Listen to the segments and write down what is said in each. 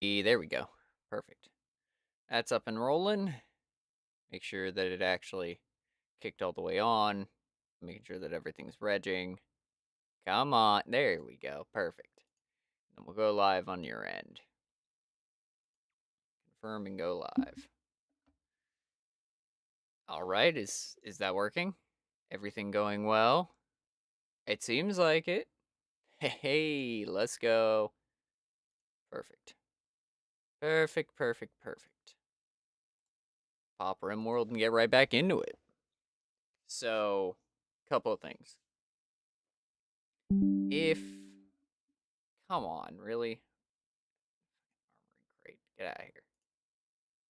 There we go. Perfect. That's up and rolling. Make sure that it actually kicked all the way on. Making sure that everything's regging. Come on. There we go. Perfect. Then we'll go live on your end. Confirm and go live. All right. Is that working? Everything going well? It seems like it. Hey, let's go. Perfect. Perfect. Pop Rimworld and get right back into it. So, couple of things. If come on, really? Armory crate, get out of here.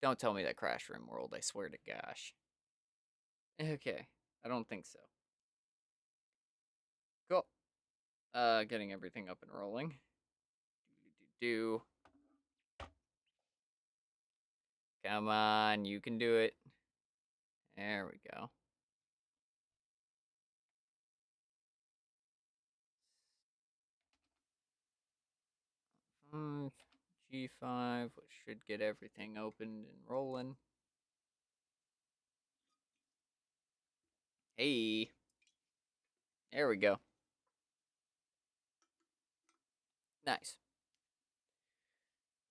Don't tell me that crashed Rimworld, I swear to gosh. Okay, I don't think so. Cool. Getting everything up and rolling. Do. Come on, you can do it. There we go. G5, which should get everything opened and rolling. Hey. There we go. Nice.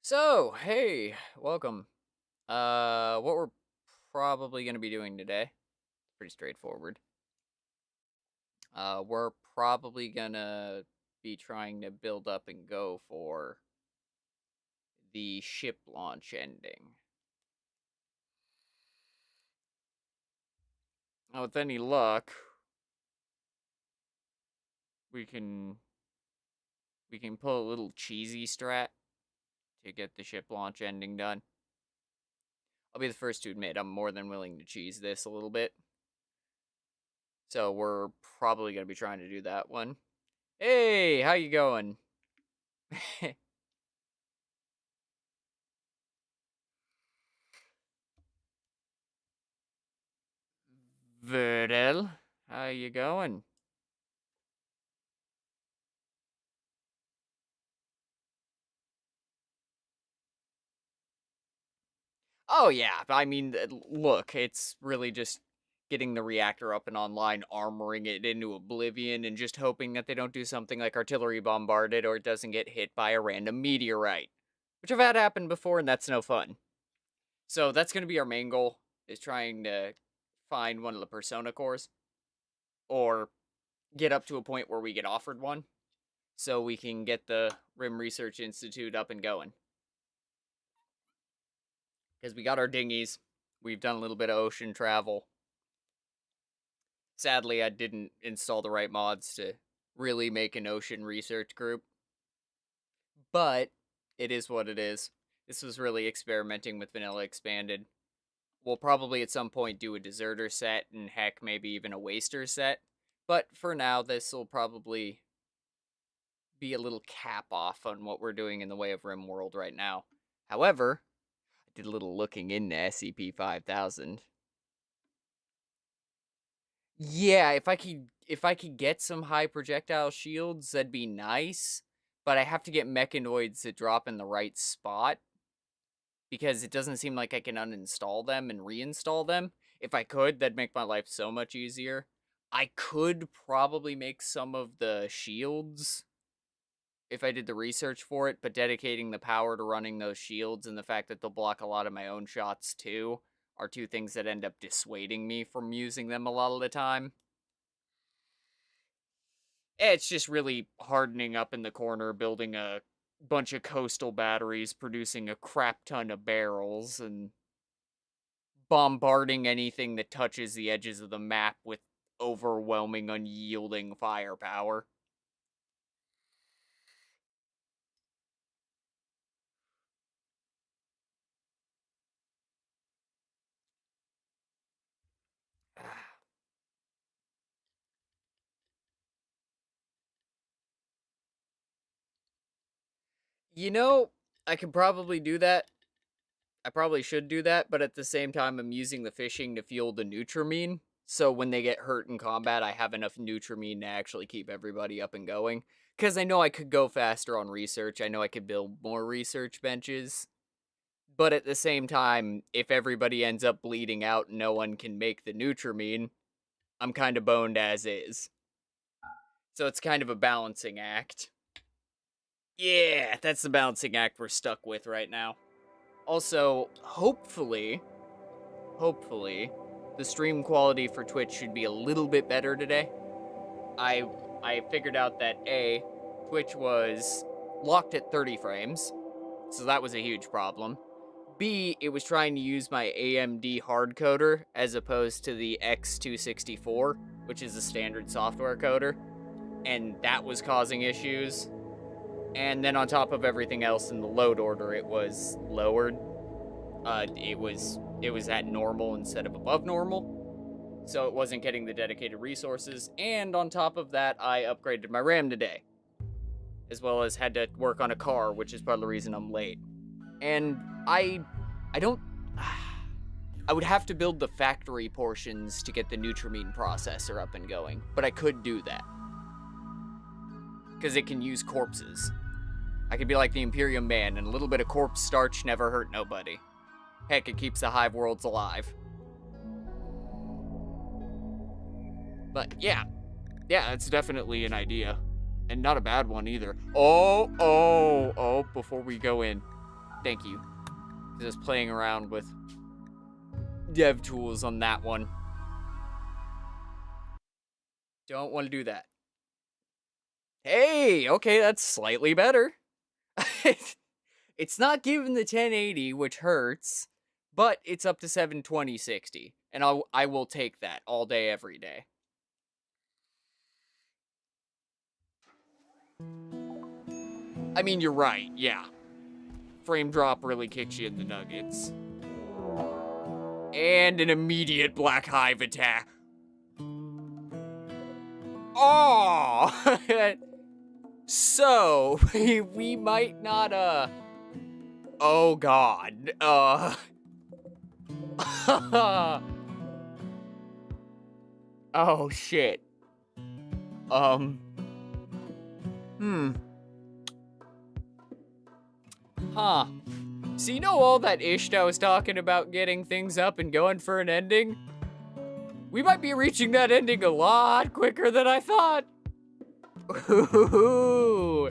So, hey, welcome. What we're probably going to be doing today, pretty straightforward. We're probably going to be trying to build up and go for the ship launch ending. Now, with any luck, we can pull a little cheesy strat to get the ship launch ending done. I'll be the first to admit I'm more than willing to cheese this a little bit. So we're probably going to be trying to do that one. Hey, how you going? Verdel, how you going? Oh yeah, I mean, look, it's really just getting the reactor up and online, armoring it into oblivion, and just hoping that they don't do something like artillery bombard it or it doesn't get hit by a random meteorite, which I've had happen before, and that's no fun. So that's going to be our main goal, is trying to find one of the persona cores, or get up to a point where we get offered one, so we can get the RimResearch Institute up and going. Because we got our dinghies, we've done a little bit of ocean travel. Sadly, I didn't install the right mods to really make an ocean research group, but it is what it is. This was really experimenting with Vanilla Expanded. We'll probably at some point do a deserter set, and heck, maybe even a waster set. But for now, this will probably be a little cap off on what we're doing in the way of Rimworld right now. However, I did a little looking into SCP-5000. Yeah, if I could get some high projectile shields, that'd be nice. But I have to get mechanoids to drop in the right spot, because it doesn't seem like I can uninstall them and reinstall them. If I could, that'd make my life so much easier. I could probably make some of the shields if I did the research for it, but dedicating the power to running those shields and the fact that they'll block a lot of my own shots too are two things that end up dissuading me from using them a lot of the time. It's just really hardening up in the corner, building a bunch of coastal batteries, producing a crap ton of barrels, and bombarding anything that touches the edges of the map with overwhelming, unyielding firepower. You know, I could probably do that. I probably should do that, but at the same time, I'm using the fishing to fuel the Nutramine, So when they get hurt in combat, I have enough Nutrimine to actually keep everybody up and going. Because I know I could go faster on research. I know I could build more research benches. But at the same time, if everybody ends up bleeding out and no one can make the Nutrimine, I'm kind of boned as is. So it's kind of a balancing act. Yeah, that's the balancing act we're stuck with right now. Also, hopefully, the stream quality for Twitch should be a little bit better today. I figured out that A, Twitch was locked at 30 frames, so that was a huge problem. B, it was trying to use my AMD hardcoder as opposed to the X264, which is a standard software coder, and that was causing issues. And then on top of everything else in the load order, it was lowered. It was at normal instead of above normal, so it wasn't getting the dedicated resources. And on top of that, I upgraded my RAM today, as well as had to work on a car, which is part of the reason I'm late. And I don't. I would have to build the factory portions to get the Nutrimine processor up and going, but I could do that because it can use corpses. I could be like the Imperium Man, and a little bit of corpse starch never hurt nobody. Heck, it keeps the hive worlds alive. But yeah, it's definitely an idea, and not a bad one either. Oh! Before we go in, thank you. Just playing around with dev tools on that one. Don't want to do that. Hey, okay, that's slightly better. It's not giving the 1080, which hurts, but it's up to 720/60, and I will take that all day, every day. I mean, you're right, yeah. Frame drop really kicks you in the nuggets. And an immediate Black Hive attack. Oh! So, we might not, oh god, oh shit, huh, so you know all that Ishta was talking about getting things up and going for an ending? We might be reaching that ending a lot quicker than I thought. Ooh.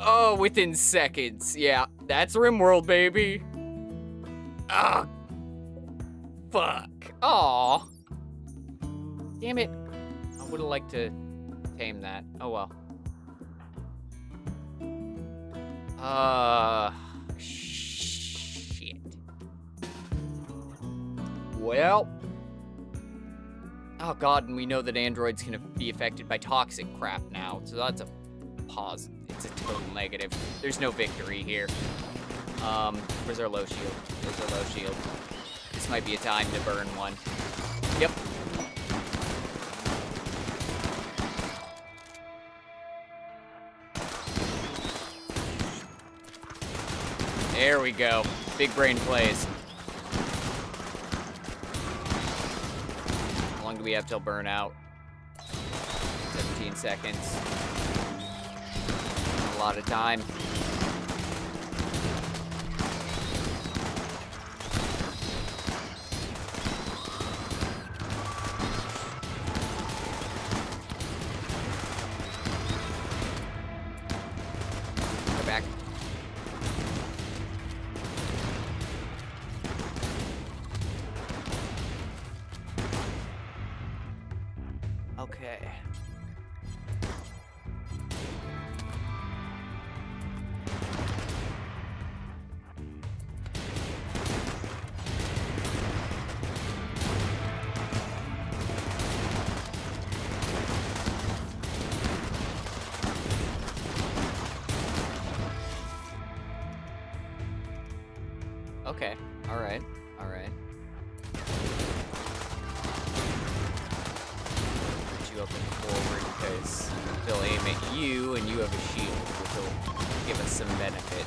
Oh, within seconds. Yeah, that's Rimworld, baby. Ah, fuck. Aw. Damn it. I would have liked to tame that. Oh, well. Shit. Well. Oh god, and we know that androids can be affected by toxic crap now, so that's a pause. It's a total negative. There's no victory here. Where's our low shield? There's our low shield. This might be a time to burn one. Yep. There we go. Big brain plays. How long do we have till burnout? 17 seconds. A lot of time. Go back. Okay. Okay. All right. All right. Put you up and forward because they'll aim at you and you have a shield, which will give us some benefit.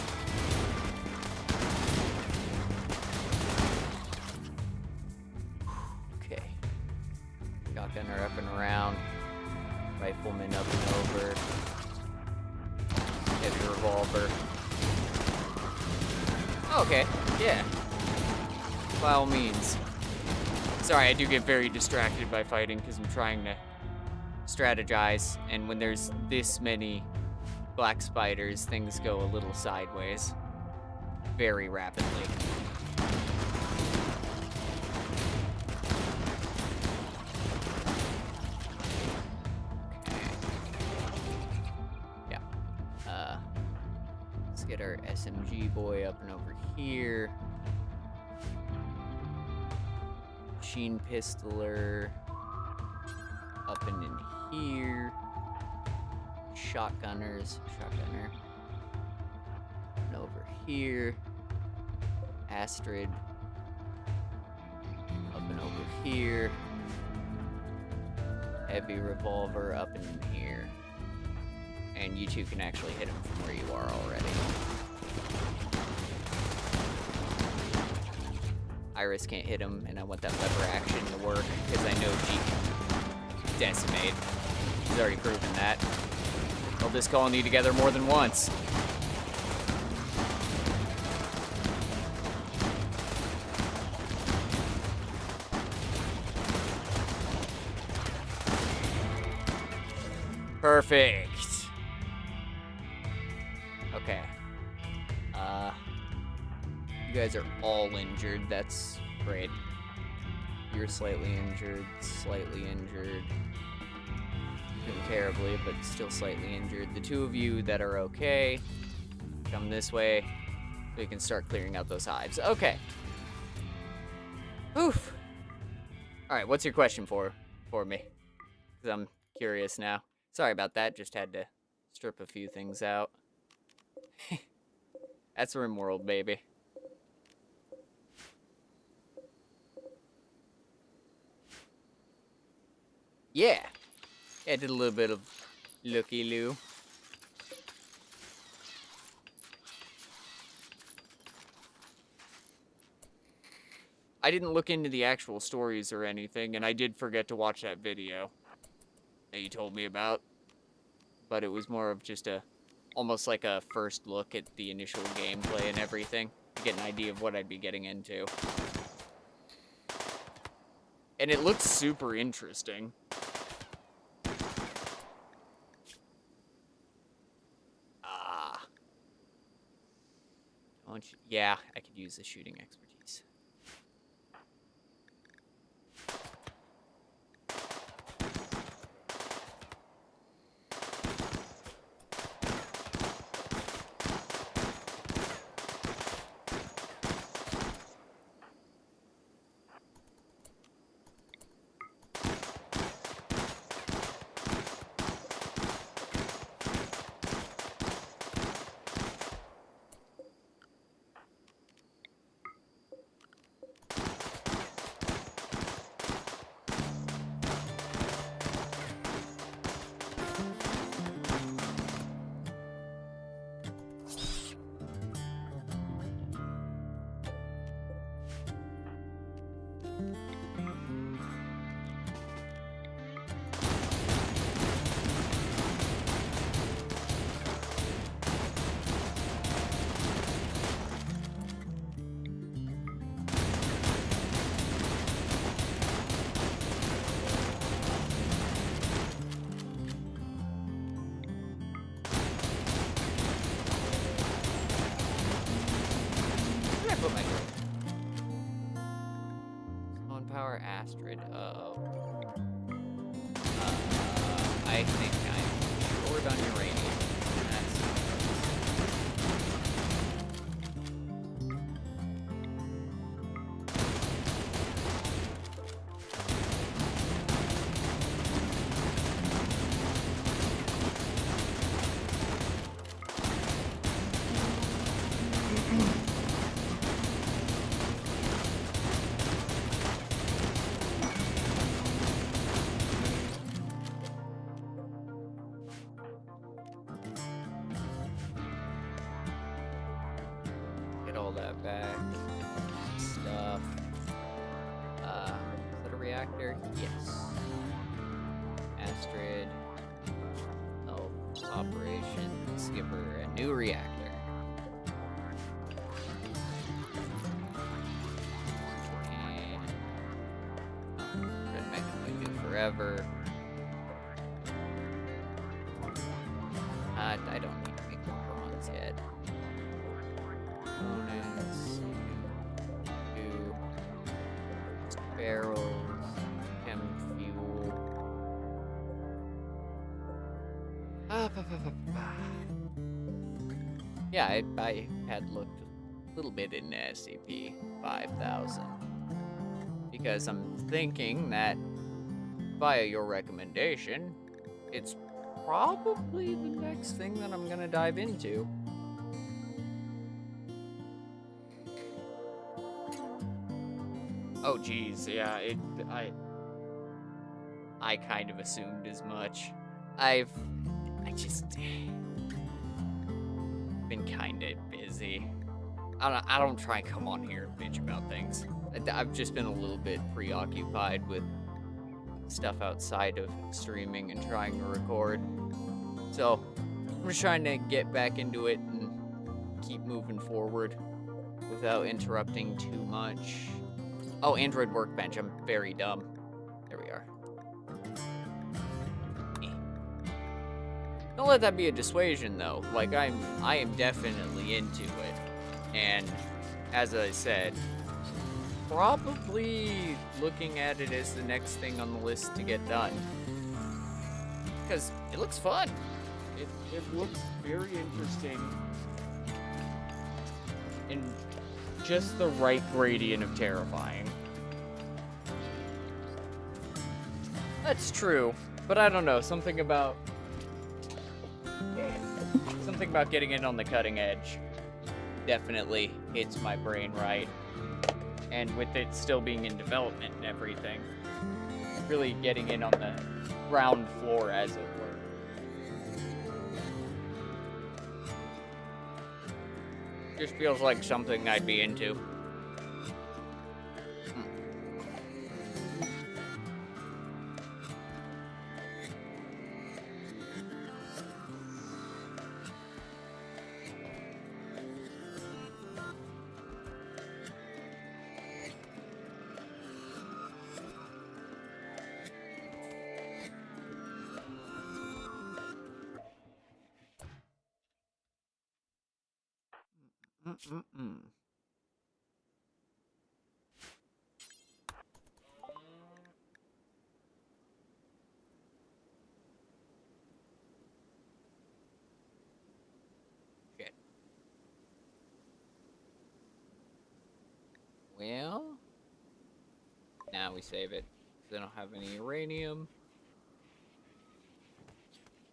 Okay. Okay, yeah. By all means. Sorry, I do get very distracted by fighting because I'm trying to strategize, and when there's this many black spiders, things go a little sideways very rapidly. Okay. Yeah. Let's get our SMG boy up and over here. Machine pistoler up and in here. Shotgunner and over here. Astrid up and over here. Heavy revolver up and in here. And you two can actually hit him from where you are already. Iris can't hit him, and I want that lever action to work, because I know she can decimate. She's already proven that. Held this colony together more than once. Perfect. Okay. You guys are all injured. That's great. You're slightly injured, doing terribly, but still slightly injured. The two of you that are okay, come this way. We can start clearing out those hives. Okay. Oof. All right, what's your question for me? Because I'm curious now. Sorry about that. Just had to strip a few things out. That's Rimworld, baby. Yeah. I did a little bit of looky-loo. I didn't look into the actual stories or anything, and I did forget to watch that video that you told me about. But it was more of just almost like a first look at the initial gameplay and everything, to get an idea of what I'd be getting into. And it looks super interesting. Yeah, I could use the shooting expertise. Power Astrid. Uh-oh. I think I'm short on uranium. All that back. Stuff. Is that a reactor? Yes. Astrid. Oh, operations. Give her a new reactor. forever. I don't need to make more bronze yet. Components. Two. Barrels. Chem fuel. Yeah, I had looked a little bit in SCP-5000 because I'm thinking that via your recommendation, it's probably the next thing that I'm gonna dive into. Oh geez, yeah, I kind of assumed as much. I just been kind of busy. I don't try and come on here and bitch about things. I've just been a little bit preoccupied with stuff outside of streaming and trying to record. So I'm just trying to get back into it and keep moving forward without interrupting too much. Oh, Android Workbench. I'm very dumb. There we are. Don't let that be a dissuasion, though. Like, I am definitely into it. And, as I said, probably looking at it as the next thing on the list to get done. Because it looks fun. It looks very interesting. And just the right gradient of terrifying. That's true. But I don't know, something about getting it on the cutting edge definitely hits my brain right. And with it still being in development and everything, really getting in on the ground floor, as it were. Just feels like something I'd be into. Shit. Well, now we save it. They don't have any uranium.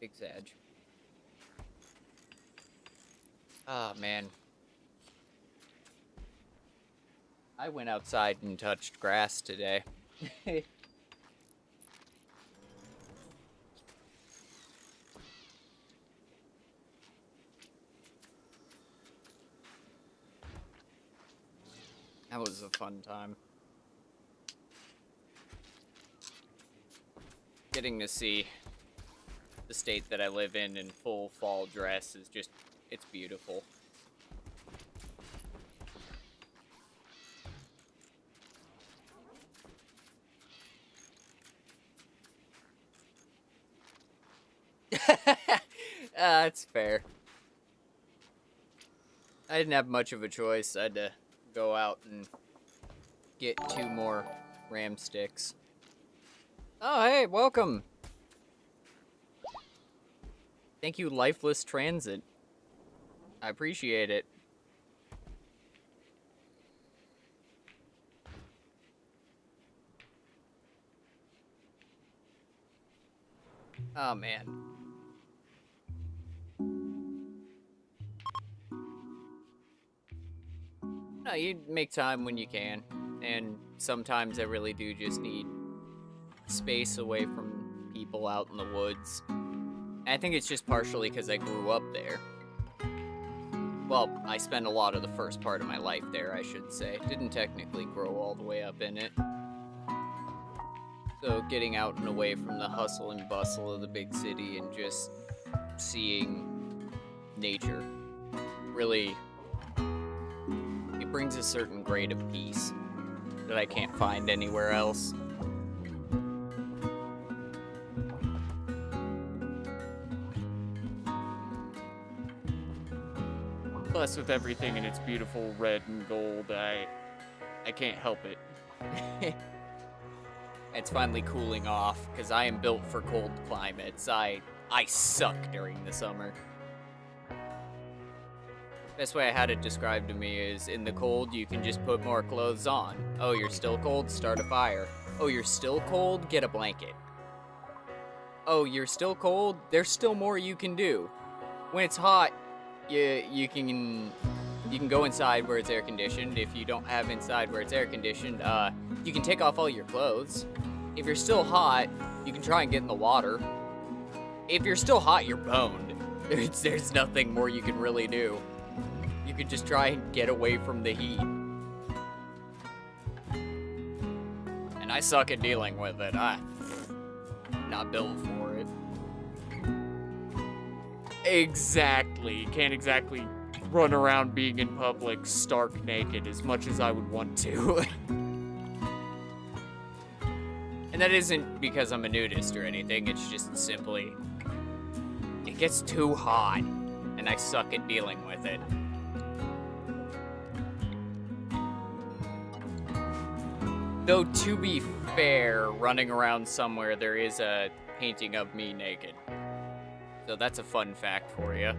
Big Zag. Oh, man. I went outside and touched grass today. That was a fun time. Getting to see the state that I live in full fall dress is just, it's beautiful. That's fair. I didn't have much of a choice. I had to go out and get 2 more ram sticks. Oh, hey, welcome. Thank you, Lifeless Transit. I appreciate it. Oh, man. No, you make time when you can. And sometimes I really do just need space away from people out in the woods. And I think it's just partially because I grew up there. Well, I spent a lot of the first part of my life there, I should say. Didn't technically grow all the way up in it. So getting out and away from the hustle and bustle of the big city and just seeing nature really, it brings a certain grade of peace that I can't find anywhere else. Plus, with everything in its beautiful red and gold, I can't help it. It's finally cooling off, because I am built for cold climates. I suck during the summer. Best way I had it described to me is, in the cold, you can just put more clothes on. Oh, you're still cold? Start a fire. Oh, you're still cold? Get a blanket. Oh, you're still cold? There's still more you can do. When it's hot, you can go inside where it's air conditioned. If you don't have inside where it's air conditioned, you can take off all your clothes. If you're still hot, you can try and get in the water. If you're still hot, you're boned. There's nothing more you can really do. You could just try and get away from the heat. And I suck at dealing with it. I'm not built for it. Exactly. Can't exactly run around being in public stark naked as much as I would want to. And that isn't because I'm a nudist or anything, it's just simply, it gets too hot, and I suck at dealing with it. Though, to be fair, running around somewhere, there is a painting of me naked. So that's a fun fact for you.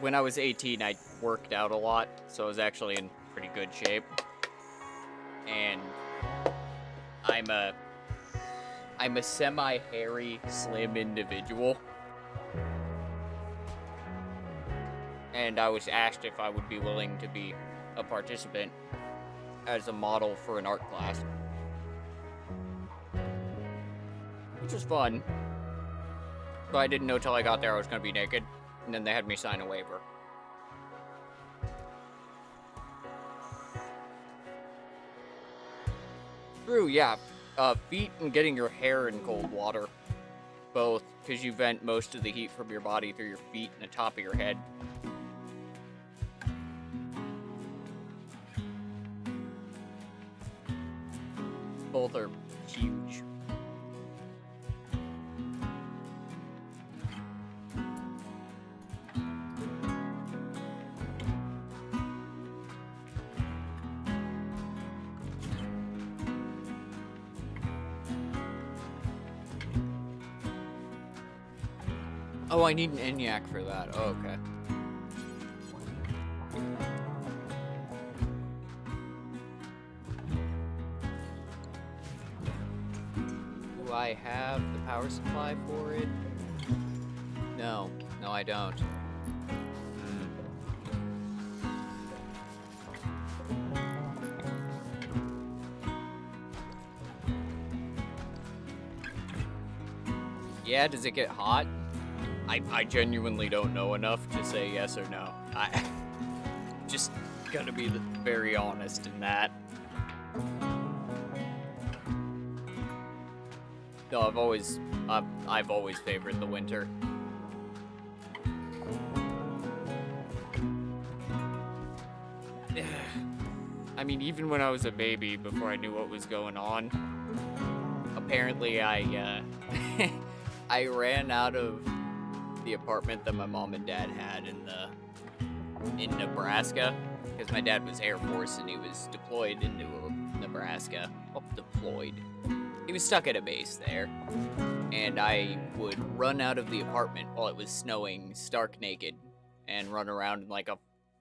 When I was 18, I worked out a lot, so I was actually in pretty good shape. And I'm a semi-hairy, slim individual. And I was asked if I would be willing to be a participant as a model for an art class. Which was fun. But I didn't know till I got there I was going to be naked. And then they had me sign a waiver. True, yeah. Feet and getting your hair in cold water. Both, because you vent most of the heat from your body through your feet and the top of your head. Both are huge. Oh, I need an ENIAC for that. Oh, okay. Do I have the power supply for it? No. No, I don't. Yeah, does it get hot? I genuinely don't know enough to say yes or no. I just gonna be very honest in that. No, I've always favored the winter. I mean, even when I was a baby, before I knew what was going on, apparently I ran out of the apartment that my mom and dad had in Nebraska, because my dad was Air Force and he was deployed into Nebraska. Oh, deployed. He was stuck at a base there, and I would run out of the apartment while it was snowing, stark naked, and run around in like a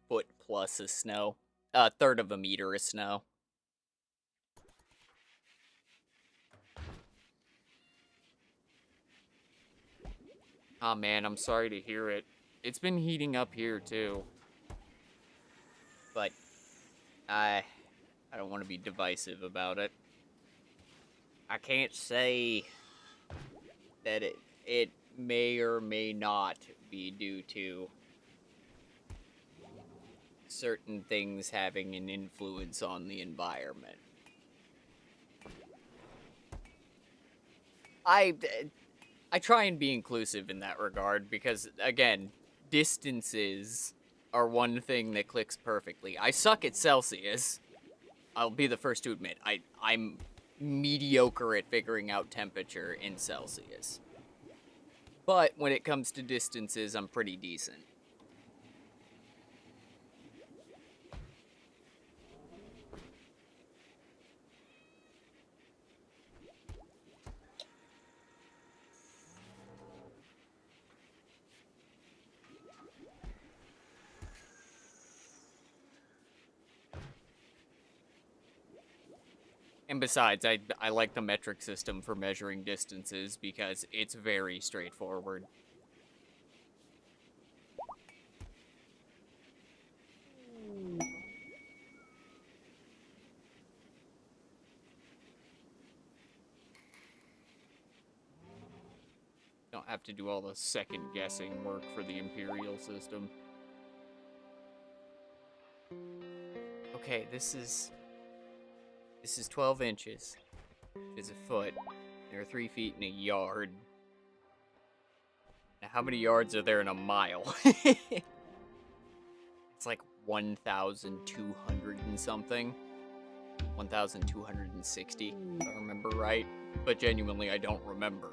foot plus of snow, a third of a meter of snow. Oh man, I'm sorry to hear it. It's been heating up here too. But I don't want to be divisive about it. I can't say that it may or may not be due to certain things having an influence on the environment. I try and be inclusive in that regard because, again, distances are one thing that clicks perfectly. I suck at Celsius. I'll be the first to admit. I'm mediocre at figuring out temperature in Celsius. But when it comes to distances, I'm pretty decent. And besides, I like the metric system for measuring distances because it's very straightforward. Don't have to do all the second guessing work for the imperial system. Okay, this is 12 inches, which is a foot. There are 3 feet in a yard. Now, how many yards are there in a mile? It's like 1,200 and something. 1,260, if I remember right. But genuinely, I don't remember.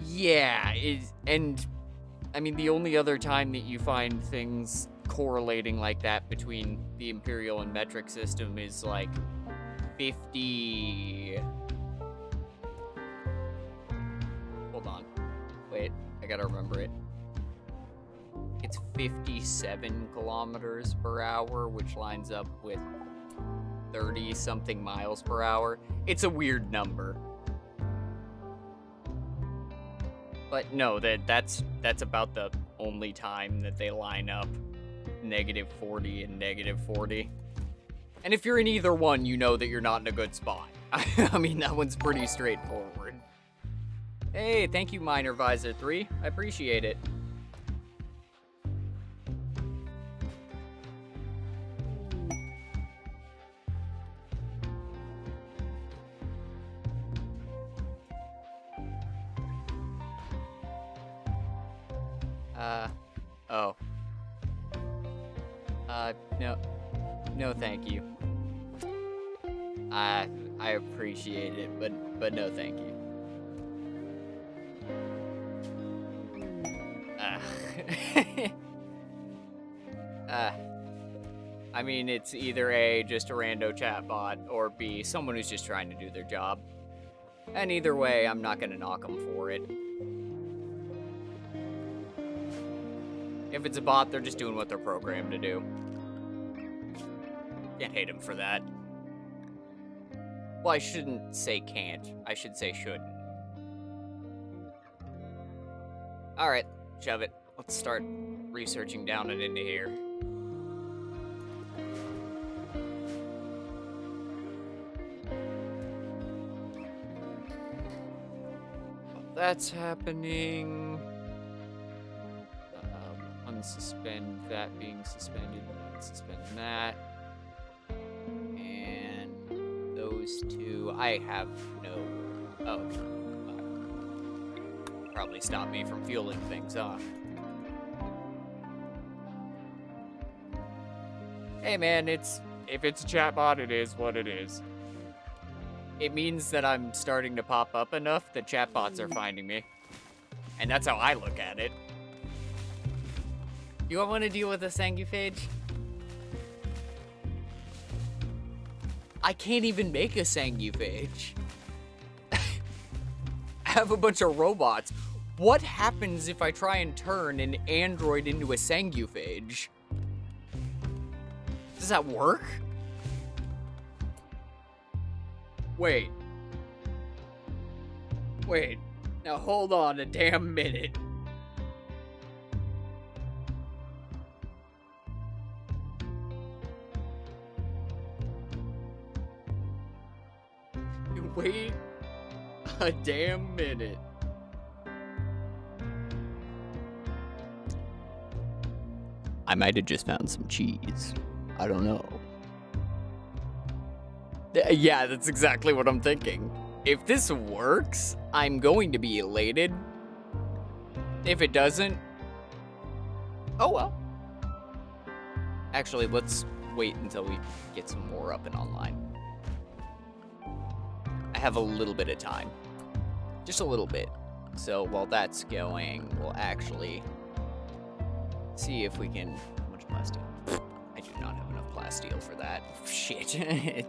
Yeah, and I mean, the only other time that you find things correlating like that between the imperial and metric system is like 50... Hold on. Wait, I gotta remember it. It's 57 kilometers per hour, which lines up with 30-something miles per hour. It's a weird number. But no, that's about the only time that they line up. -40 and -40. And if you're in either one, you know that you're not in a good spot. I mean, that one's pretty straightforward. Hey, thank you, Minor Visor 3. I appreciate it. Oh. No, thank you. I appreciate it, but no, thank you. I mean, it's either A, just a rando chatbot, or B, someone who's just trying to do their job. And either way, I'm not gonna knock them for it. If it's a bot, they're just doing what they're programmed to do. Can't hate them for that. Well, I shouldn't say can't. I should say shouldn't. Alright, shove it. Let's start researching down and into here. That's happening. Unsuspend that being suspended. Unsuspend that. And those two, I have no. Oh, probably stop me from fueling things, huh? Hey, man, if it's a chatbot, it is what it is. It means that I'm starting to pop up enough that chatbots are finding me. And that's how I look at it. You want to deal with a sanguiphage? I can't even make a sanguiphage. I have a bunch of robots. What happens if I try and turn an android into a sanguiphage? Does that work? Wait. Now hold on a damn minute. Wait a damn minute. I might have just found some cheese. I don't know. Yeah, that's exactly what I'm thinking. If this works, I'm going to be elated. If it doesn't, oh well. Actually, let's wait until we get some more up and online. I have a little bit of time. Just a little bit. So while that's going, we'll actually see if we can... How much plasteel? I do not have enough plasteel for that. Shit.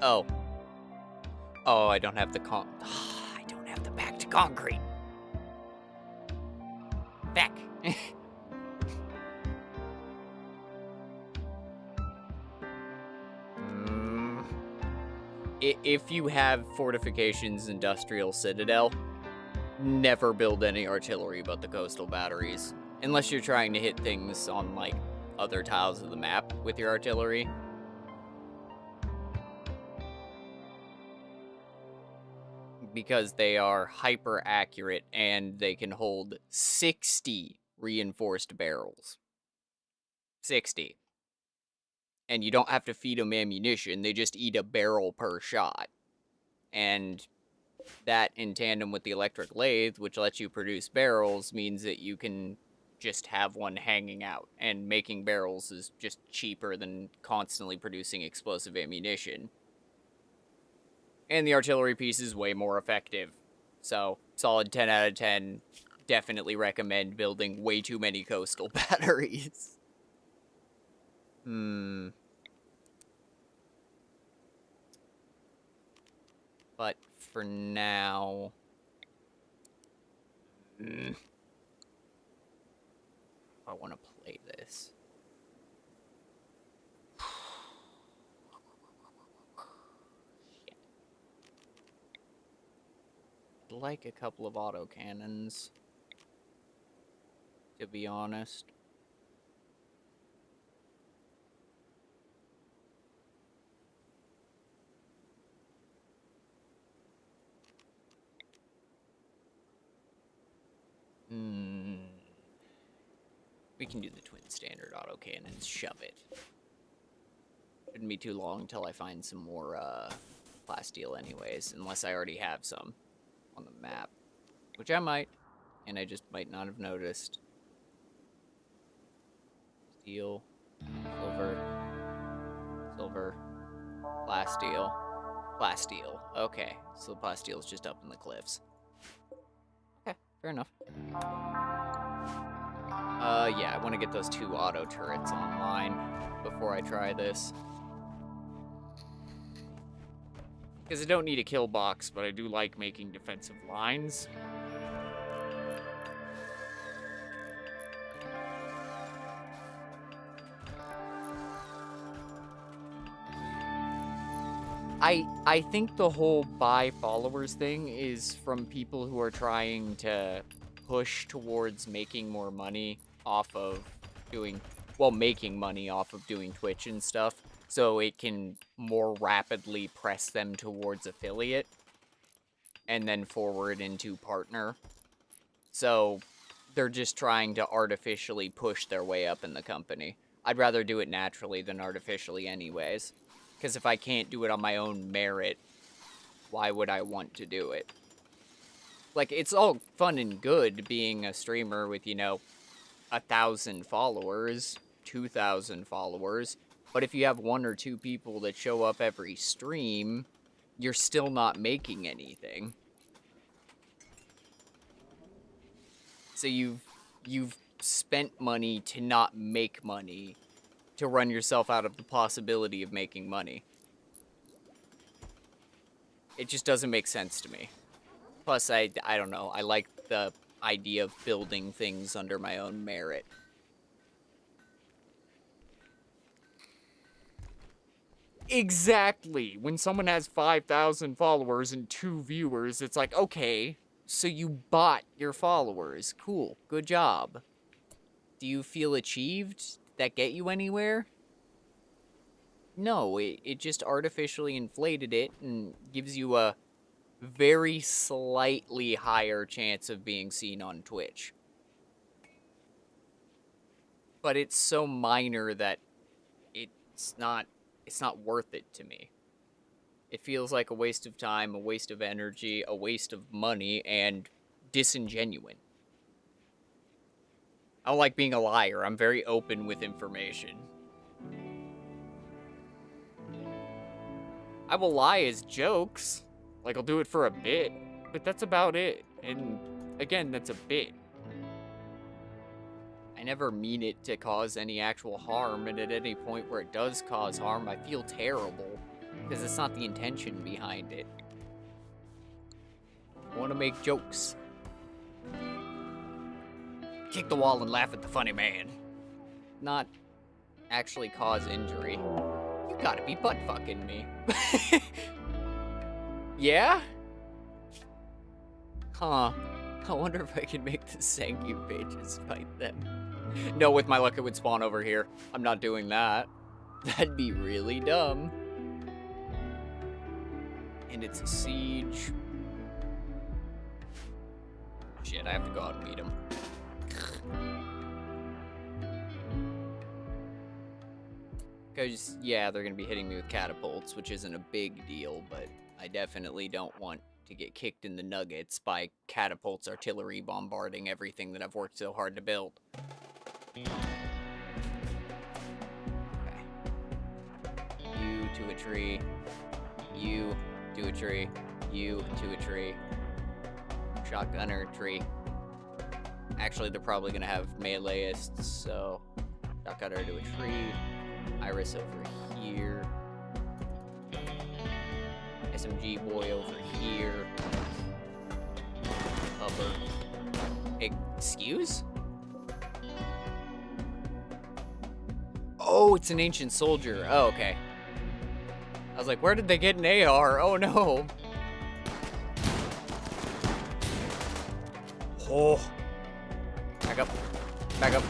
Oh. Oh, I don't have the I don't have the back to concrete. Back. If you have fortifications, industrial citadel, never build any artillery but the coastal batteries. Unless you're trying to hit things on, like, other tiles of the map with your artillery. Because they are hyper accurate and they can hold 60 reinforced barrels. 60. And you don't have to feed them ammunition, they just eat a barrel per shot. And that, in tandem with the electric lathe, which lets you produce barrels, means that you can just have one hanging out. And making barrels is just cheaper than constantly producing explosive ammunition. And the artillery piece is way more effective. So, solid 10 out of 10. Definitely recommend building way too many coastal batteries. But for now... I want to play this. I'd like a couple of autocannons, to be honest. We can do the twin standard autocannons. Shove it. Shouldn't be too long until I find some more plasteel anyways, unless I already have some on the map, which I might, and I just might not have noticed. Steel, silver, silver, plasteel, plasteel. Okay, so the plasteel is just up in the cliffs. Okay, fair enough. Yeah, I want to get those 2 auto turrets online before I try this. Because I don't need a kill box, but I do like making defensive lines. I think the whole buy followers thing is from people who are trying to push towards making more money off of doing, well, making money off of doing Twitch and stuff, so it can more rapidly press them towards affiliate and then forward into partner. So they're just trying to artificially push their way up in the company. I'd rather do it naturally than artificially anyways. Because if I can't do it on my own merit, why would I want to do it? Like, it's all fun and good being a streamer with, you know, 1,000 followers, 2,000 followers, but if you have 1 or 2 people that show up every stream, you're still not making anything. So you've spent money to not make money, to run yourself out of the possibility of making money. It just doesn't make sense to me. Plus, I don't know, I like the idea of building things under my own merit. Exactly. When someone has 5,000 followers and 2 viewers, it's like, okay, So you bought your followers. Cool. Good job. Do you feel achieved? Did that get you anywhere? No, it just artificially inflated it and gives you a very slightly higher chance of being seen on Twitch. But it's so minor that it's not worth it to me. It feels like a waste of time, a waste of energy, a waste of money, and disingenuine. I don't like being a liar. I'm very open with information. I will lie as jokes. Like, I'll do it for a bit, but that's about it. And again, that's a bit. I never mean it to cause any actual harm, and at any point where it does cause harm, I feel terrible, because it's not the intention behind it. I want to make jokes. Kick the wall and laugh at the funny man. Not actually cause injury. You gotta be butt-fucking me. Yeah? Huh. I wonder if I can make the Sengu pages fight them. No, with my luck it would spawn over here. I'm not doing that. That'd be really dumb. And it's a siege. Shit, I have to go out and meet him. Because, yeah, they're going to be hitting me with catapults, which isn't a big deal, but I definitely don't want to get kicked in the nuggets by catapults artillery bombarding everything that I've worked so hard to build. Okay. You to a tree. You to a tree. You to a tree. Shotgunner tree. Actually, they're probably going to have meleeists, so shotgunner to a tree. Iris over here. SMG boy over here. Upper. Excuse? Oh, it's an ancient soldier. Oh, okay. I was like, where did they get an AR? Oh, no. Oh. Back up. Back up.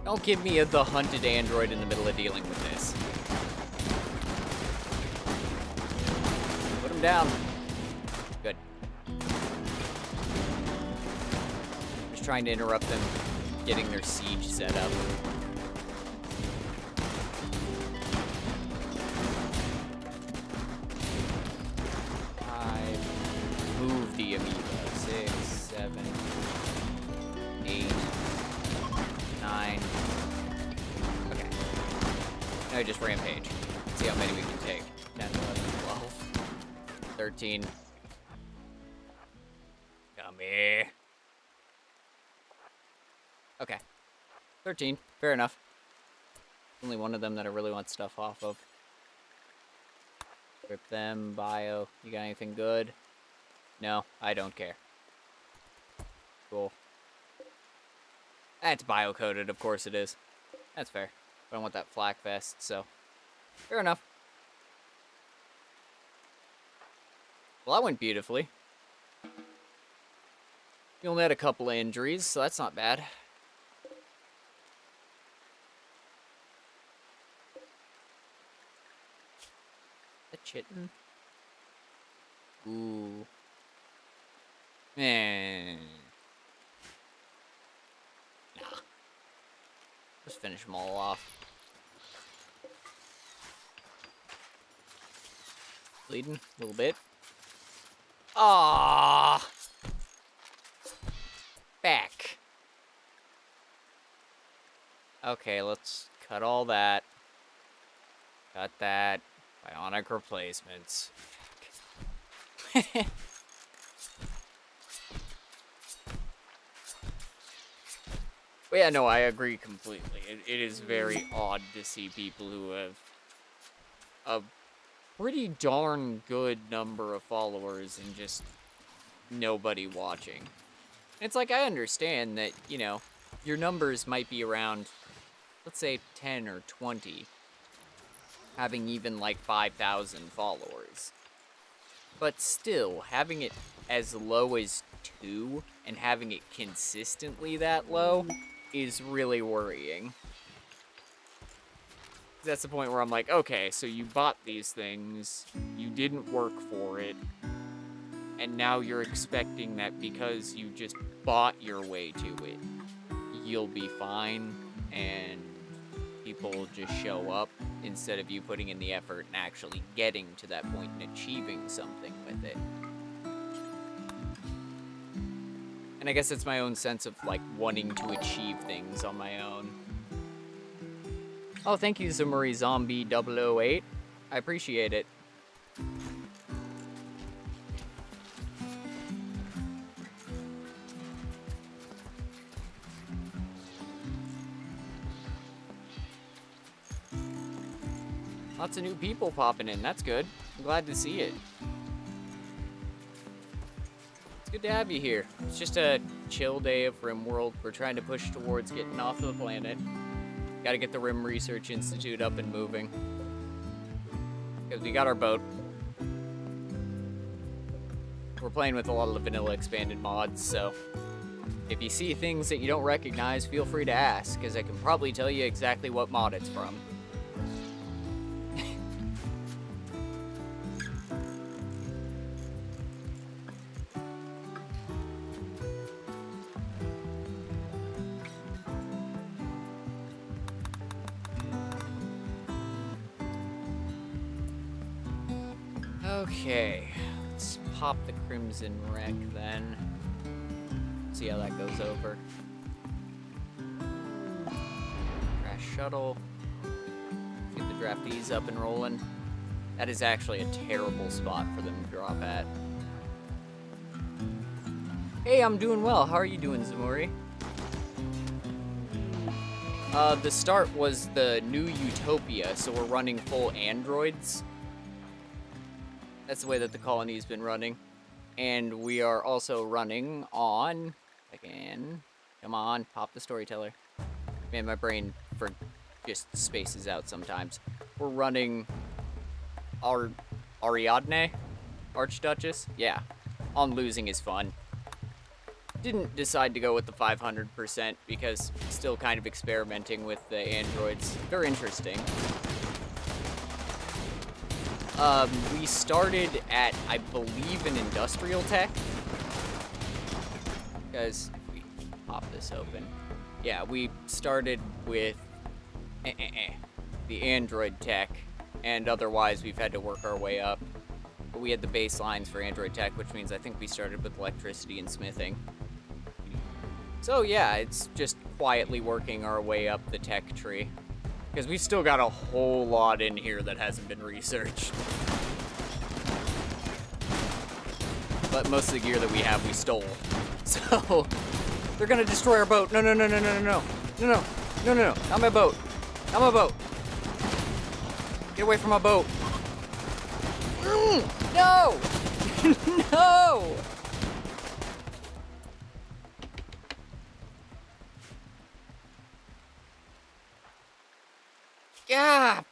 Don't give me the hunted android in the middle of dealing with this. Put him down. Good. Just trying to interrupt them getting their siege set up. Move the amoeba. 6, 7, 8, 9. Okay. Now just rampage. See how many we can take. 10, 11, 12, 13. Come here. Okay. 13. Fair enough. Only one of them that I really want stuff off of. Rip them. Bio. You got anything good? No, I don't care. Cool. That's bio-coded, of course it is. That's fair. I don't want that flak vest, so... Fair enough. Well, that went beautifully. You only had a couple of injuries, so that's not bad. A chitin? Ooh. Nah. Just finish them all off. Bleeding a little bit. Ah. Back. Okay, let's cut all that. Cut that. Bionic replacements. But yeah, no, I agree completely. It is very odd to see people who have a pretty darn good number of followers and just nobody watching. It's like, I understand that, you know, your numbers might be around, let's say 10 or 20, having even like 5,000 followers. But still, having it as low as 2 and having it consistently that low is really worrying. That's the point where I'm like, okay, so you bought these things, you didn't work for it, and now you're expecting that because you just bought your way to it, you'll be fine, and people will just show up instead of you putting in the effort and actually getting to that point and achieving something with it. And I guess it's my own sense of, like, wanting to achieve things on my own. Oh, thank you, Zamuri Zombie 008. I appreciate it. Lots of new people popping in. That's good. I'm glad to see it. It's good to have you here. It's just a chill day of Rimworld. We're trying to push towards getting off the planet. Gotta get the RimResearch Institute up and moving. Because we got our boat. We're playing with a lot of the vanilla expanded mods, so if you see things that you don't recognize, feel free to ask, because I can probably tell you exactly what mod it's from. Okay, let's pop the Crimson Wreck then. See how that goes over. Crash shuttle. Get the draftees up and rolling. That is actually a terrible spot for them to drop at. Hey, I'm doing well. How are you doing, Zamuri? The start was the new Utopia, so we're running full androids. That's the way that the colony's been running. And we are also running on... Again. Come on, pop the storyteller. Man, my brain just spaces out sometimes. We're running... Ariadne? Archduchess? Yeah. On losing is fun. Didn't decide to go with the 500% because still kind of experimenting with the androids. They're interesting. We started at, I believe, an industrial tech. Because if we pop this open. Yeah, we started with the android tech. And otherwise, we've had to work our way up. But we had the baselines for android tech, which means I think we started with electricity and smithing. So yeah, it's just quietly working our way up the tech tree. Because we still got a whole lot in here that hasn't been researched. But most of the gear that we have, we stole. So, they're gonna destroy our boat. No, no, no, no, no, no, no. No, no, no, no, no. Not my boat. Not my boat. Get away from my boat. No! No! Ah!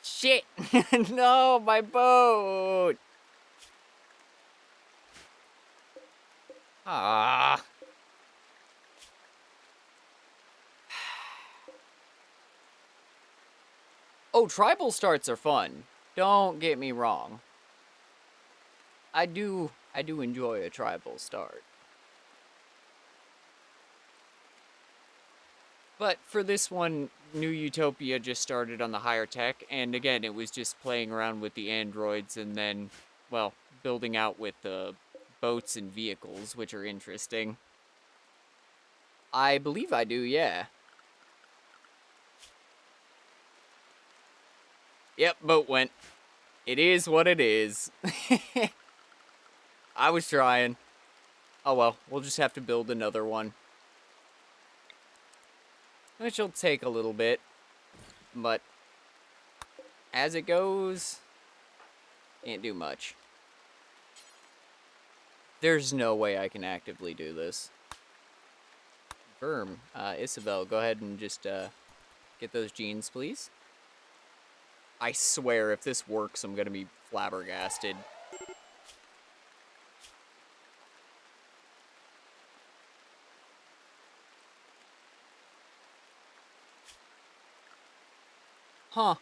Shit! No, my boat! Ah. Oh, tribal starts are fun. Don't get me wrong. I do enjoy a tribal start. But for this one, New Utopia just started on the higher tech, and again, it was just playing around with the androids and then, well, building out with the boats and vehicles, which are interesting. I believe I do, yeah. Yep, boat went. It is what it is. I was trying. Oh well, we'll just have to build another one. Which will take a little bit. But as it goes, can't do much. There's no way I can actively do this. confirm. Isabel, go ahead and just get those jeans, please. I swear, if this works, I'm gonna be flabbergasted. Huh.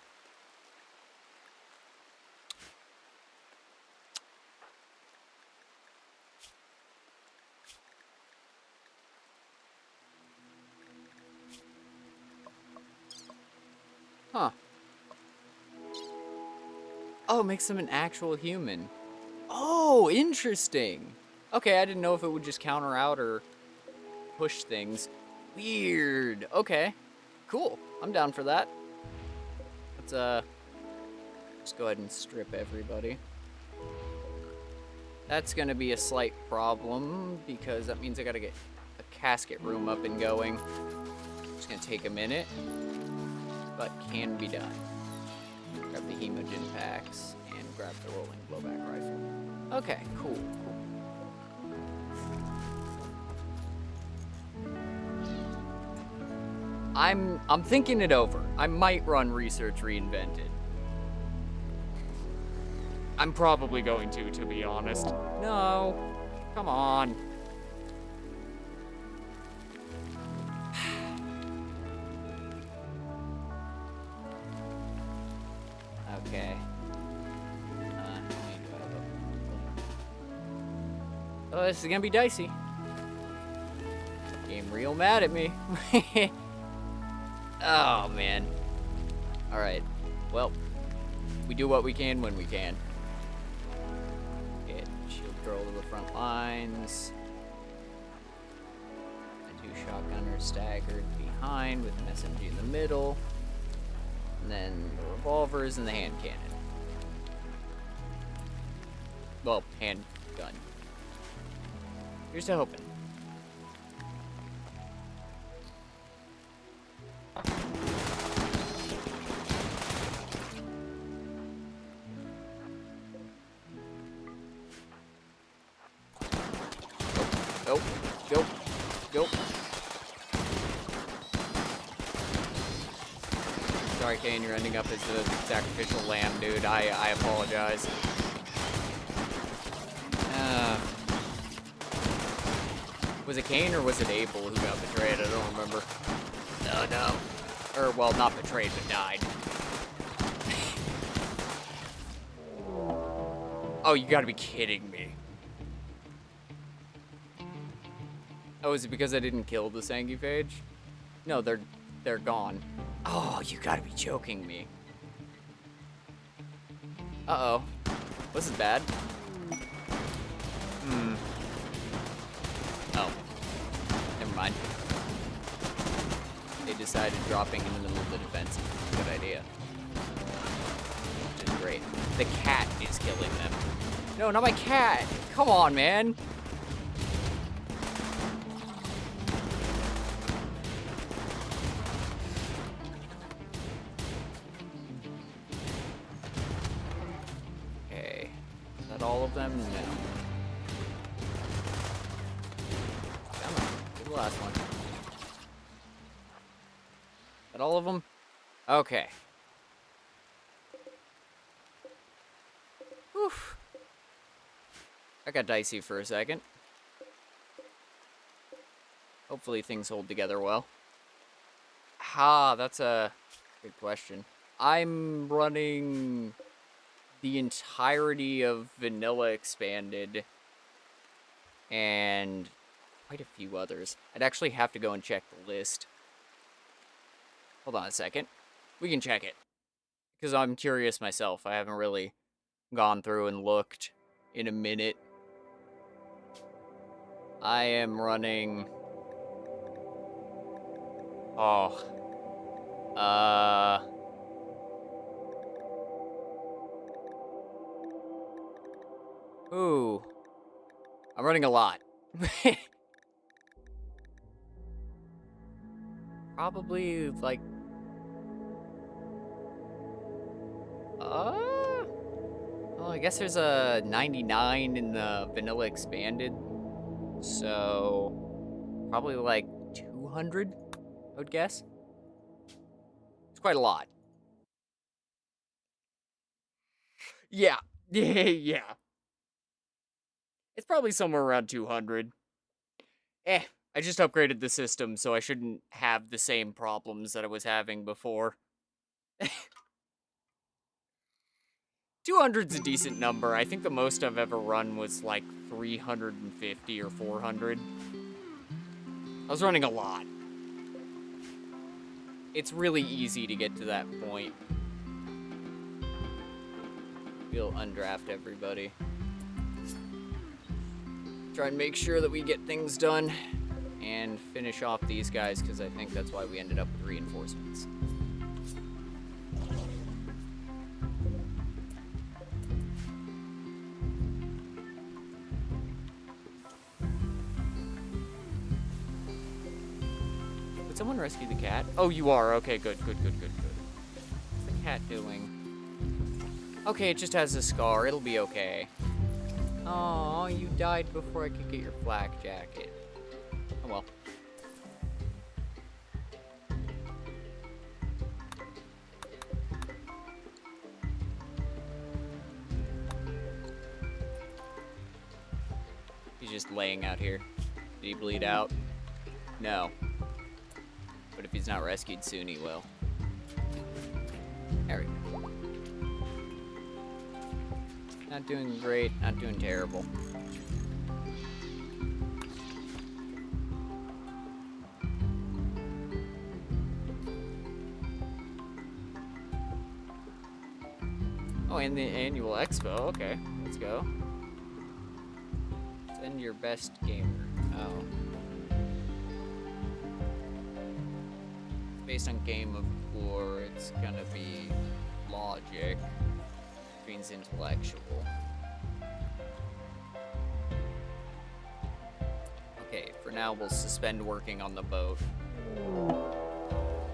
Huh. Oh, it makes them an actual human. Oh, interesting. Okay, I didn't know if it would just counter out or push things. Weird. Okay. Cool. I'm down for that. Let's just go ahead and strip everybody. That's gonna be a slight problem because that means I gotta get a casket room up and going. It's gonna take a minute, but can be done. Grab the hemogen packs and grab the rolling blowback rifle. Okay, cool. I'm thinking it over. I might run Research Reinvented. I'm probably going to be honest. No. Come on. Okay. Oh, this is gonna be dicey. Game real mad at me. Oh, man. Alright. Well, we do what we can when we can. Get shield girl to the front lines. The 2 shotgunners staggered behind with an SMG in the middle. And then the revolvers and the hand cannon. Well, handgun. Here's to hoping. Go. Sorry, Kane, you're ending up as the sacrificial lamb, dude. I apologize. Was it Kane or was it Abel who got betrayed? I don't remember. No. Or, well, not betrayed, but died. Oh, you gotta be kidding me. Oh, is it because I didn't kill the Sanguiphage? No, they're gone. Oh, you gotta be joking me. Uh-oh. This is bad. Oh. Never mind. They decided dropping in the middle of the defense. Good idea. Which is great. The cat is killing them. No, not my cat! Come on, man! Okay. Is that all of them? No. Come on. Do the last one. Is that all of them? Okay. Whew. That got dicey for a second. Hopefully things hold together well. That's a good question. I'm running the entirety of Vanilla Expanded and quite a few others. I'd actually have to go and check the list. Hold on a second. We can check it. Because I'm curious myself. I haven't really gone through and looked in a minute. I am running... Ooh. I'm running a lot. Probably, like... Well, I guess there's a 99 in the Vanilla Expanded. So... probably, like, 200, I would guess. It's quite a lot. Yeah. Yeah. It's probably somewhere around 200. I just upgraded the system, so I shouldn't have the same problems that I was having before. 200's a decent number. I think the most I've ever run was like 350 or 400. I was running a lot. It's really easy to get to that point. We'll undraft everybody. Try and make sure that we get things done and finish off these guys, because I think that's why we ended up with reinforcements. Did someone rescue the cat? Oh, you are. Okay, good. What's the cat doing? Okay, it just has a scar. It'll be okay. Oh, you died before I could get your flak jacket. Oh well. He's just laying out here. Did he bleed out? No. But if he's not rescued soon, he will. There we go. Not doing great, not doing terrible. Oh, and the annual expo. Okay, let's go. Send your best gamer. Oh. Based on game of lore, it's gonna be logic. Means intellectual. Okay, for now we'll suspend working on the boat.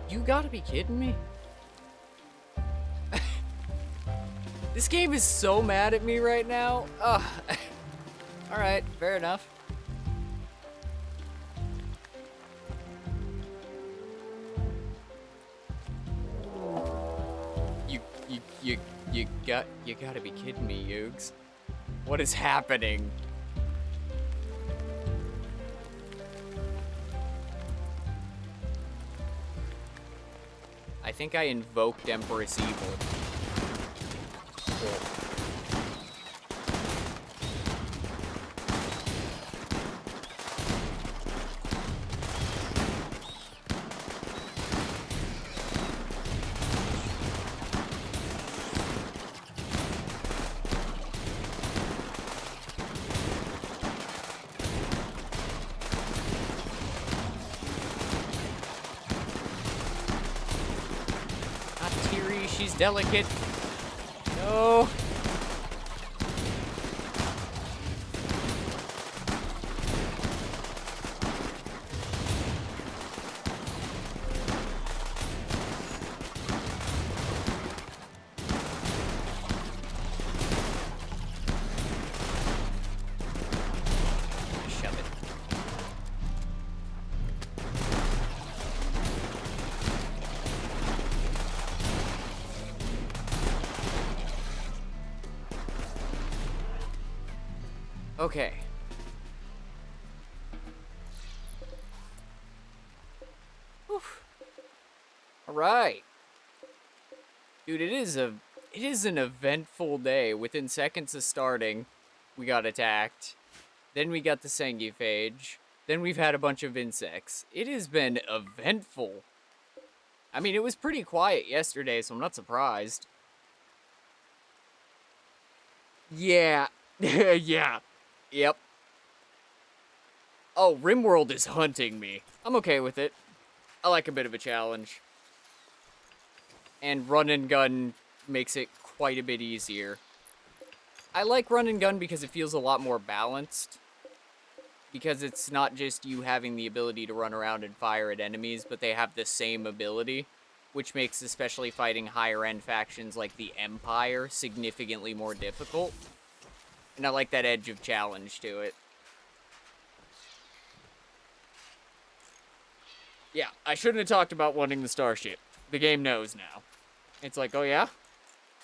You gotta be kidding me. This game is so mad at me right now. Alright, fair enough. You gotta be kidding me, Yugs. What is happening? I think I invoked Empress Evil. Cool. She's delicate. No. Shove it. Okay. Oof. All right. Dude, it is an eventful day. Within seconds of starting, we got attacked. Then we got the sanguiphage. Then we've had a bunch of insects. It has been eventful. I mean, it was pretty quiet yesterday, so I'm not surprised. Yeah. Yeah. Yep. Oh, Rimworld is hunting me. I'm okay with it. I like a bit of a challenge. And run and gun makes it quite a bit easier. I like run and gun because it feels a lot more balanced. Because it's not just you having the ability to run around and fire at enemies, but they have the same ability, which makes especially fighting higher end factions like the Empire significantly more difficult. And I like that edge of challenge to it. Yeah, I shouldn't have talked about wanting the starship. The game knows now. It's like, oh yeah?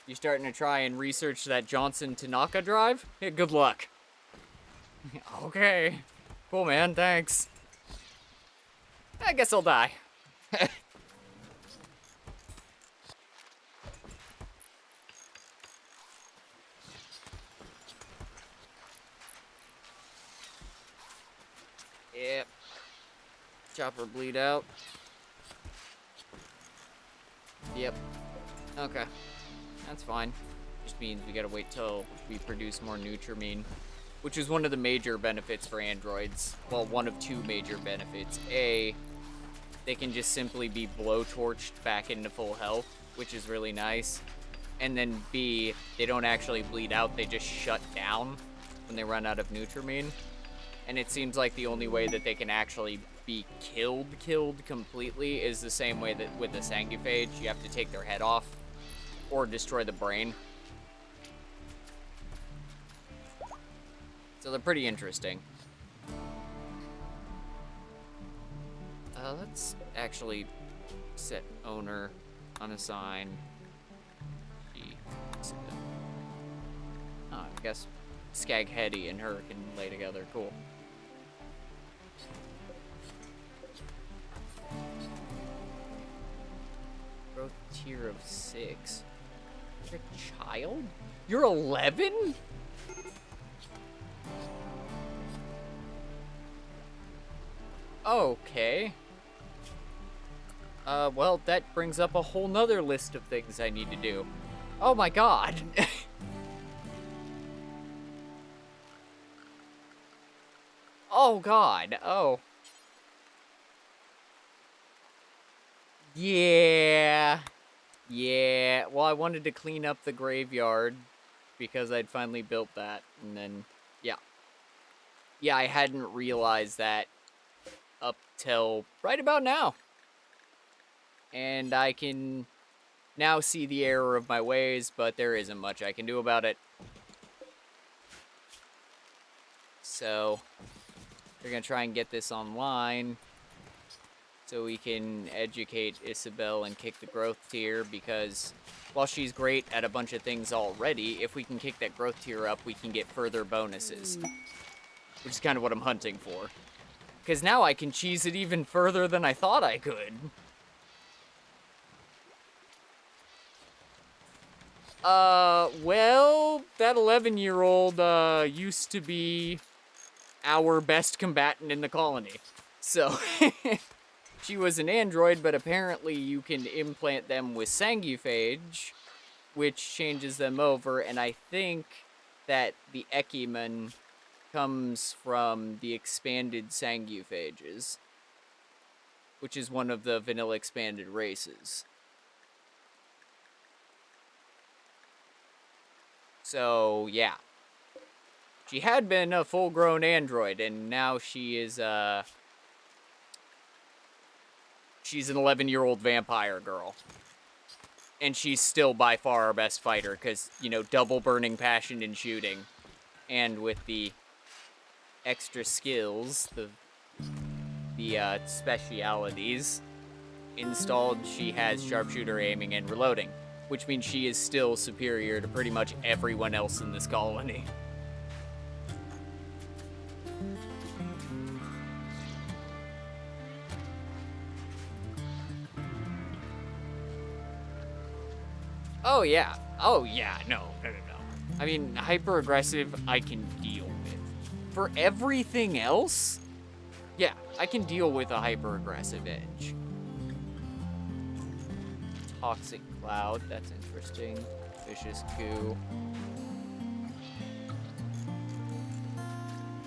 You starting to try and research that Johnson Tanaka drive? Yeah, good luck. Okay. Cool, man. Thanks. I guess I'll die. Yep. Chopper bleed out. Yep. Okay. That's fine. Just means we gotta wait till we produce more Nutrimine, which is one of the major benefits for androids. Well, one of two major benefits. A, they can just simply be blowtorched back into full health, which is really nice. And then B, they don't actually bleed out, they just shut down when they run out of Nutrimine. And it seems like the only way that they can actually be killed completely is the same way that with the Sanguiphage, you have to take their head off or destroy the brain. So they're pretty interesting. Let's actually set owner, unassign. Oh, I guess Skagheady and her can lay together. Cool. Growth tier of 6. You're a child? You're 11? Okay. Well, that brings up a whole nother list of things I need to do. Oh my god. Oh god. Oh. Yeah. Yeah. Well, I wanted to clean up the graveyard because I'd finally built that. And then, yeah. Yeah, I hadn't realized that up till right about now. And I can now see the error of my ways, but there isn't much I can do about it. So, we're going to try and get this online so we can educate Isabel and kick the growth tier, because while she's great at a bunch of things already, if we can kick that growth tier up, we can get further bonuses, which is kind of what I'm hunting for. Because now I can cheese it even further than I thought I could. Well, that 11-year-old, used to be our best combatant in the colony. So, she was an android, but apparently you can implant them with Sanguiphage, which changes them over, and I think that the Ekiman comes from the expanded Sanguiphages, which is one of the vanilla expanded races. So, yeah. She had been a full-grown android, and now she is, she's an 11-year-old vampire girl. And she's still by far our best fighter, because, you know, double burning passion in shooting. And with the extra skills, the specialities installed, she has sharpshooter aiming and reloading, which means she is still superior to pretty much everyone else in this colony. Oh yeah. Oh yeah, no. I mean, hyper-aggressive, I can deal with. For everything else, yeah, I can deal with a hyper-aggressive edge. Toxic Cloud, that's interesting. Vicious Coup.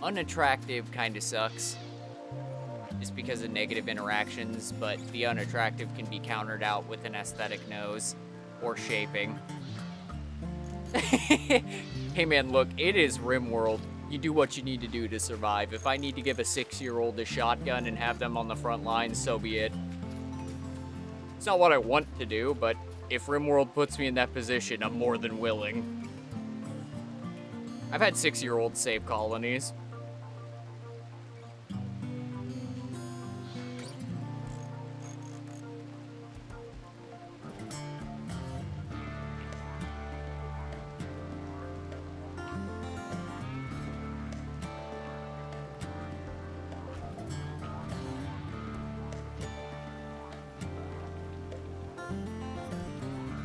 Unattractive kinda sucks. Just because of negative interactions, but the unattractive can be countered out with an aesthetic nose. Or shaping. Hey man, look, it is Rimworld. You do what you need to do to survive. If I need to give a 6-year-old a shotgun and have them on the front lines, so be it. It's not what I want to do, but if Rimworld puts me in that position, I'm more than willing. I've had 6-year-olds save colonies.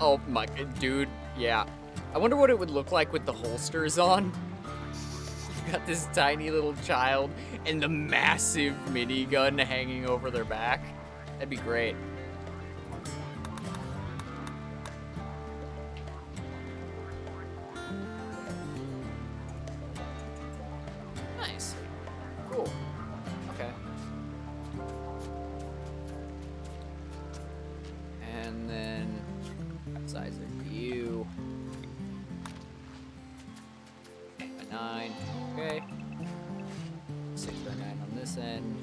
Oh my, dude, yeah. I wonder what it would look like with the holsters on. You got this tiny little child and the massive minigun hanging over their back. That'd be great. Nice. Cool. Okay. And then size it for you. 9. Okay. 6 by 9 on this end.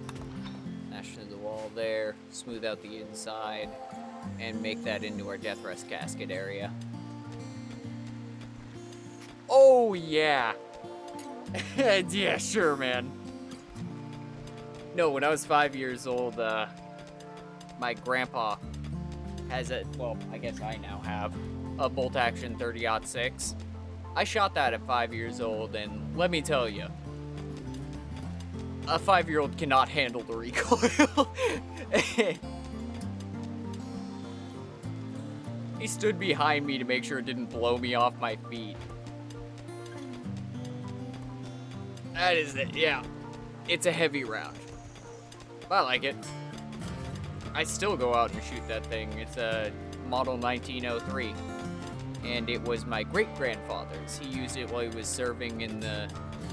Mash into the wall there. Smooth out the inside. And make that into our death rest casket area. Oh, yeah. Yeah, sure, man. No, when I was 5 years old, my grandpa has well, I guess I now have, a bolt-action 30-06. I shot that at 5 years old, and let me tell you, a 5-year-old cannot handle the recoil. He stood behind me to make sure it didn't blow me off my feet. That is it, yeah. It's a heavy round. I like it. I still go out and shoot that thing. It's a model 1903. And it was my great-grandfather's. He used it while he was serving in the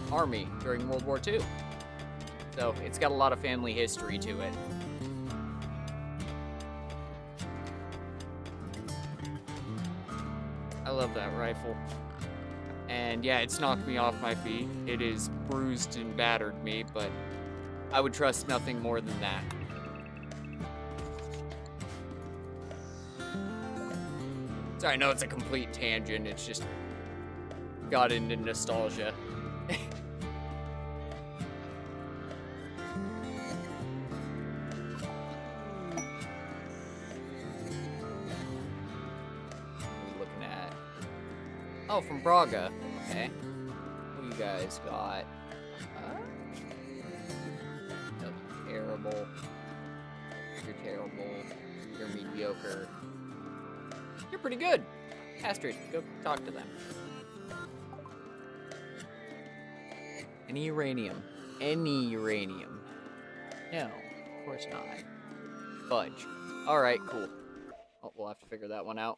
Army during World War II. So it's got a lot of family history to it. I love that rifle. And yeah, it's knocked me off my feet. It has bruised and battered me, but I would trust nothing more than that. Sorry, I know it's a complete tangent. It's just got into nostalgia. Looking at. Oh, from Braga. Okay. What do you guys got? No, terrible. You're terrible. You're mediocre. You're pretty good. Astrid, go talk to them. Any uranium? Any uranium? No, of course not. Fudge. Alright, cool. Oh, we'll have to figure that one out.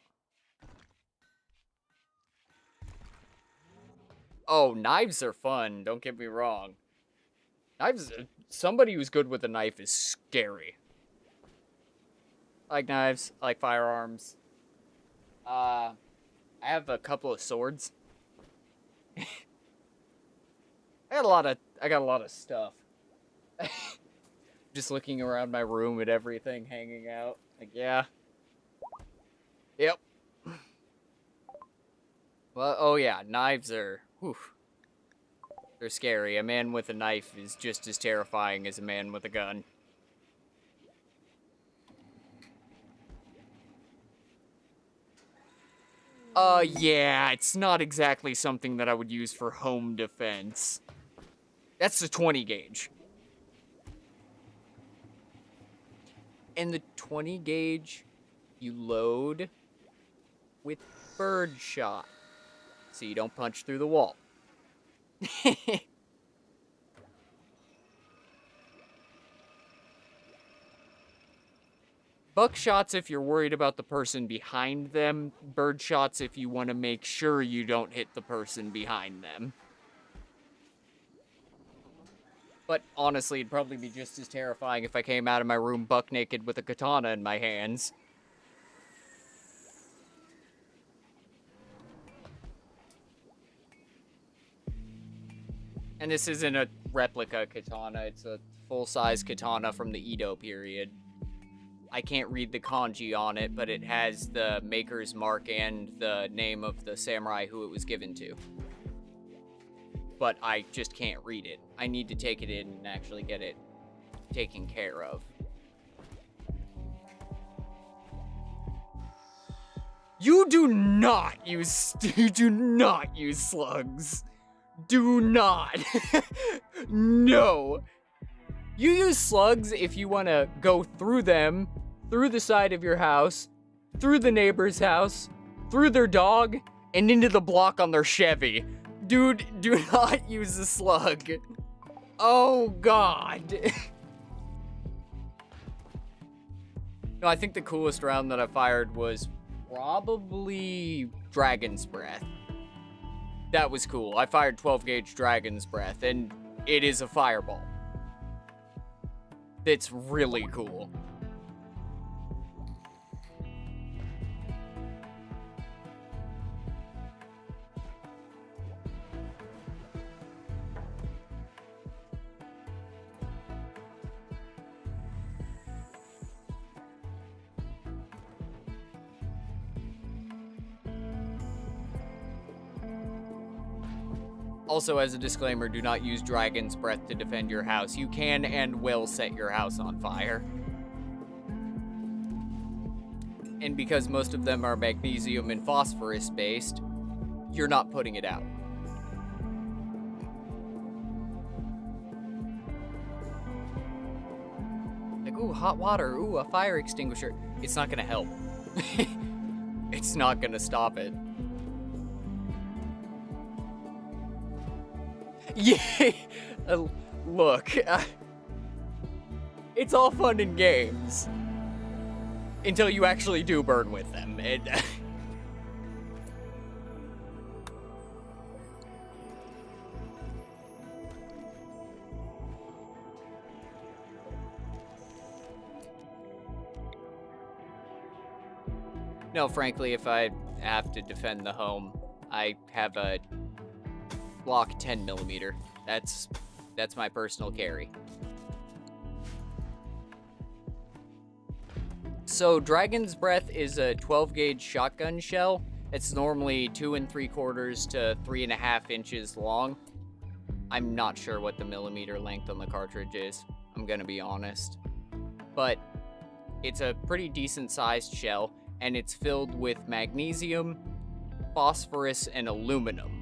Oh, knives are fun, don't get me wrong. Knives, somebody who's good with a knife is scary. I like knives, I like firearms. I have a couple of swords. I got a lot of stuff. Just looking around my room at everything hanging out. Like, yeah. Yep. Well, oh yeah, knives are, whew. They're scary. A man with a knife is just as terrifying as a man with a gun. Yeah, it's not exactly something that I would use for home defense. That's the 20 gauge. And the 20 gauge, you load with birdshot, so you don't punch through the wall. Buckshots if you're worried about the person behind them. Birdshots if you want to make sure you don't hit the person behind them. But honestly, it'd probably be just as terrifying if I came out of my room buck naked with a katana in my hands. And this isn't a replica katana, it's a full-size katana from the Edo period. I can't read the kanji on it, but it has the maker's mark and the name of the samurai who it was given to. But I just can't read it. I need to take it in and actually get it taken care of. You do not use slugs. Do not. No. You use slugs if you want to go through them, through the side of your house, through the neighbor's house, through their dog, and into the block on their Chevy. Dude, do not use the slug. Oh, God. No, I think the coolest round that I fired was probably Dragon's Breath. That was cool. I fired 12 gauge Dragon's Breath, and it is a fireball. It's really cool. Also, as a disclaimer, do not use Dragon's Breath to defend your house. You can and will set your house on fire. And because most of them are magnesium and phosphorus based, you're not putting it out. Like, ooh, hot water, ooh, a fire extinguisher. It's not gonna help. It's not gonna stop it. Yeah, look, it's all fun and games until you actually do burn with them. And no, frankly, if I have to defend the home, I have a Glock 10mm. That's my personal carry. So Dragon's Breath is a 12 gauge shotgun shell. It's normally 2 3/4 to 3.5 inches long. I'm not sure what the millimeter length on the cartridge is. I'm gonna be honest. But it's a pretty decent sized shell, and it's filled with magnesium, phosphorus, and aluminum.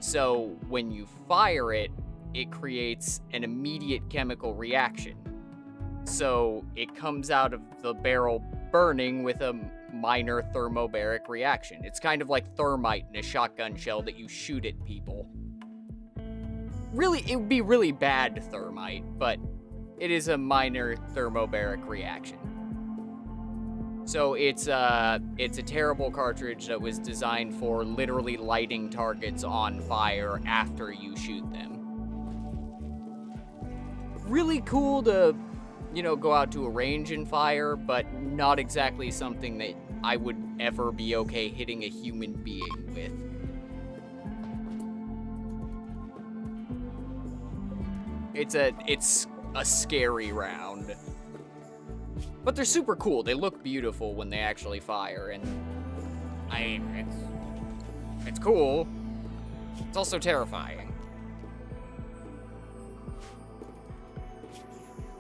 So when you fire it, it creates an immediate chemical reaction. So it comes out of the barrel burning with a minor thermobaric reaction. It's kind of like thermite in a shotgun shell that you shoot at people. Really, it would be really bad thermite, but it is a minor thermobaric reaction. So it's a terrible cartridge that was designed for literally lighting targets on fire after you shoot them. Really cool to, go out to a range and fire, but not exactly something that I would ever be okay hitting a human being with. It's a scary round. But they're super cool. They look beautiful when they actually fire, and I mean, it's cool. It's also terrifying.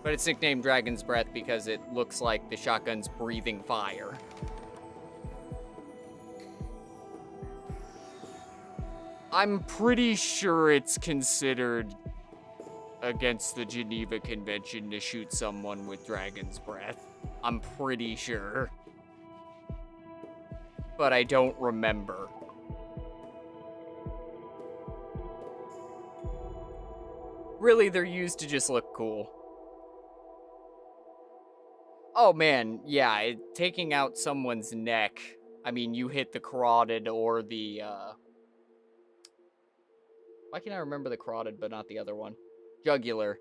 But it's nicknamed Dragon's Breath because it looks like the shotgun's breathing fire. I'm pretty sure it's considered against the Geneva Convention to shoot someone with Dragon's Breath. I'm pretty sure. But I don't remember. Really, they're used to just look cool. Oh man, yeah, taking out someone's neck. I mean, you hit the carotid or the, why can't I remember the carotid but not the other one? Jugular.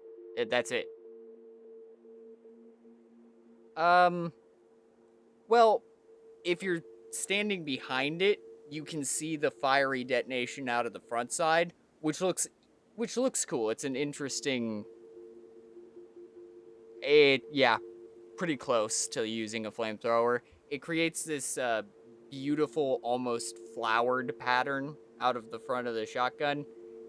That's it. Well, if you're standing behind it, you can see the fiery detonation out of the front side, which looks cool. It's an interesting... yeah, pretty close to using a flamethrower. It creates this beautiful, almost flowered pattern out of the front of the shotgun.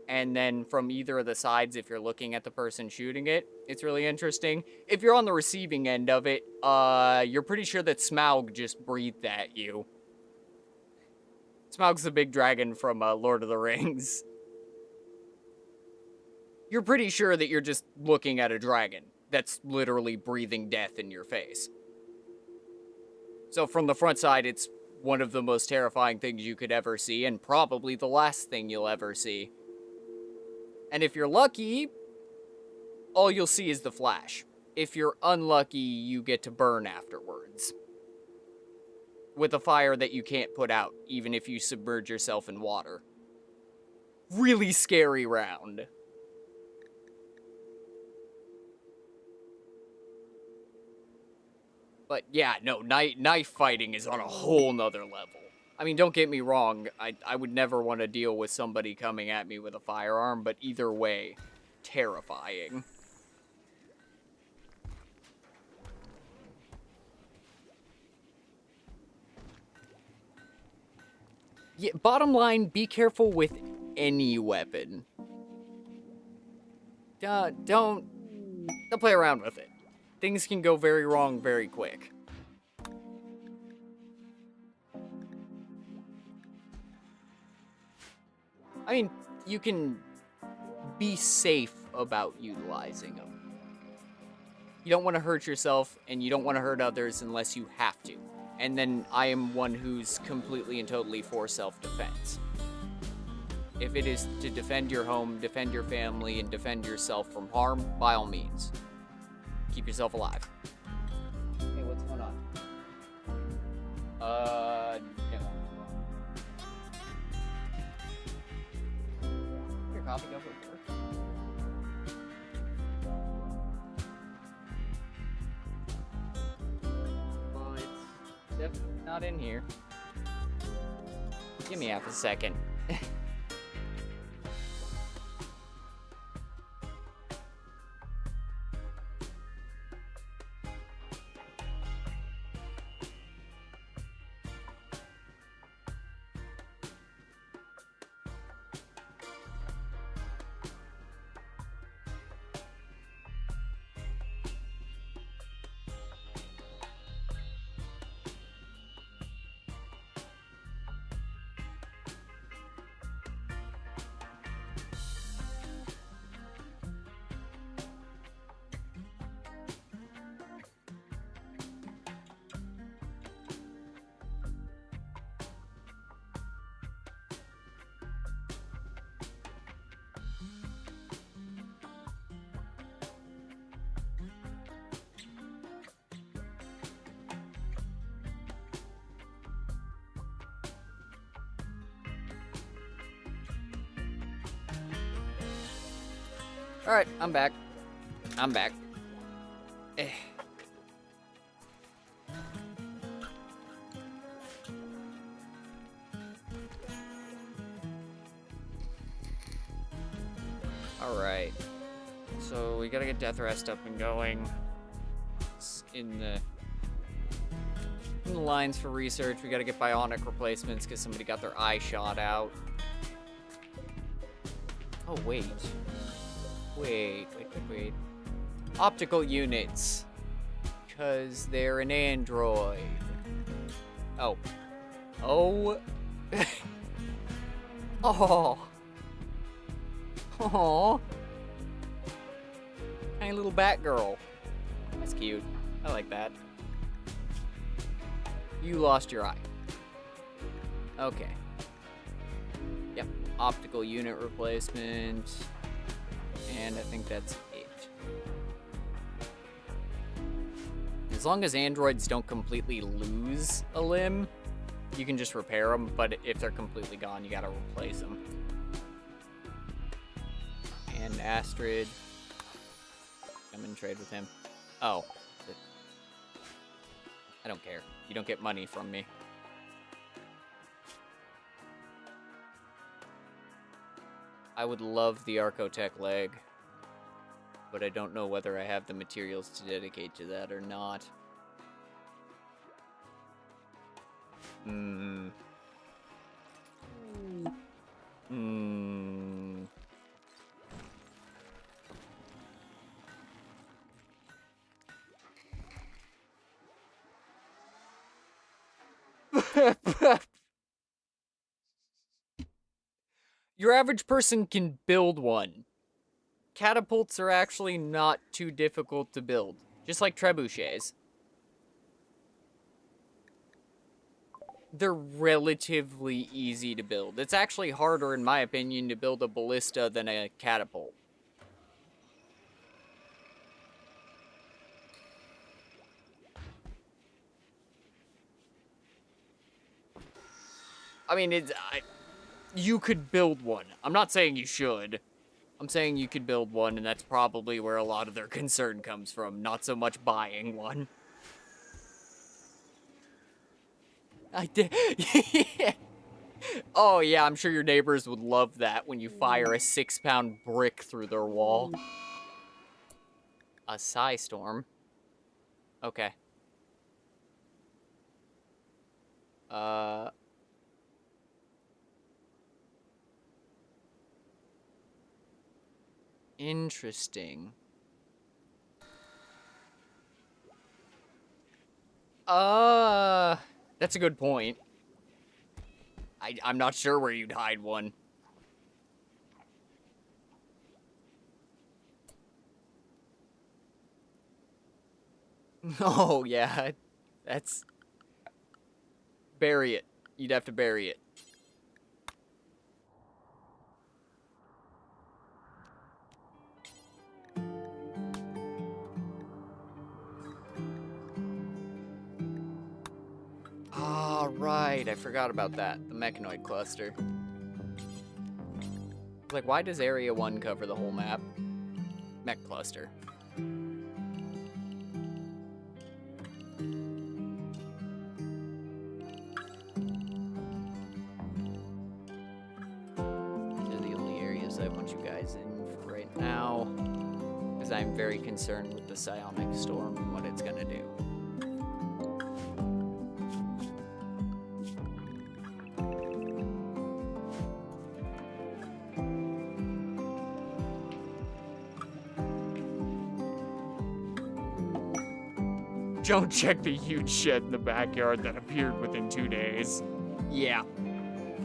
And then from either of the sides, if you're looking at the person shooting it, it's really interesting. If you're on the receiving end of it, you're pretty sure that Smaug just breathed at you. Smaug's the big dragon from Lord of the Rings. You're pretty sure that you're just looking at a dragon that's literally breathing death in your face. So from the front side, it's one of the most terrifying things you could ever see, and probably the last thing you'll ever see. And if you're lucky, all you'll see is the flash. If you're unlucky, you get to burn afterwards. With a fire that you can't put out, even if you submerge yourself in water. Really scary round. But yeah, no, knife fighting is on a whole nother level. I mean, don't get me wrong, I would never want to deal with somebody coming at me with a firearm, but either way, terrifying. Yeah, bottom line, be careful with any weapon. Don't play around with it. Things can go very wrong very quick. I mean, you can be safe about utilizing them. You don't want to hurt yourself, and you don't want to hurt others unless you have to. And then I am one who's completely and totally for self-defense. If it is to defend your home, defend your family, and defend yourself from harm, by all means. Keep yourself alive. Hey, what's going on? No. Your coffee go for sure. Well, it's definitely not in here. Give me half a second. Alright, I'm back. Eh. Alright. So we gotta get Death Rest up and going. It's in the lines for research. We gotta get bionic replacements because somebody got their eye shot out. Oh, wait. Wait. Optical units. Because they're an android. Oh. Oh. Oh. Oh. Tiny little Batgirl. That's cute. I like that. You lost your eye. Okay. Yep. Optical unit replacement. And I think that's it. As long as androids don't completely lose a limb, you can just repair them, but if they're completely gone, you gotta replace them. And Astrid. I'm in trade with him. Oh. I don't care. You don't get money from me. I would love the Archotech leg, but I don't know whether I have the materials to dedicate to that or not. Your average person can build one. Catapults are actually not too difficult to build, just like trebuchets. they're relatively easy to build. It's actually harder, in my opinion, to build a ballista than a catapult. I mean, you could build one. I'm not saying you should. I'm saying you could build one, and that's probably where a lot of their concern comes from, not so much buying one. I did. Yeah. Oh, yeah, I'm sure your neighbors would love that when you fire a 6-pound brick through their wall. A psi storm. Okay. Interesting. That's a good point. I'm not sure where you'd hide one. Oh, yeah. That's... Bury it. You'd have to bury it. Ah, right. I forgot about that. The mechanoid cluster. Like, why does Area 1 cover the whole map? Mech cluster. These are the only areas I want you guys in for right now. Because I'm very concerned with the psionic storm and what it's gonna do. Don't check the huge shed in the backyard that appeared within 2 days. Yeah.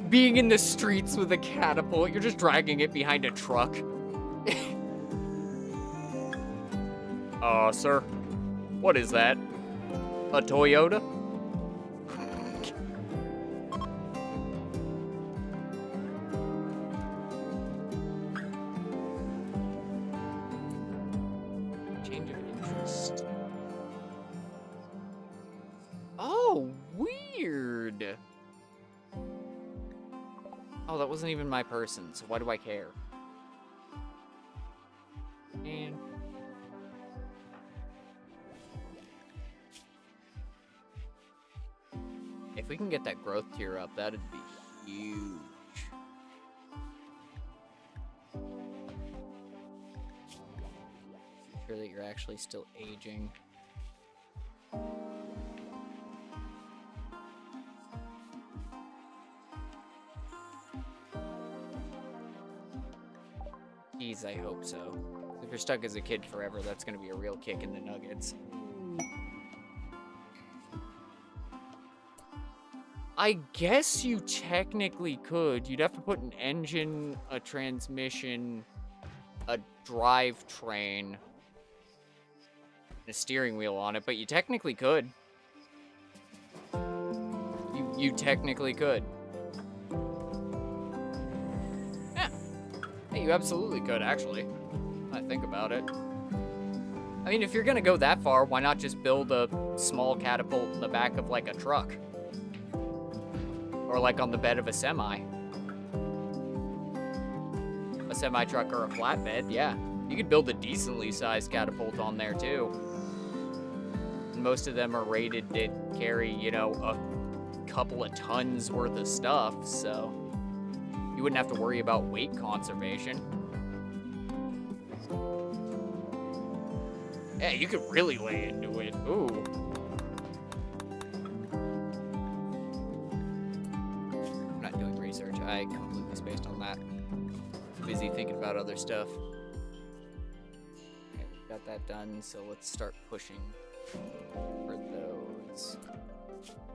Being in the streets with a catapult, you're just dragging it behind a truck. Sir, What is that? A Toyota? Change of interest. Oh, weird. Oh, that wasn't even my person, so why do I care? And... if we can get that growth tier up, that'd be huge. Sure that you're actually still aging. Geez, I hope so. If you're stuck as a kid forever, that's gonna be a real kick in the nuggets. I guess you technically could. You'd have to put an engine, a transmission, a drivetrain, and a steering wheel on it, but you technically could. You technically could. Yeah. Hey, you absolutely could, actually. I think about it. I mean, if you're gonna go that far, why not just build a small catapult in the back of, like, a truck? Or like on the bed of a semi. A semi-truck or a flatbed, yeah. You could build a decently sized catapult on there too. And most of them are rated to carry, you know, a couple of tons worth of stuff, so you wouldn't have to worry about weight conservation. Yeah, you could really lay into it. Ooh. I completely spaced on that. Busy thinking about other stuff. Okay, we've got that done, so let's start pushing for those.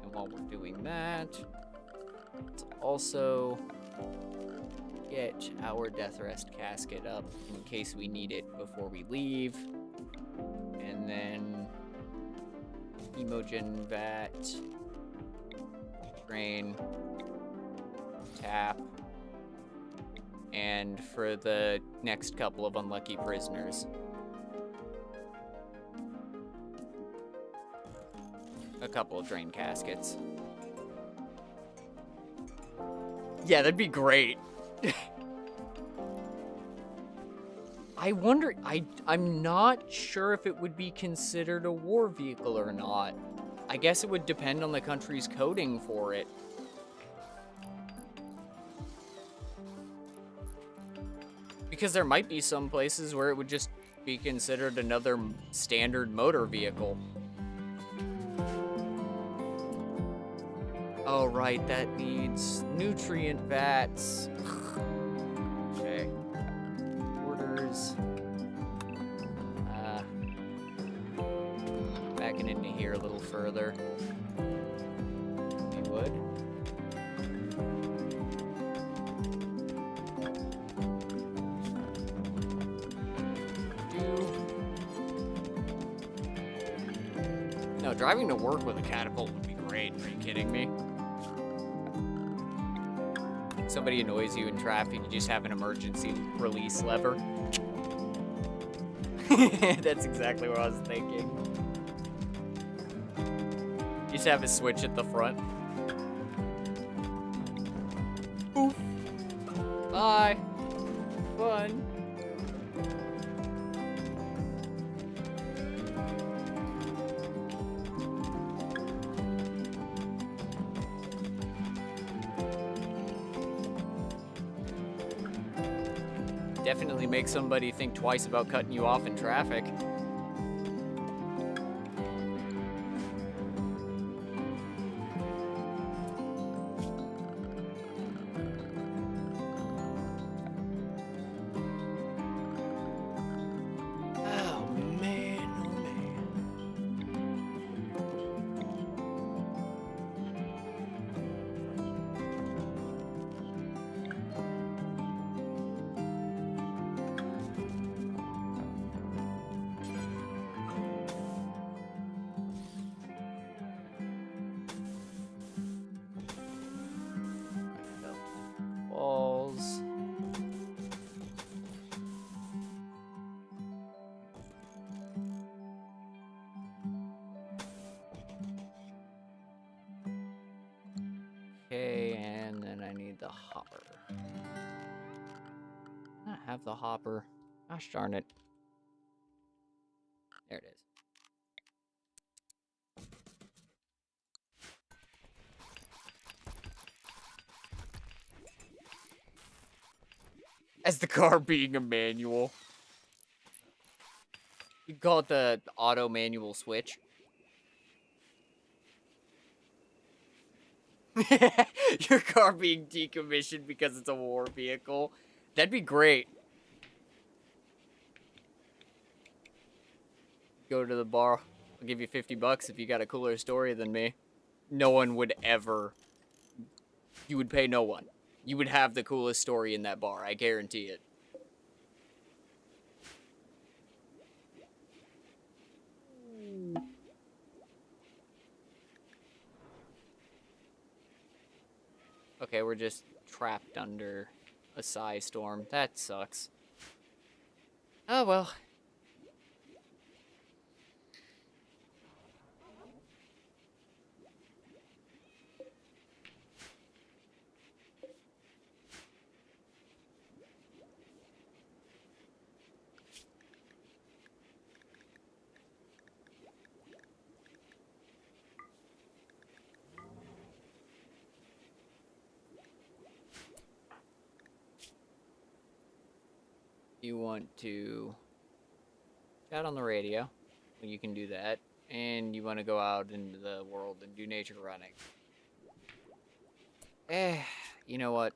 And while we're doing that, let's also get our death rest casket up in case we need it before we leave. And then Emogen Vat. Drain. Tap. And for the next couple of unlucky prisoners. A couple of drain caskets. Yeah, that'd be great. I wonder, I'm not sure if it would be considered a war vehicle or not. I guess it would depend on the country's coding for it. Because there might be some places where it would just be considered another standard motor vehicle. Oh, right, that needs nutrient vats. Okay. Orders. Backing into here a little further. We would. No, driving to work with a catapult would be great. Are you kidding me? Somebody annoys you in traffic, you just have an emergency release lever. That's exactly what I was thinking. You just have a switch at the front. Oof. Bye. Fun. Definitely make somebody think twice about cutting you off in traffic. Oh man, oh man. Walls. Okay, and then I need the hopper. I have the hopper. Gosh darn it. There it is. As the car being a manual. You call it the auto manual switch. Your car being decommissioned because it's a war vehicle. That'd be great. Go to the bar. I'll give you $50 if you got a cooler story than me. No one would ever. You would pay no one. You would have the coolest story in that bar. I guarantee it. Okay, we're just trapped under a psi storm. That sucks. Oh well. You want to chat on the radio, you can do that, and you want to go out into the world and do nature running. You know what?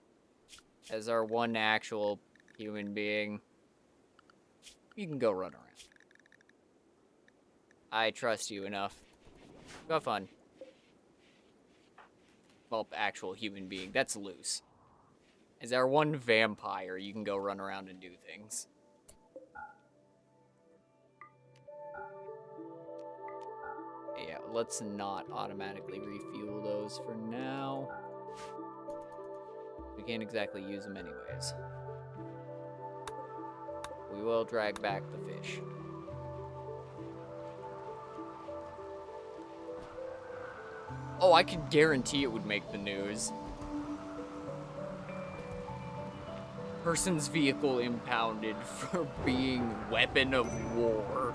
As our one actual human being, you can go run around. I trust you enough. Go have fun. Well, actual human being, that's loose. As our one vampire, you can go run around and do things. Yeah, let's not automatically refuel those for now. We can't exactly use them anyways. We will drag back the fish. Oh, I could guarantee it would make the news. Person's vehicle impounded for being weapon of war.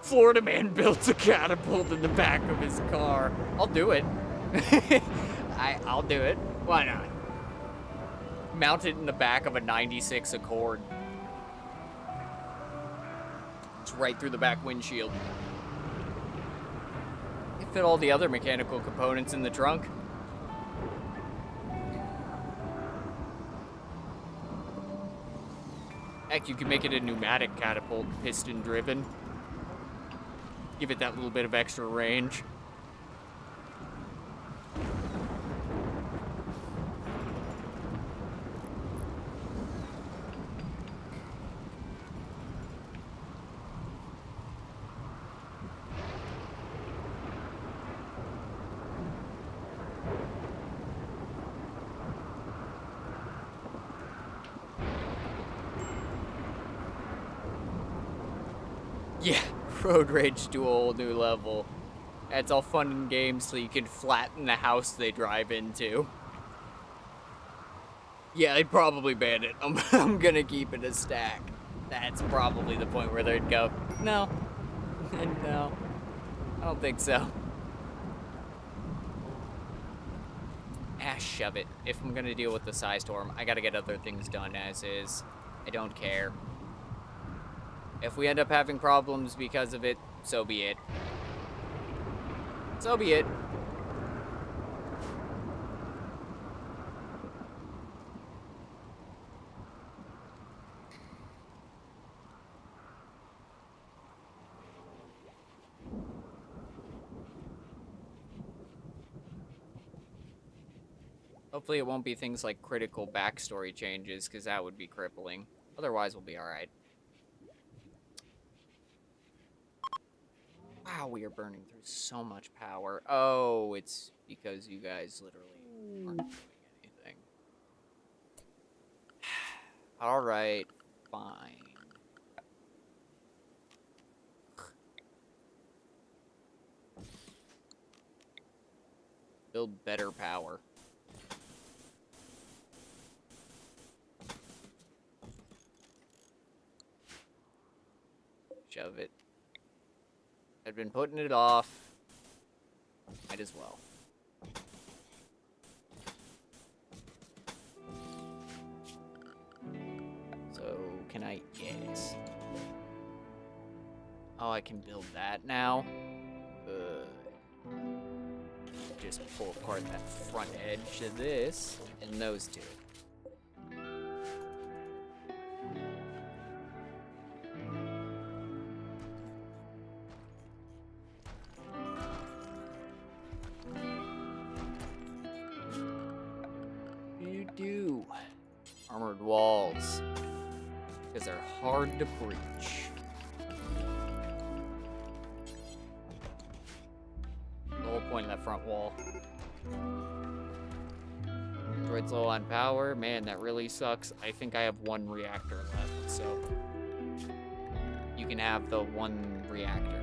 Florida man built a catapult in the back of his car. I'll do it. I'll do it. Why not? Mount it in the back of a 96 Accord. It's right through the back windshield. You fit all the other mechanical components in the trunk. Heck, you can make it a pneumatic catapult, piston driven. Give it that little bit of extra range. Yeah, road rage to a whole new level. It's all fun and games so you can flatten the house they drive into. Yeah, they'd probably ban it. I'm gonna keep it a stack. That's probably the point where they'd go, no. No, I don't think so. Shove it. If I'm gonna deal with the Psy Storm, I gotta get other things done as is. I don't care. If we end up having problems because of it, so be it. So be it. Hopefully it won't be things like critical backstory changes, because that would be crippling. Otherwise, we'll be alright. Wow, we are burning through so much power. Oh, it's because you guys literally aren't doing anything. Alright, fine. Build better power. Shove it. I've been putting it off. Might as well. So, can I... Yes. Oh, I can build that now. Just pull apart that front edge of this, and those two. Armored walls, because they're hard to breach. The whole point of that front wall. Droid's low on power. Man, that really sucks. I think I have one reactor left, so you can have the one reactor.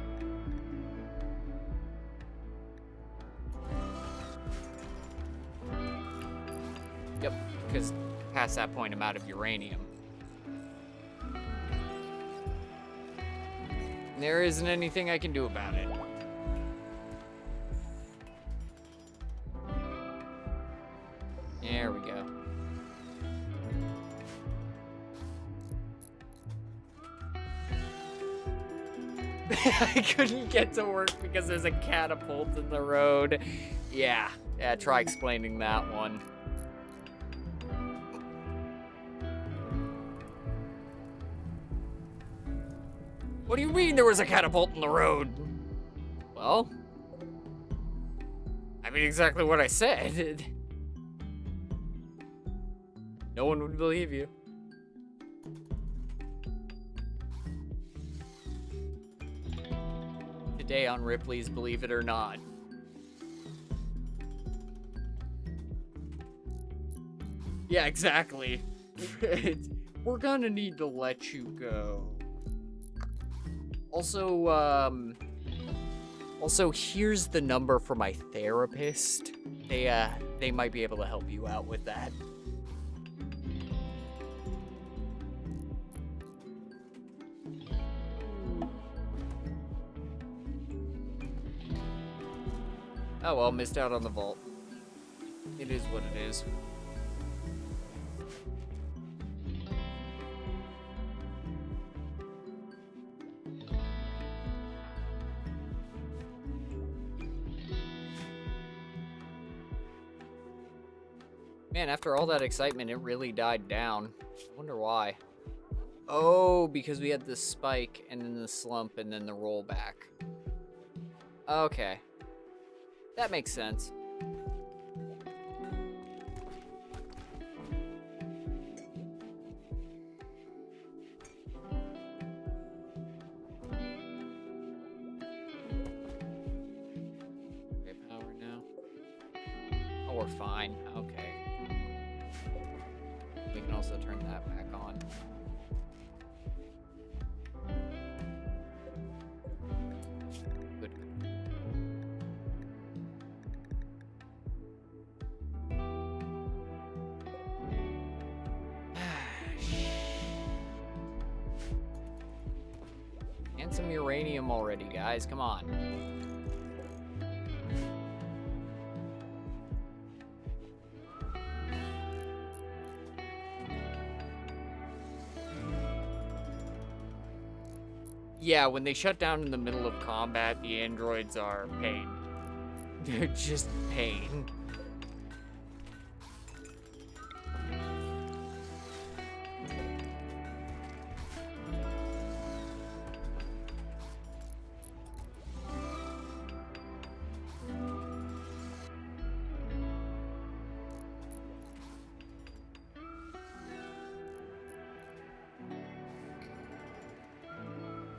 Yep, because past that point, I'm out of uranium. There isn't anything I can do about it. There we go. I couldn't get to work because there's a catapult in the road. Yeah, try explaining that one. What do you mean there was a catapult in the road? Well, I mean exactly what I said. No one would believe you. day on Ripley's Believe It or Not. Yeah, exactly. We're gonna need to let you go. Also, here's the number for my therapist. They might be able to help you out with that. Oh well, missed out on the vault. It is what it is. Man, after all that excitement, it really died down. I wonder why. Oh, because we had the spike, and then the slump, and then the rollback. Okay. That makes sense. Okay, power now. Oh, we're fine. Okay. We can also turn that back on. Good. And some uranium already, guys. Come on. Yeah, when they shut down in the middle of combat, the androids are pain. They're just pain.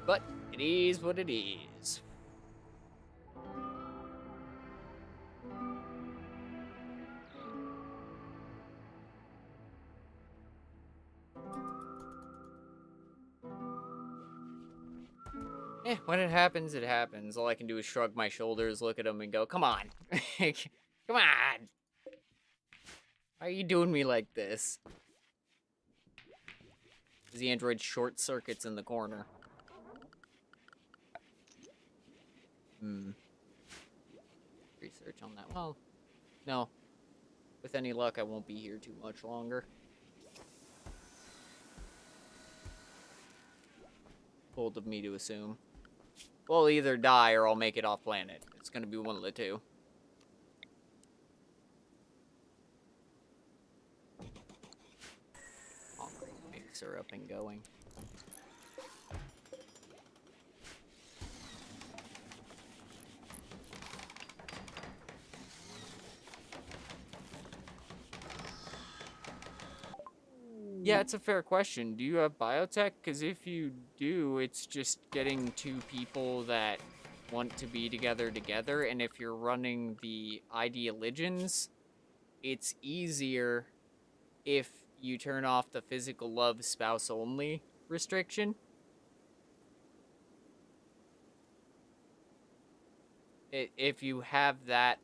But it is what it is. When it happens, it happens. All I can do is shrug my shoulders, look at them, and go, come on. Come on. Why are you doing me like this? The android short circuits in the corner. Research on that. Well, no. With any luck, I won't be here too much longer. Bold of me to assume. We'll either die or I'll make it off planet. It's gonna be one of the two. Concrete mixer up and going. Yeah, it's a fair question. Do you have biotech? Because if you do, it's just getting two people that want to be together, and if you're running the ideologians, it's easier if you turn off the physical love spouse only restriction. If you have that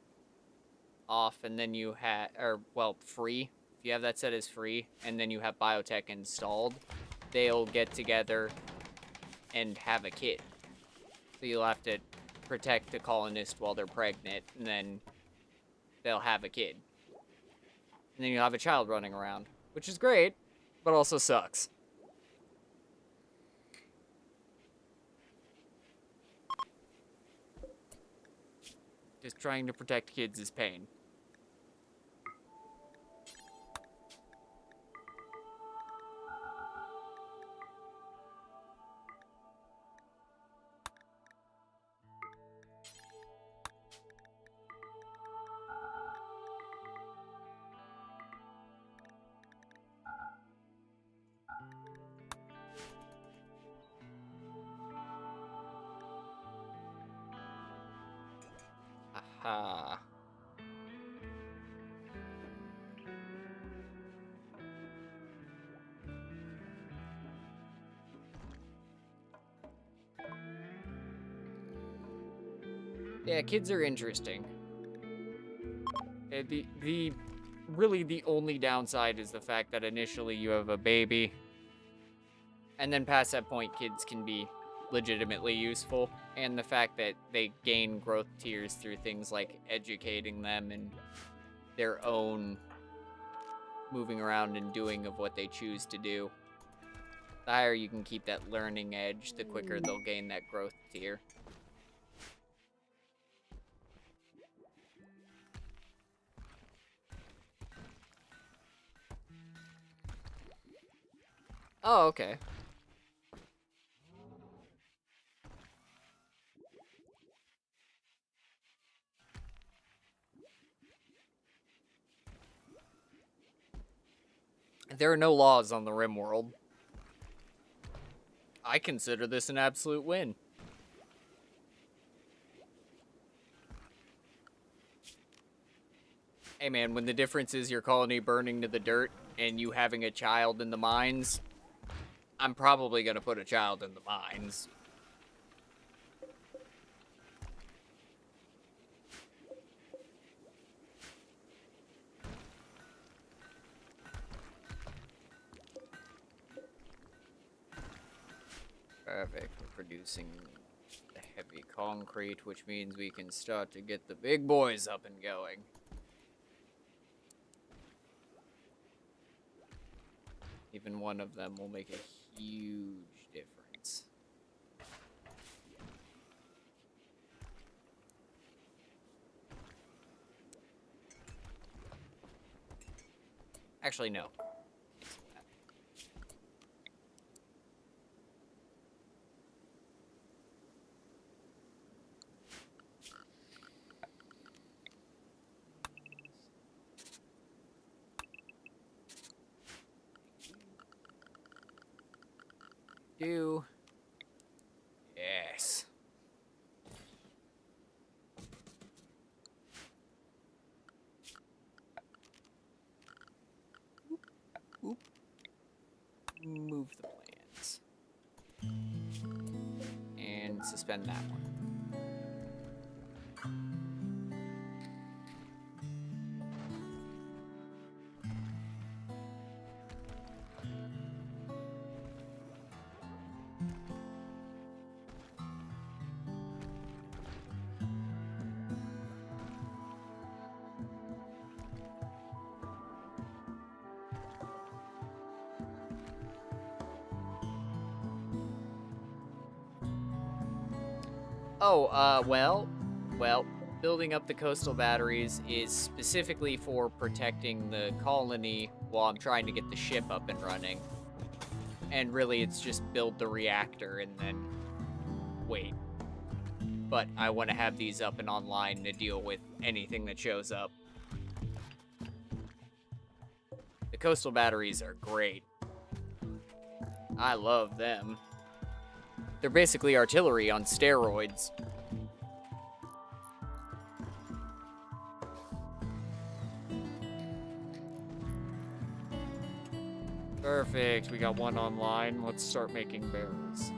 off and then you have, or well, free. If you have that set as free, and then you have biotech installed, they'll get together and have a kid. So you'll have to protect the colonist while they're pregnant, and then they'll have a kid. And then you'll have a child running around, which is great, but also sucks. Just trying to protect kids is pain. Ha. Yeah, kids are interesting. Really the only downside is the fact that initially you have a baby. And then past that point, kids can be legitimately useful. And the fact that they gain growth tiers through things like educating them and their own moving around and doing of what they choose to do. The higher you can keep that learning edge, the quicker they'll gain that growth tier. Oh, okay. There are no laws on the Rimworld. I consider this an absolute win. Hey man, when the difference is your colony burning to the dirt and you having a child in the mines, I'm probably gonna put a child in the mines. Perfect, we're producing the heavy concrete, which means we can start to get the big boys up and going. Even one of them will make a huge difference. Actually, no. Do. Yes. Oop. Move the plans. And suspend that one. Oh, well, building up the coastal batteries is specifically for protecting the colony while I'm trying to get the ship up and running. And really, it's just build the reactor and then wait. But I want to have these up and online to deal with anything that shows up. The coastal batteries are great. I love them. They're basically artillery on steroids. Perfect, we got one online. Let's start making barrels.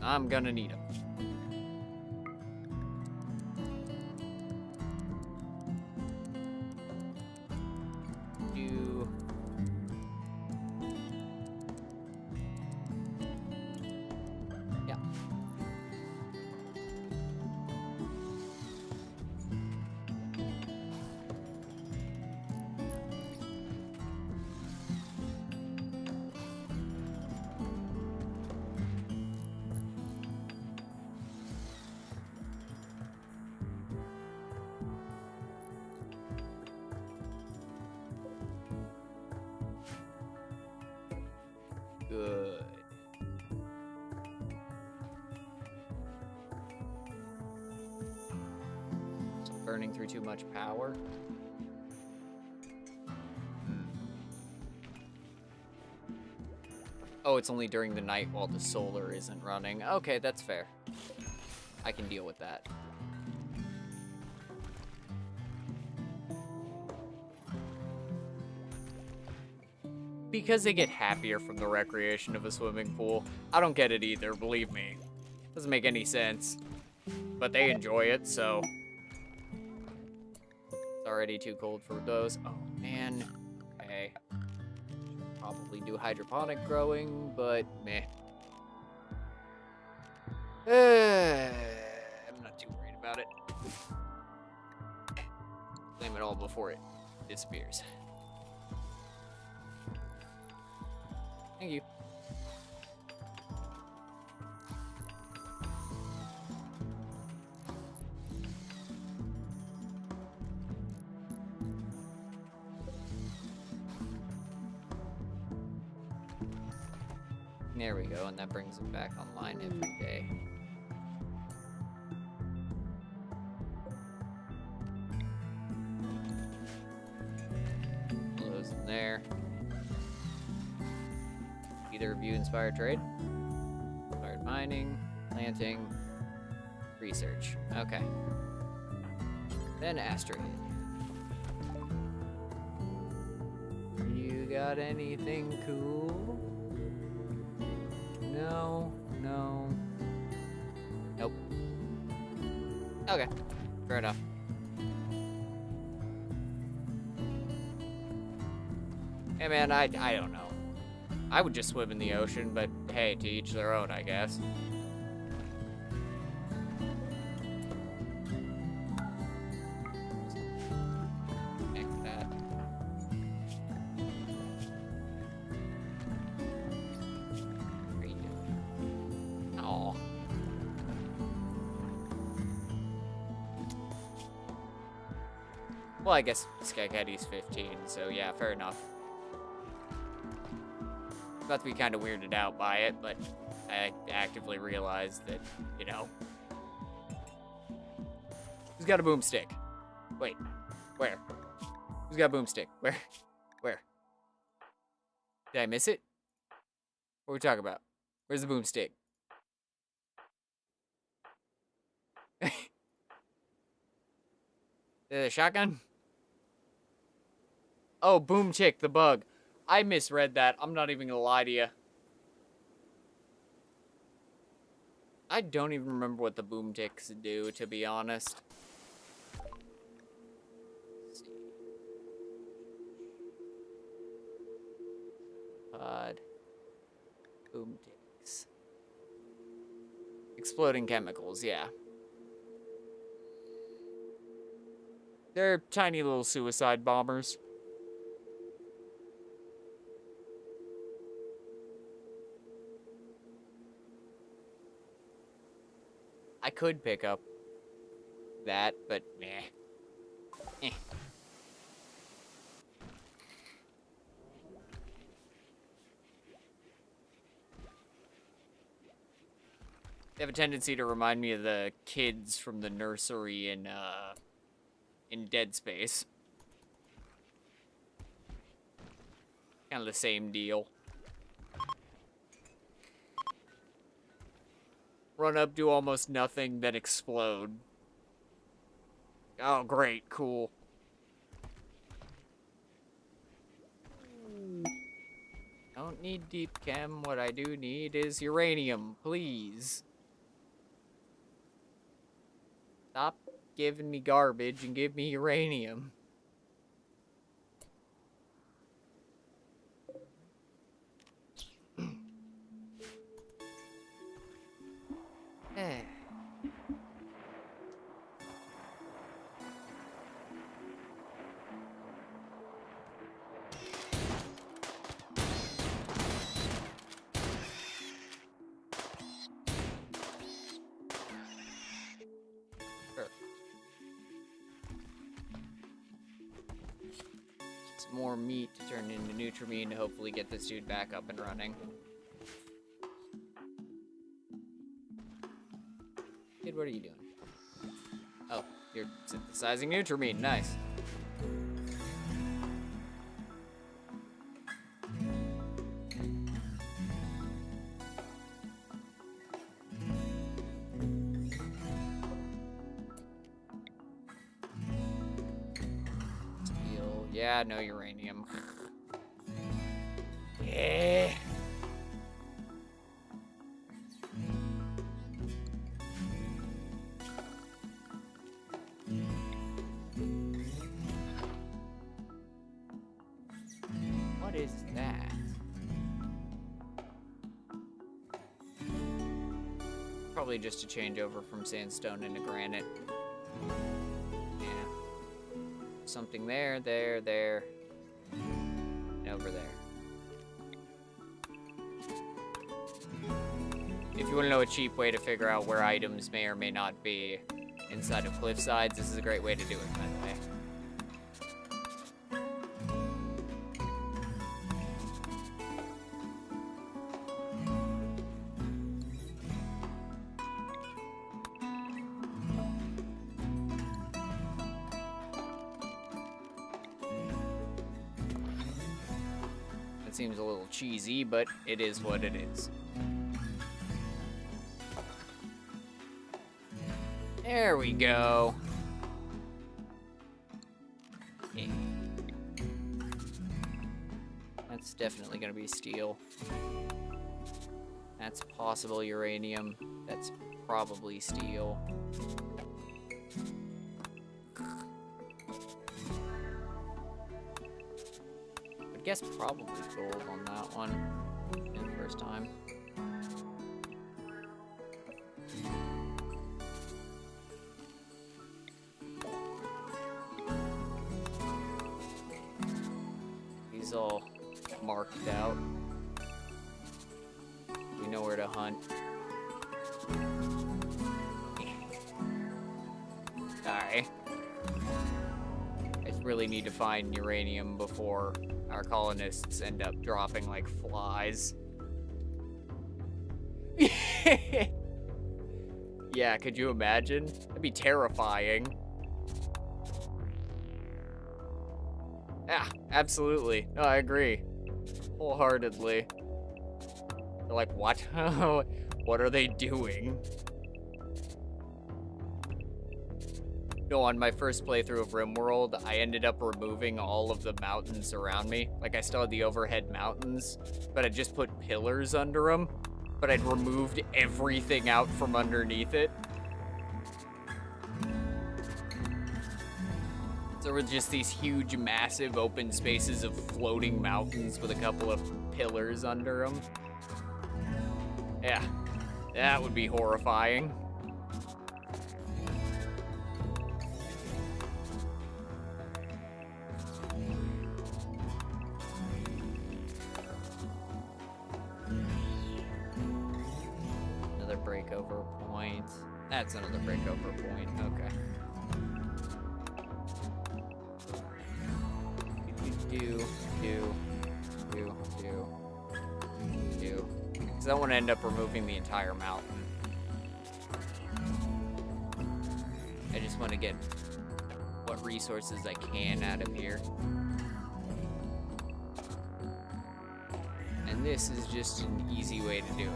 I'm gonna need them. Yeah. Good. Is it burning through too much power? Oh, it's only during the night while the solar isn't running. Okay, that's fair. I can deal with that. because they get happier from the recreation of a swimming pool. I don't get it either, believe me. Doesn't make any sense. But they enjoy it, so... It's already too cold for those. Oh, man. Okay. Probably do hydroponic growing, but meh. I'm not too worried about it. Claim it all before it disappears. Thank you. There we go, and that brings it back online every day. Those in there. Either of you inspired trade? Inspired mining, planting, research. Okay. Then asteroid. You got anything cool? No, no. Nope. Okay, fair enough. Hey man, I don't know. I would just swim in the ocean, but hey, to each their own, I guess. Heck that. Aw. Well, I guess Sky Caddy's 15, so yeah, fair enough. About to be kind of weirded out by it, but I actively realized that, you know. Who's got a boomstick? Wait, where? Who's got a boomstick? Where? Where? Did I miss it? What are we talking about? Where's the boomstick? The shotgun? Oh, boom chick, the bug. I misread that. I'm not even gonna lie to you. I don't even remember what the boom ticks do, to be honest. Let's see. Pod. Boom ticks. Exploding chemicals, yeah. They're tiny little suicide bombers. I could pick up that, but meh. Eh. They have a tendency to remind me of the kids from the nursery in Dead Space. Kind of the same deal. Run up, do almost nothing, then explode. Oh, great, cool. Don't need deep chem. What I do need is uranium, please. Stop giving me garbage and give me uranium. Eh. Some more meat to turn into Nutrimine to hopefully get this dude back up and running. Kid, what are you doing? Oh, you're synthesizing Nutrimine. Nice. Steel. Yeah, no uranium. Eh. What is that? Probably just a changeover from sandstone into granite. Yeah. Something there, there, and over there. If you want to know a cheap way to figure out where items may or may not be inside of cliff sides, this is a great way to do it, by the way. It seems a little cheesy, but it is what it is. There we go. Yeah. That's definitely gonna be steel. That's possible uranium. That's probably steel. I guess probably gold on that one in the first time. These all marked out. We know where to hunt. Alright. I really need to find uranium before our colonists end up dropping like flies. Yeah, could you imagine? That'd be terrifying. Yeah, absolutely. No, I agree. Wholeheartedly. They're like, what? What are they doing? No, on my first playthrough of Rimworld, I ended up removing all of the mountains around me. Like, I still had the overhead mountains, but I just put pillars under them. But I'd removed everything out from underneath it. So there were just these huge, massive open spaces of floating mountains with a couple of pillars under them. Yeah, that would be horrifying. Breakover point. That's another breakover point. Okay. Do. Because I want to end up removing the entire mountain. I just want to get what resources I can out of here. And this is just an easy way to do it.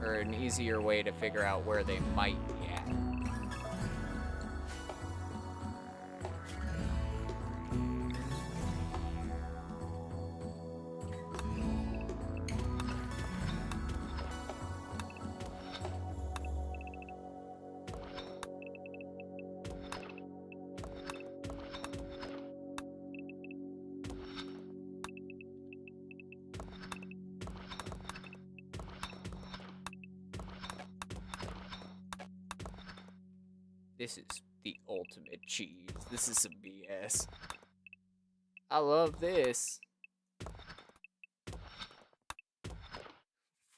Or an easier way to figure out where they might be at. This is the ultimate cheese. This is some BS. I love this.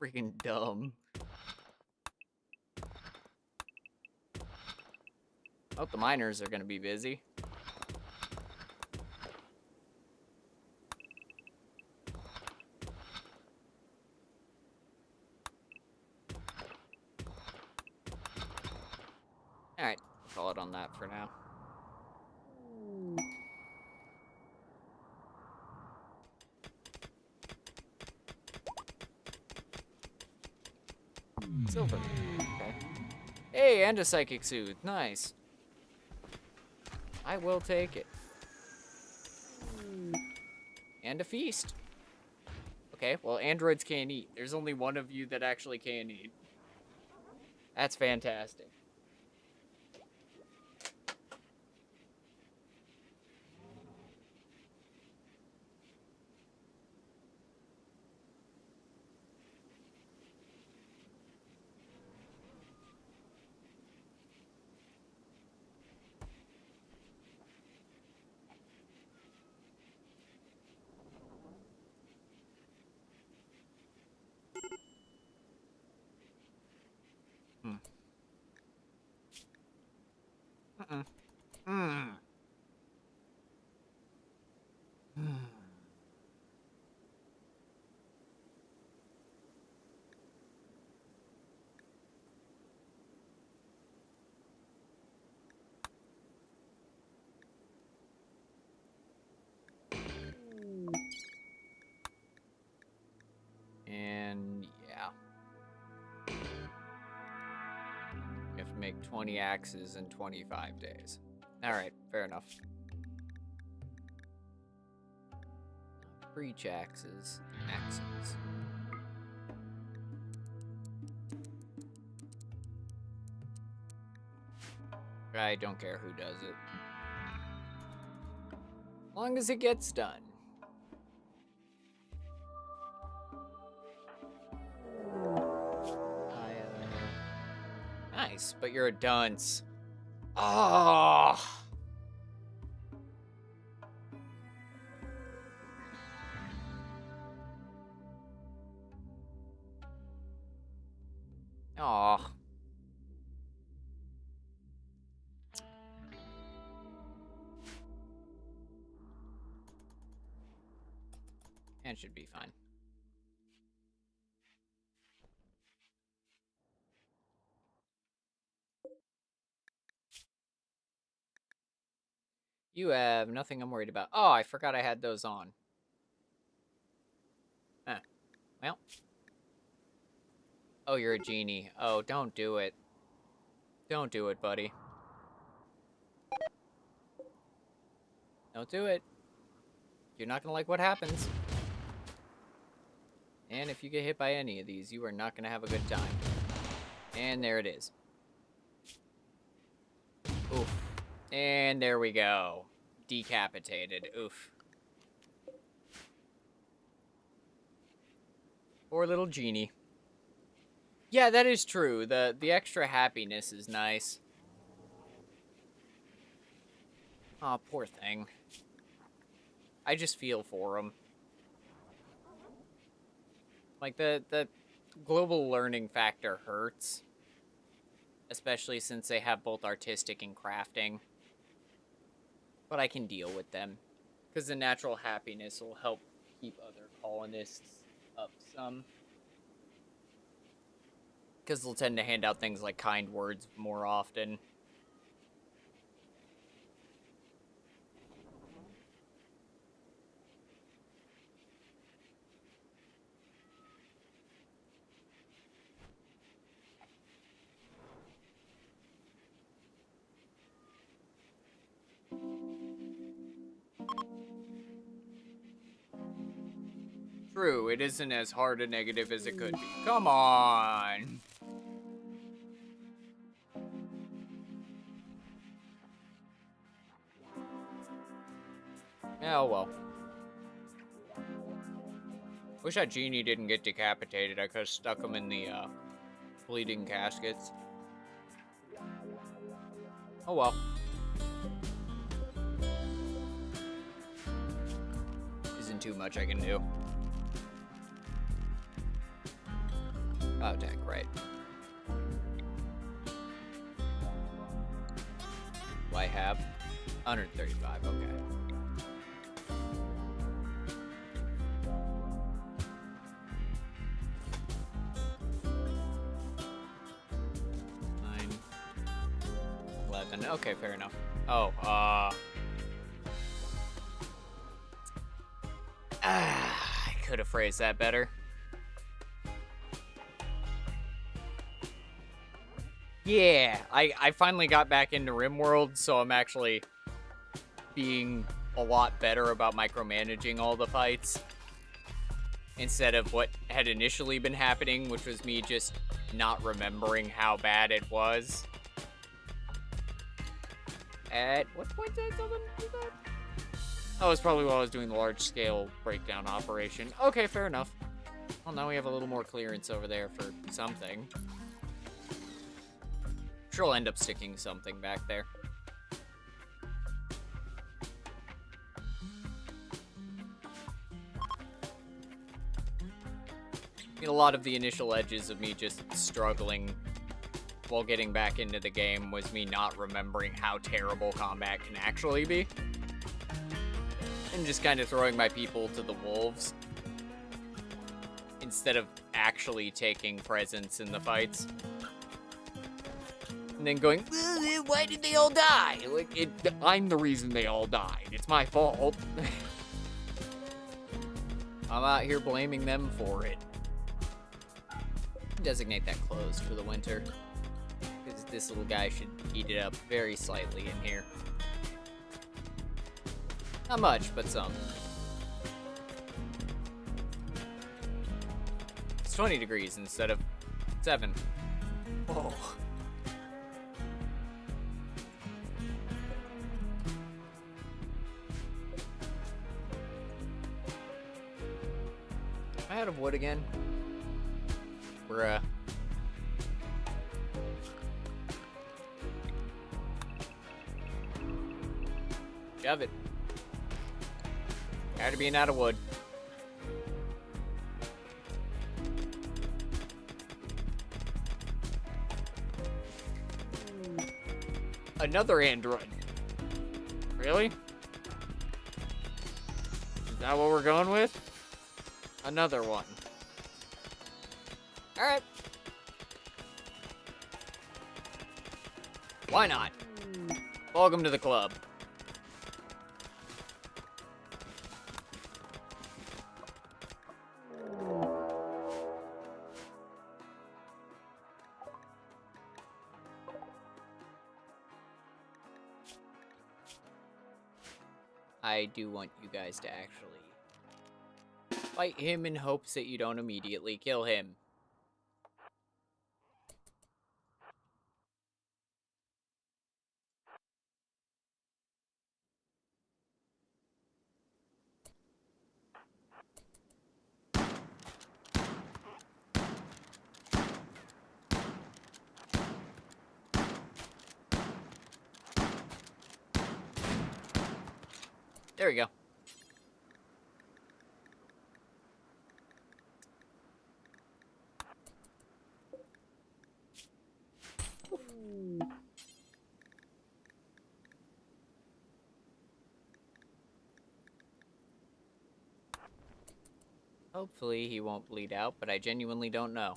Freaking dumb. Oh, the miners are gonna be busy. Alright, call it on that for now. Silver. Okay. Hey, and a psychic suit. Nice. I will take it. And a feast. Okay, well, androids can't eat. There's only one of you that actually can eat. That's fantastic. Hmm. Mm-mm. Mm. And yeah. You have to make 20 axes in 25 days. Alright, fair enough. Breach axes. Axes. I don't care who does it. As long as it gets done. Nice, but you're a dunce. Oh. Aw. It should be fine. You have nothing I'm worried about. Oh, I forgot I had those on. Huh. Well. Oh, you're a genie. Oh, don't do it. Don't do it, buddy. Don't do it. You're not gonna like what happens. And if you get hit by any of these, you are not gonna have a good time. And there it is. Oof. And there we go. Decapitated. Oof. Poor little genie. Yeah, that is true. The extra happiness is nice. Aw, poor thing. I just feel for him. Like, the global learning factor hurts. Especially since they have both artistic and crafting. But I can deal with them. Because the natural happiness will help keep other colonists up some. Because they'll tend to hand out things like kind words more often. True, it isn't as hard a negative as it could be. Come on! Oh, well. Wish that genie didn't get decapitated. I could have stuck him in the, bleeding caskets. Oh, well. Isn't too much I can do. Oh, dang, right. Do I have 135, okay. Okay, fair enough. Oh, I could have phrased that better. Yeah, I finally got back into Rimworld, so I'm actually being a lot better about micromanaging all the fights. instead of what had initially been happening, which was me just not remembering how bad it was. At what point did I tell them to do that? Oh, it's probably while I was doing the large-scale breakdown operation. Okay, fair enough. Well, now we have a little more clearance over there for something. Sure, I'll end up sticking something back there. I mean, a lot of the initial edges of me just struggling while getting back into the game was me not remembering how terrible combat can actually be. And just kind of throwing my people to the wolves instead of actually taking presence in the fights. And then going, why did they all die? Like, I'm the reason they all died. It's my fault. I'm out here blaming them for it. Designate that closed for the winter, because this little guy should heat it up very slightly in here. Not much, but some. It's 20 degrees instead of 7. Oh. Am I out of wood again? Bruh. Shove it. Tired of being out of wood. Another android. Really? Is that what we're going with? Another one. Alright. Why not? Welcome to the club. I do want you guys to actually fight him in hopes that you don't immediately kill him. There we go. Hopefully he won't bleed out, but I genuinely don't know.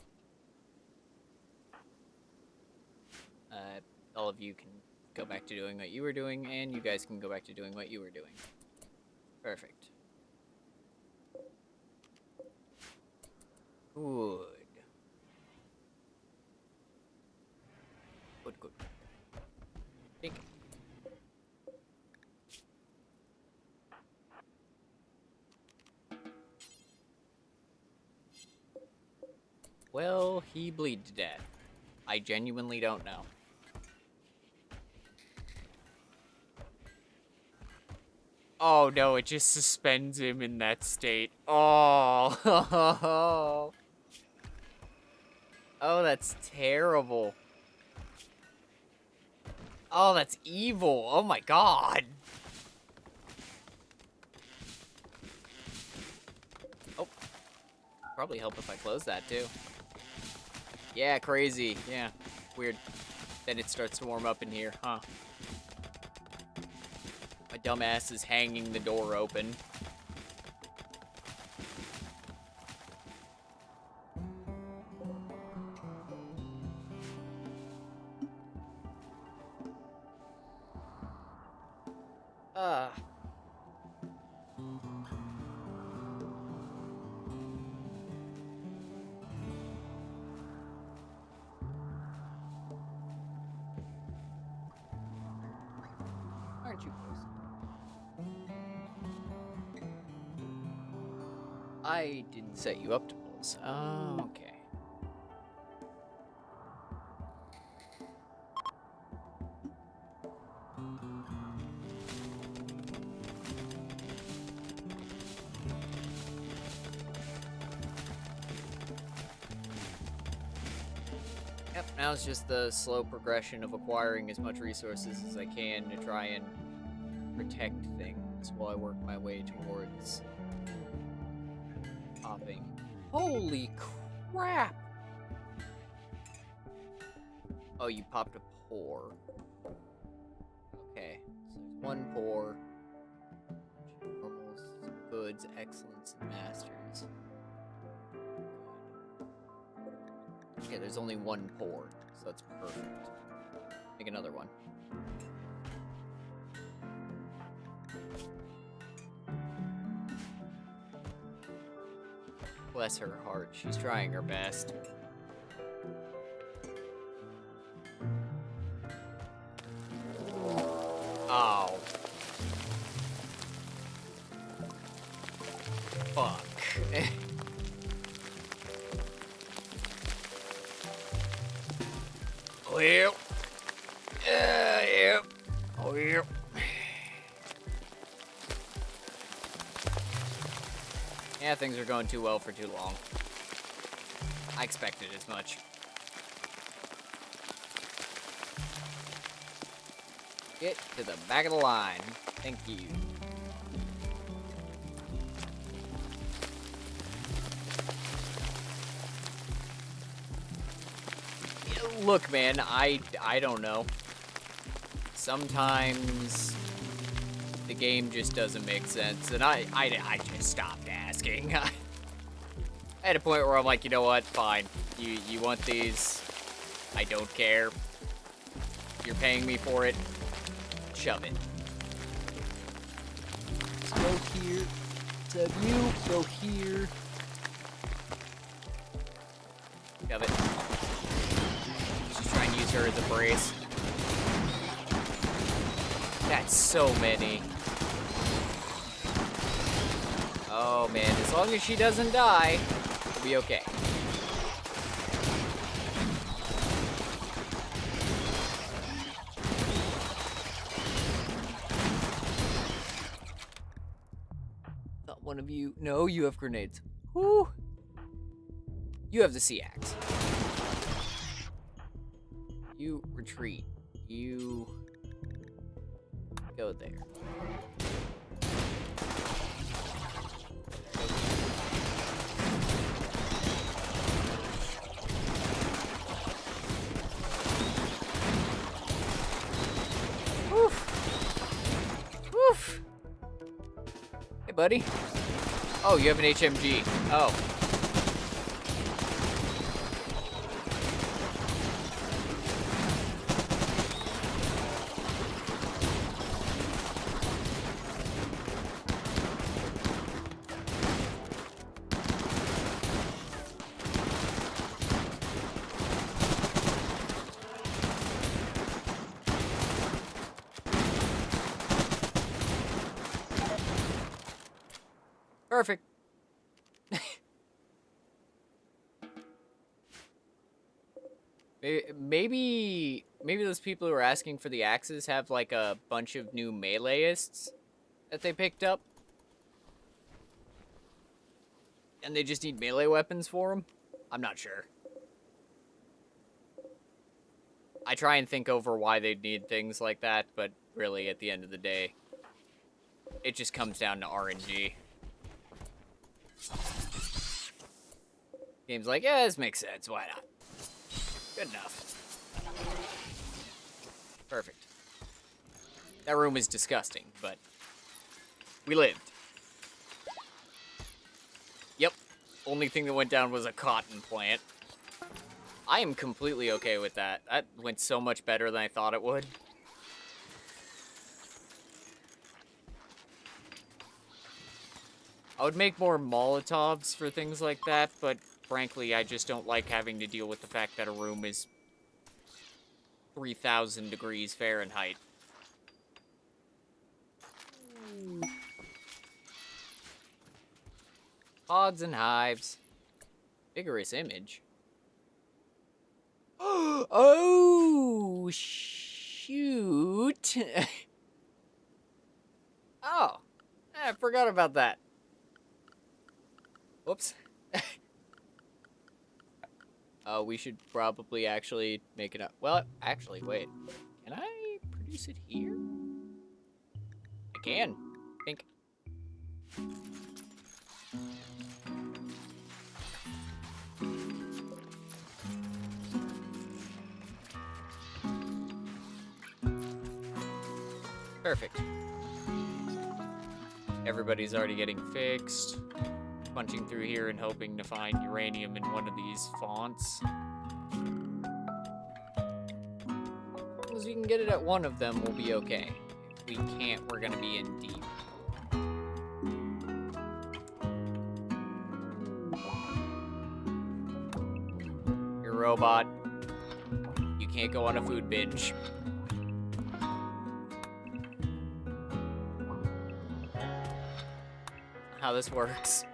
All of you can go back to doing what you were doing, and you guys can go back to doing what you were doing. Perfect. Good. Good, good. Think. Will he bleed to death? I genuinely don't know. Oh no, it just suspends him in that state. Oh. Oh, that's terrible. Oh, that's evil. Oh my god. Oh. Probably help if I close that too. Yeah, crazy. Yeah, weird. Then it starts to warm up in here, huh? My dumbass is hanging the door open. Aren't you close? I didn't set you up to pulse. Oh, okay. Yep, now it's just the slow progression of acquiring as much resources as I can to try and protect things while I work my way towards popping. Holy crap! Oh, you popped a pour. Okay, so there's one pour. Normals, goods, excellence, and masters. Okay, there's only one pour, so that's perfect. Make another one. Bless her heart, she's trying her best. Oh. Fuck. Oh, yep. Yep. Oh, yep. Yeah, things are going too well for too long. I expected as much. Get to the back of the line. Thank you. Look, man, I don't know. Sometimes the game just doesn't make sense, and I just stopped asking. I had a point where I'm like, you know what? Fine. You want these? I don't care. You're paying me for it. Shove it. Let's go here. Sub you. Go here. Shove it. Just try and use her as a brace. That's so many. Oh man, as long as she doesn't die, we'll be okay. Not one of you. No, you have grenades. Whoo! You have the sea axe. You retreat. You go there. Woof. Woof. Hey, buddy. Oh, you have an HMG. Oh. Perfect. maybe those people who are asking for the axes have like a bunch of new meleeists that they picked up, and they just need melee weapons for them. I'm not sure. I try and think over why they'd need things like that, but really, at the end of the day, it just comes down to RNG. Game's like, yeah, this makes sense. Why not? Good enough. Perfect. That room is disgusting, but we lived. Yep. Only thing that went down was a cotton plant. I am completely okay with that. That went so much better than I thought it would. I would make more Molotovs for things like that, but frankly, I just don't like having to deal with the fact that a room is 3,000 degrees Fahrenheit. Pods and hives. Vigorous image. Oh, shoot. Oh, I forgot about that. Whoops. We should probably actually make it up. Well, actually, wait. Can I produce it here? I can. I think. Perfect. Everybody's already getting fixed. Punching through here and hoping to find uranium in one of these fonts. As long as we can get it at one of them, we'll be okay. If we can't, we're gonna be in deep. You're a robot. You can't go on a food binge. How this works.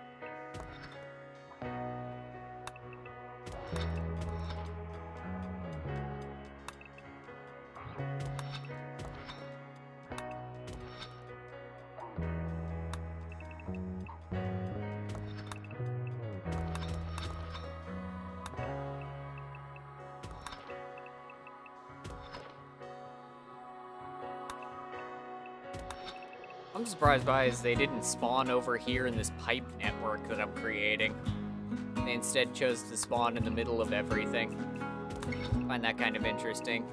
I'm surprised by is they didn't spawn over here in this pipe network that I'm creating. They instead chose to spawn in the middle of everything. I find that kind of interesting.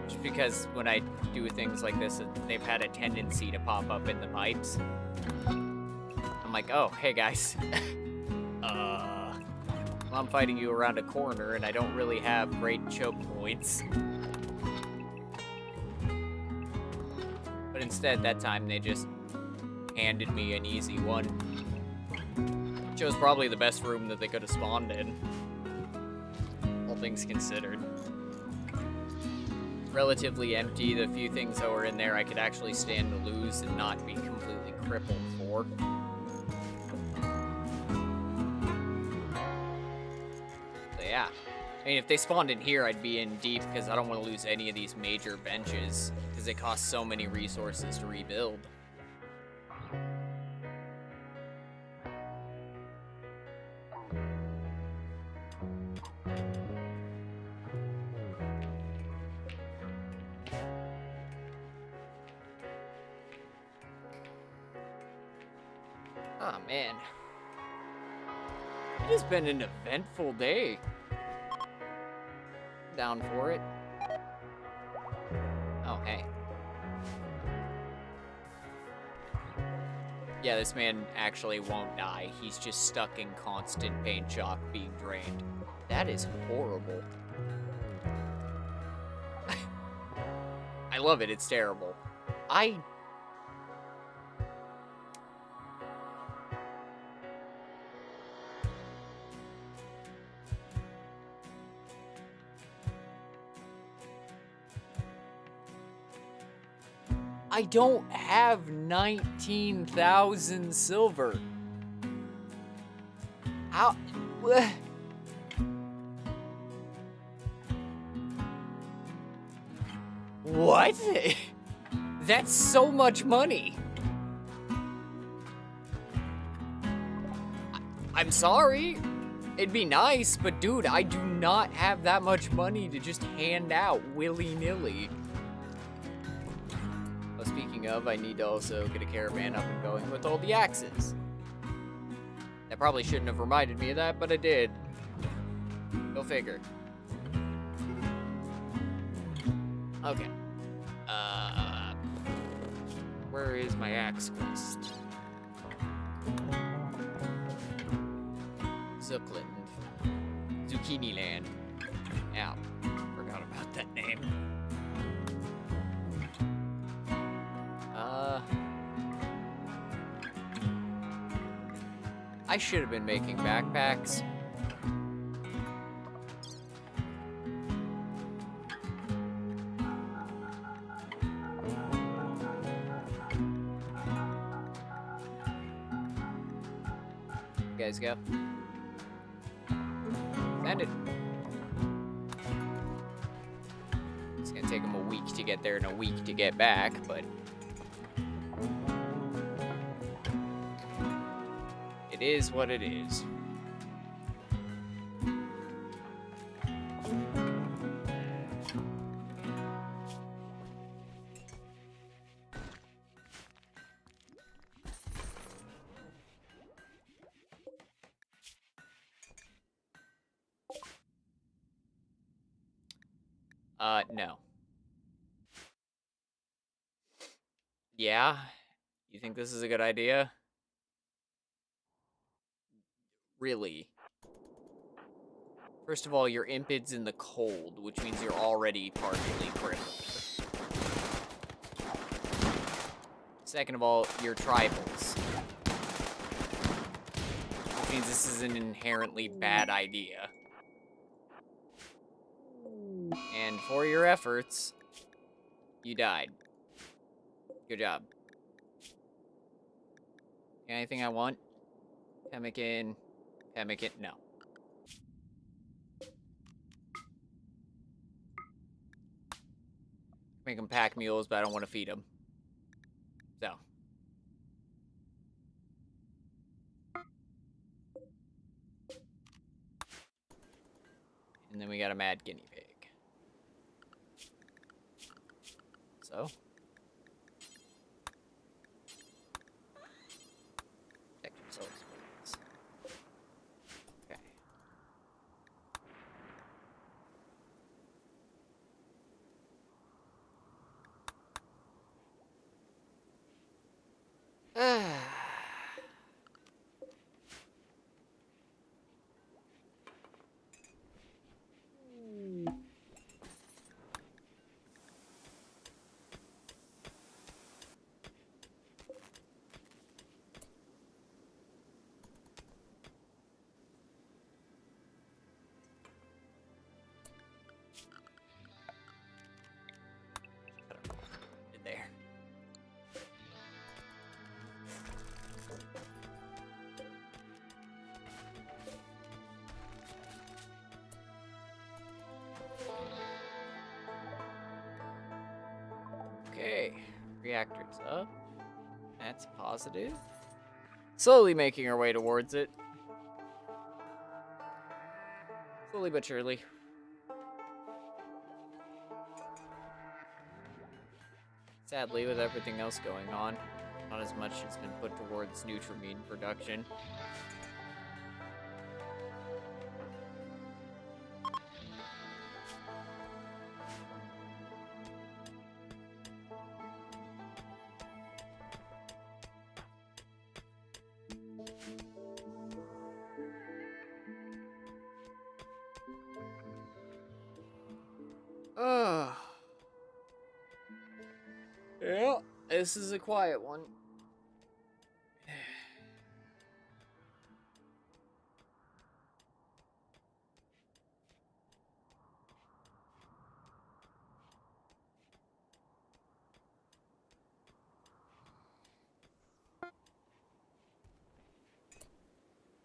Just because when I do things like this, they've had a tendency to pop up in the pipes. I'm like, oh, hey guys. Well, I'm fighting you around a corner and I don't really have great choke points. But instead, that time they just handed me an easy one. Chose probably the best room that they could have spawned in. All things considered. Relatively empty. The few things that were in there I could actually stand to lose and not be completely crippled for. So yeah. I mean, if they spawned in here, I'd be in deep because I don't want to lose any of these major benches because it costs so many resources to rebuild. Oh, man. It has been an eventful day. Down for it. Oh, hey. Yeah, this man actually won't die. He's just stuck in constant pain shock being drained. That is horrible. I love it. It's terrible. I don't have 19,000 silver. How? What? That's so much money. I'm sorry. It'd be nice, but dude, I do not have that much money to just hand out willy-nilly. Well, speaking of, I need to also get a caravan up and going with all the axes. That probably shouldn't have reminded me of that, but I did. Go figure. Okay. Where is my axe quest? Zuckland. Zucchini Land. Ow. Forgot about that name. I should have been making backpacks. guys go. Send it. It's gonna take them a week to get there and a week to get back, but it is what it is. No. Yeah? You think this is a good idea? Really? First of all, your impid's in the cold, which means you're already partially crippled. Second of all, you're tribals. Which means this is an inherently bad idea. And for your efforts, you died. Good job. Anything I want? Pemmican. Pemmican. No. Make them pack mules, but I don't want to feed them. So. And then we got a mad guinea pig. So. Protect yourselves, please. Okay. There. Okay, reactor's up. That's positive. Slowly making our way towards it. Slowly but surely. Sadly, with everything else going on, not as much has been put towards Nutrimine production. Ugh. Yeah, this is a quiet one.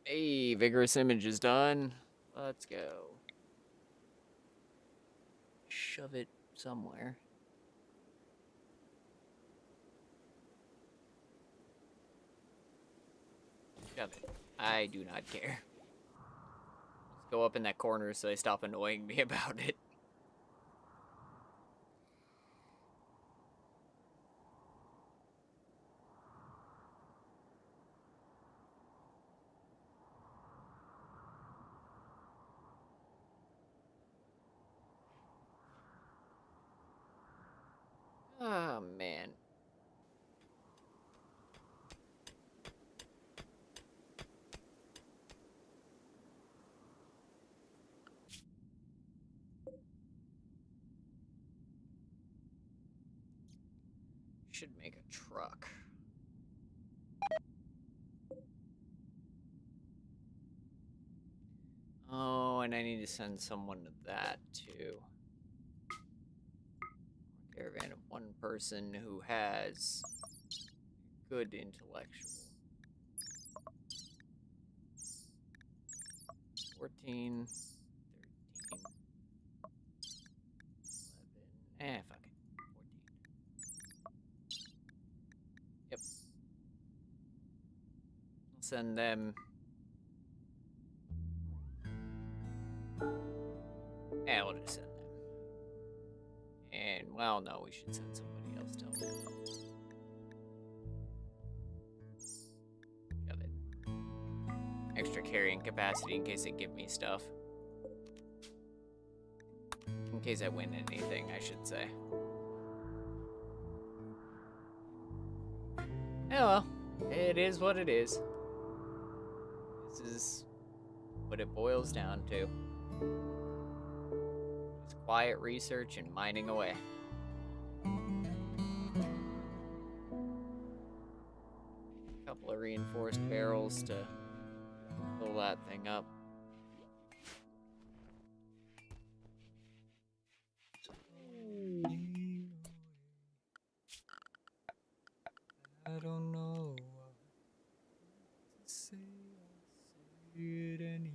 Hey, vigorous image is done. Let's go. Shove it somewhere. Shove it. I do not care. Just go up in that corner so they stop annoying me about it. Oh, man. Should make a truck. Oh, and I need to send someone to that, too. Caravan of one person who has good intellectual. 14, 13, 11. Fuck it. 14. Yep. I'll send them. Yeah, we'll just send them. And, well, no, we should send somebody else to help. Shove it. Extra carrying capacity in case they give me stuff. In case I win anything, I should say. Yeah, well, it is what it is. This is what it boils down to. Just quiet research and mining away. A couple of reinforced barrels to fill that thing up. I don't know what to say. I'll say it anyway.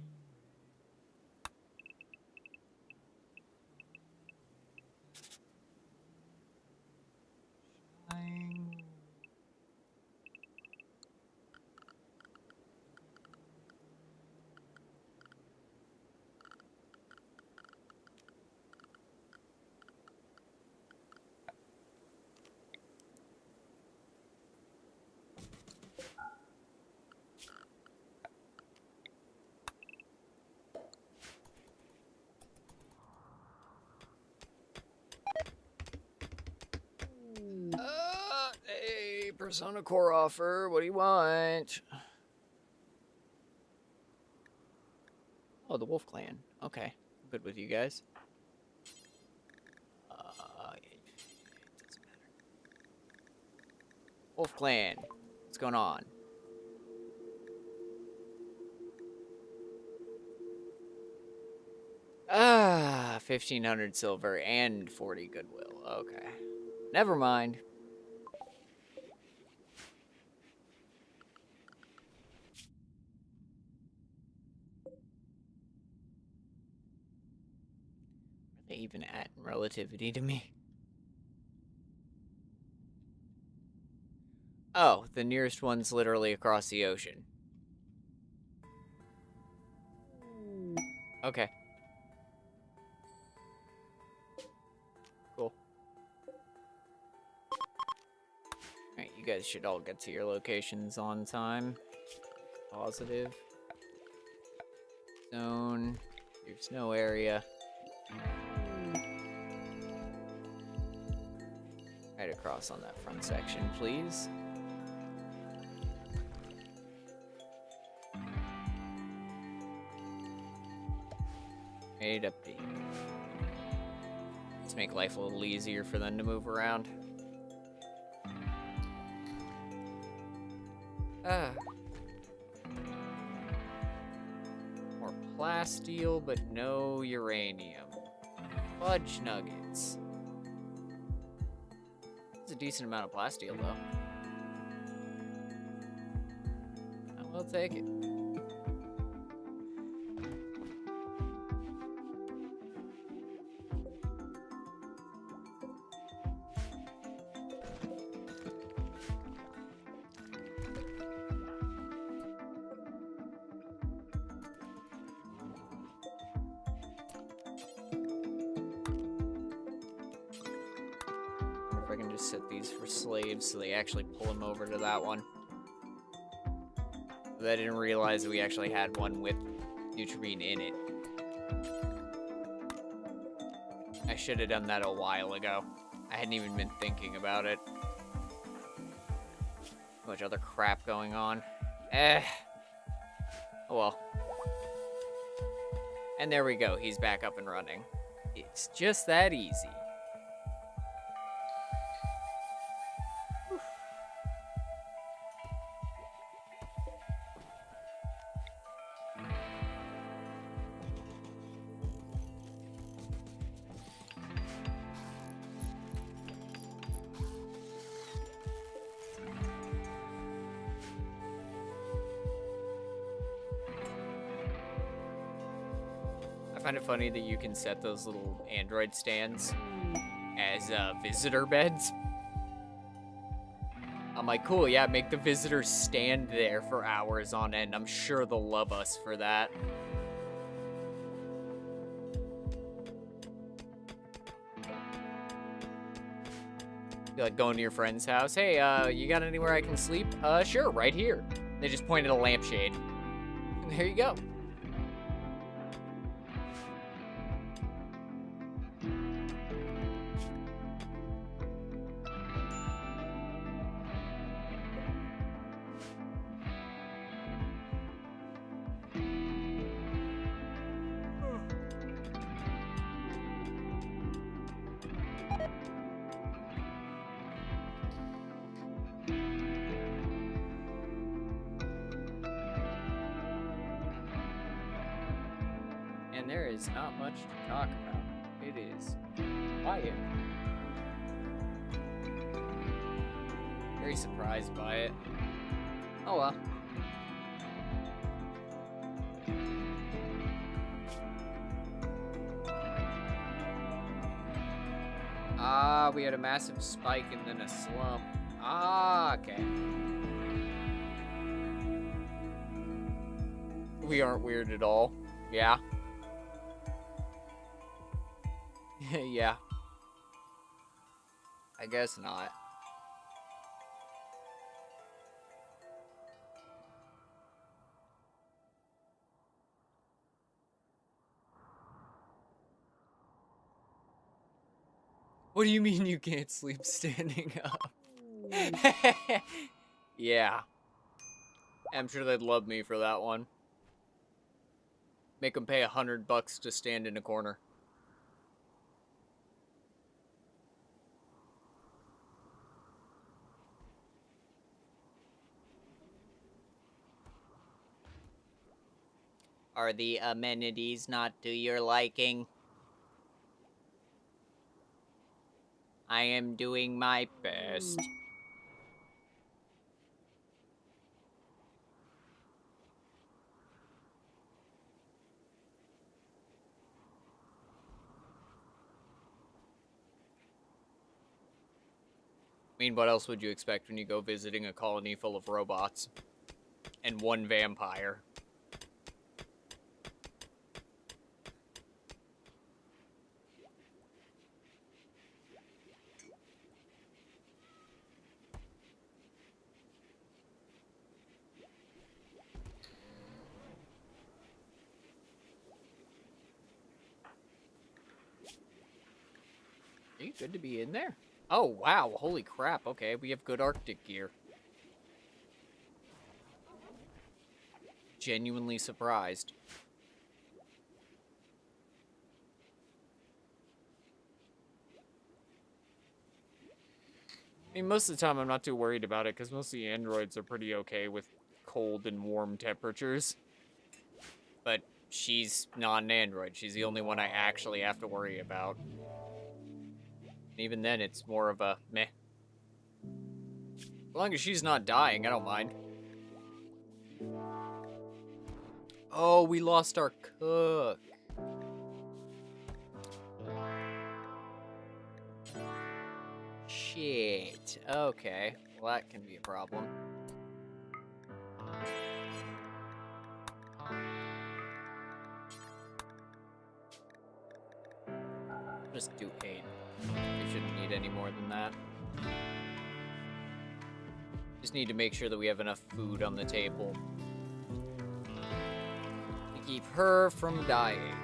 Shine. Hey, Persona Core offer. What do you want? Oh, the Wolf Clan. Okay, I'm good with you guys. It doesn't matter. Wolf Clan. What's going on? Ah, 1,500 silver and 40 goodwill. Okay. Never mind. Are they even at in relativity to me? Oh, the nearest one's literally across the ocean. Okay. Cool. Alright, you guys should all get to your locations on time. Positive. Zone. Your snow area. Right across on that front section, please. Right up to you. Let's make life a little easier for them to move around. More plasteel, but no uranium. Fudge nuggets. It's a decent amount of plasteel, though. I will take it. I can just set these for slaves so they actually pull them over to that one. But I didn't realize that we actually had one with Nutrient in it. I should have done that a while ago. I hadn't even been thinking about it. Too much other crap going on. Oh well. And there we go, he's back up and running. It's just that easy. find it funny that you can set those little Android stands as visitor beds. I'm like, cool, yeah, make the visitors stand there for hours on end. I'm sure they'll love us for that. You like going to your friend's house? Hey, you got anywhere I can sleep? Sure, right here. They just pointed a lampshade. There you go. And there is not much to talk about. It is quiet. Very surprised by it. Oh well. Ah, we had a massive spike and then a slump. Ah, okay. We aren't weird at all. Yeah. Yeah. I guess not. What do you mean you can't sleep standing up? Yeah. I'm sure they'd love me for that one. Make them pay $100 to stand in a corner. Are the amenities not to your liking? I am doing my best. I mean, what else would you expect when you go visiting a colony full of robots? And one vampire? Are you good to be in there? Oh, wow. Holy crap. Okay, we have good Arctic gear. Genuinely surprised. I mean, most of the time I'm not too worried about it because most of the androids are pretty okay with cold and warm temperatures. But she's not an android. She's the only one I actually have to worry about. Even then, it's more of a meh. As long as she's not dying, I don't mind. Oh, we lost our cook. Shit. Okay. Well, that can be a problem. Just do 8. We shouldn't need any more than that. Just need to make sure that we have enough food on the table to keep her from dying.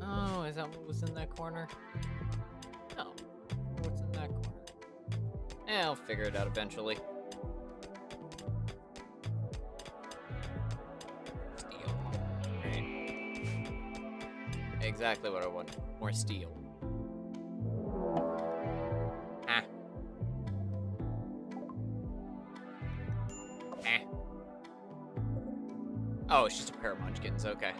Oh, is that what was in that corner? I'll figure it out eventually. Steel. Right. Exactly what I want. More steel. Ah. Eh. Oh, it's just a pair of munchkins. Okay.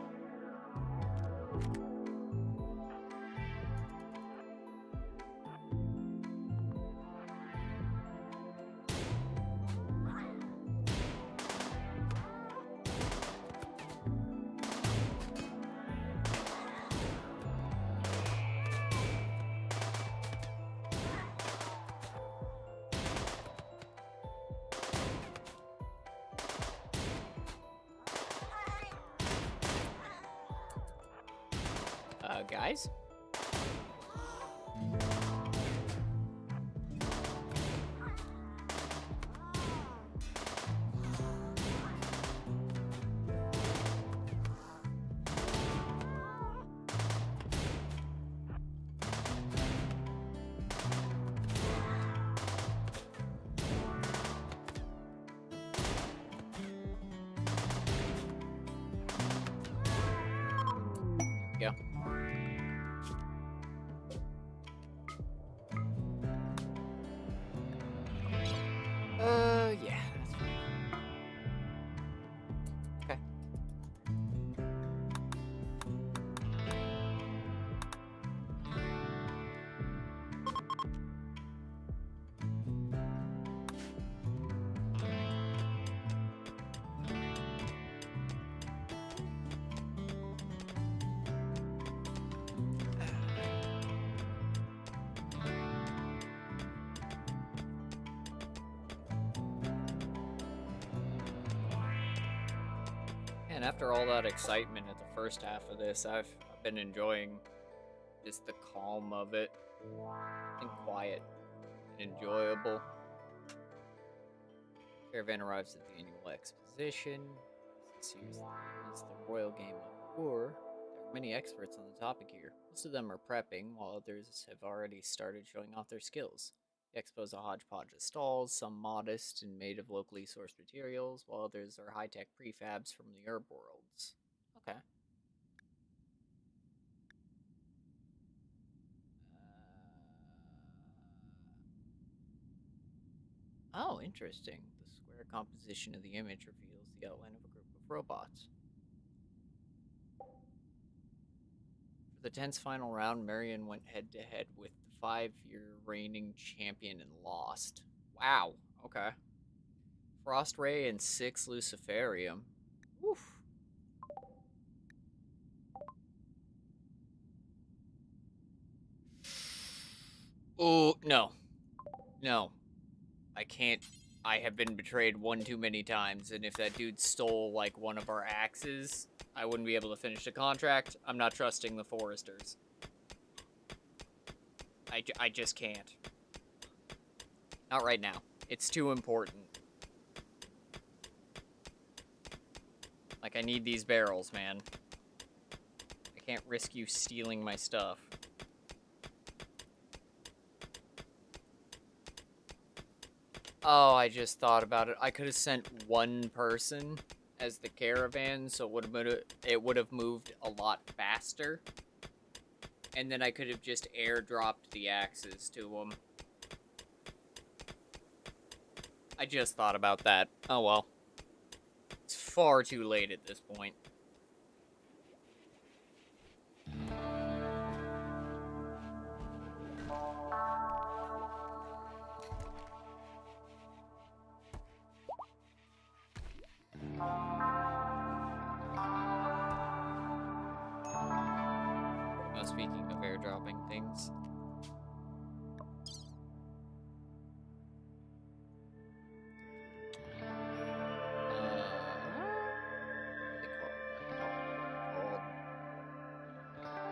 Guys? Yeah. Yeah, that's fine. Okay. And after all that excitement at the first half of this, I've been enjoying just the calm of it and quiet and enjoyable. Caravan arrives at the annual exposition. This year's theme is the Royal Game of War. There are many experts on the topic here. Most of them are prepping, while others have already started showing off their skills. The expo is a hodgepodge of stalls, some modest and made of locally sourced materials, while others are high-tech prefabs from the herb worlds. Okay. Oh, interesting. The square composition of the image reveals the outline of a group of robots. For the tense final round, Marion went head to head with the 5-year reigning champion and lost. Wow. Okay. Frost Ray and 6 Luciferium. Oof. Oh, no. No. I can't. I have been betrayed one too many times, and if that dude stole, like, one of our axes, I wouldn't be able to finish the contract. I'm not trusting the Foresters. I just can't. Not right now. It's too important. Like, I need these barrels, man. I can't risk you stealing my stuff. Oh, I just thought about it. I could have sent one person as the caravan, so it would have moved a lot faster. And then I could have just airdropped the axes to them. I just thought about that. Oh well. It's far too late at this point. Oh, speaking of airdropping things.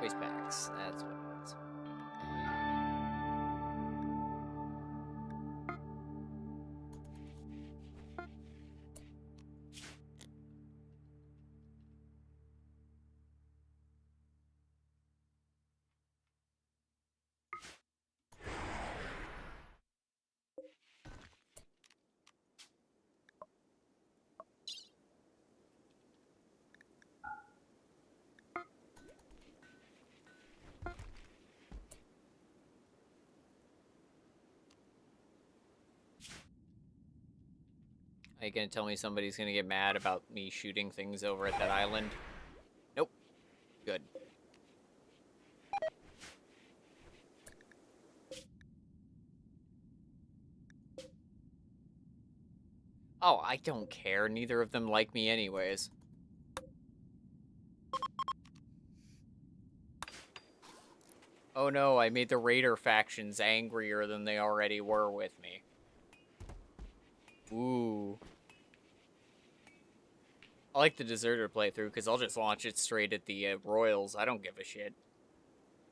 Waste packs. That's what it was. Are you gonna tell me somebody's gonna get mad about me shooting things over at that island? Nope. Good. Oh, I don't care. Neither of them like me anyways. Oh no, I made the Raider factions angrier than they already were with me. Ooh. I like the Deserter playthrough because I'll just launch it straight at the Royals. I don't give a shit.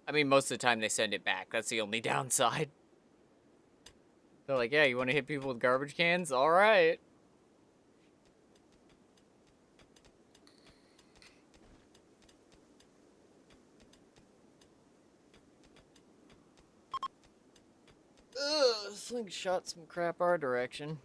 I mean, most of the time they send it back. That's the only downside. They're like, yeah, you want to hit people with garbage cans? All right. Ugh, slingshot some crap our direction.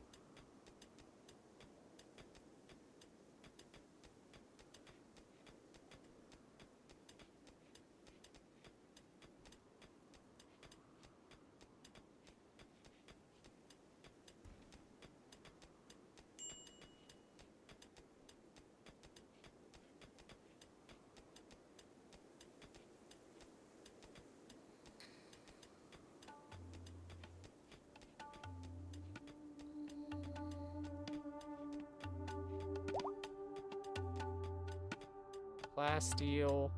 Plasteel.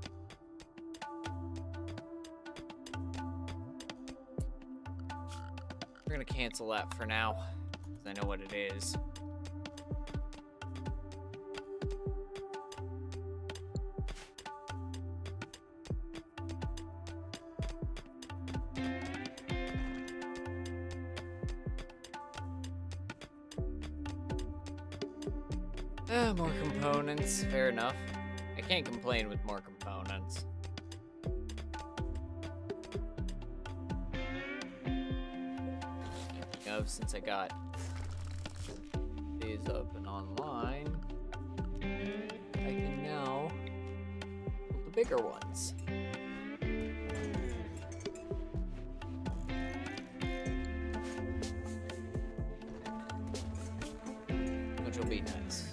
We're gonna cancel that for now, because I know what it is. More components, fair enough. I can't complain with more components. Since I got these up and online, I can now build the bigger ones. Which will be nice.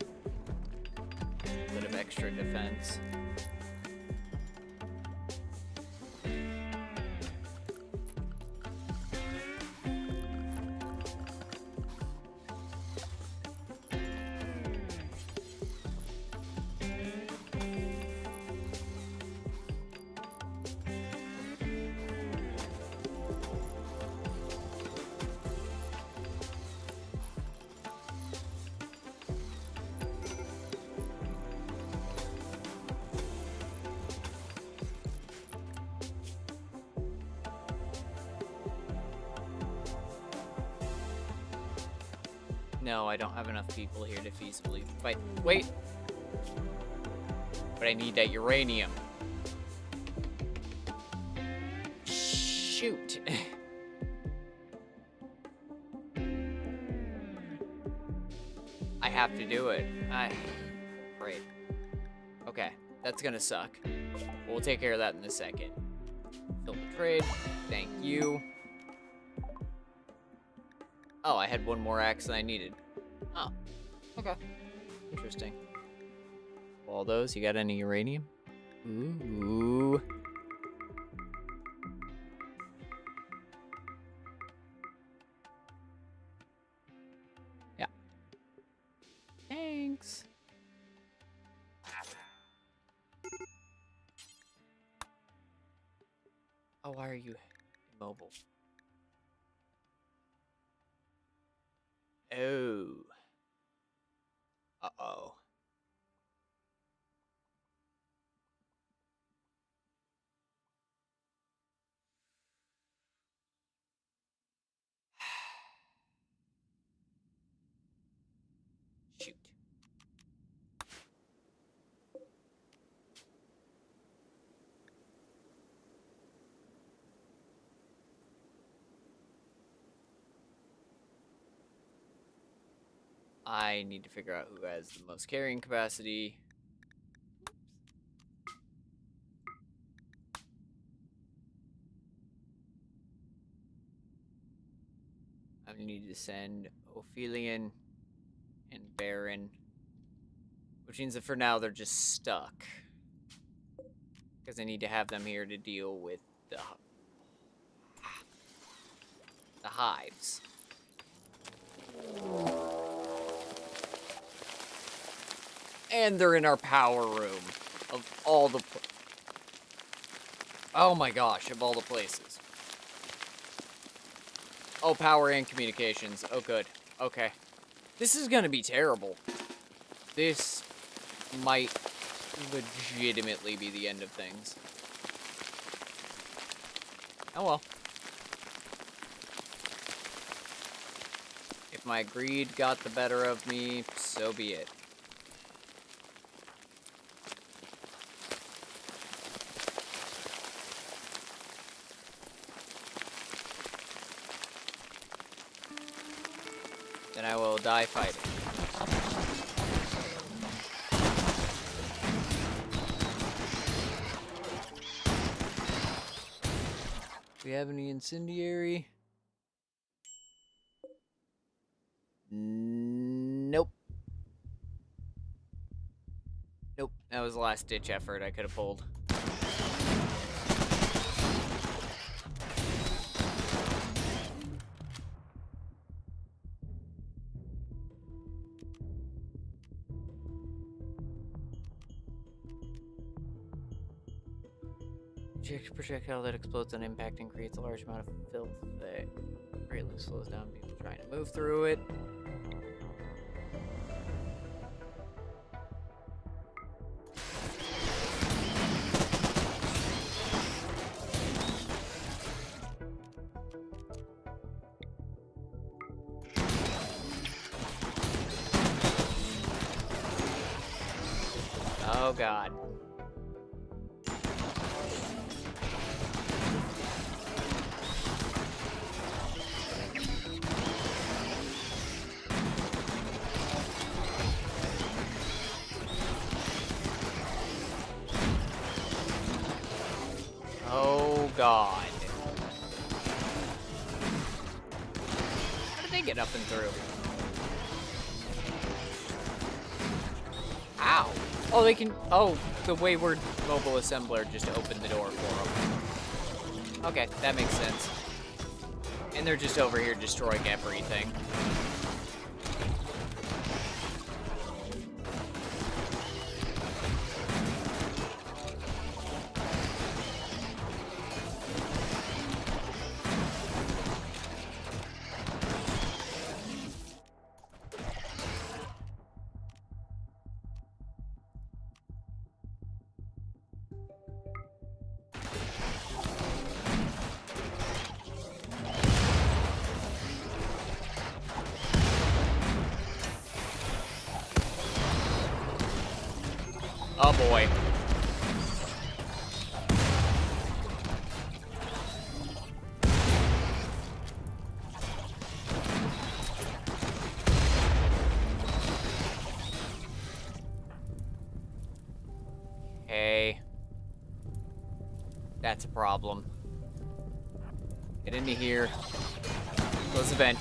A bit of extra defense. No, I don't have enough people here to feasibly fight. Wait! But I need that uranium. Shoot! I have to do it. Great. Okay, that's gonna suck. We'll take care of that in a second. Fill the trade. Thank you. Oh, I had one more axe than I needed. Oh, okay. Interesting. All those, you got any uranium? Ooh. Yeah. Thanks. Oh, why are you immobile? Oh. Uh-oh. Shoot. I need to figure out who has the most carrying capacity. I need to send Ophelion and barren. Which means that for now they're just stuck. Because I need to have them here to deal with the hives. And they're in our power room of all the... Oh my gosh, of all the places. Oh, power and communications. Oh, good. Okay. This is gonna be terrible. This might legitimately be the end of things. Oh well. If my greed got the better of me, so be it. Then I will die fighting. Do we have any incendiary? Nope. Nope. That was the last ditch effort I could have pulled. Projectile that explodes on impact and creates a large amount of filth that greatly slows down people trying to move through it. Oh god. Oh god. How did they get up and through? Ow! Oh, they can... Oh, the wayward mobile assembler just opened the door for them. Okay, that makes sense. And they're just over here destroying everything. Oh boy. Okay. That's a problem. Get into here. Close the vent.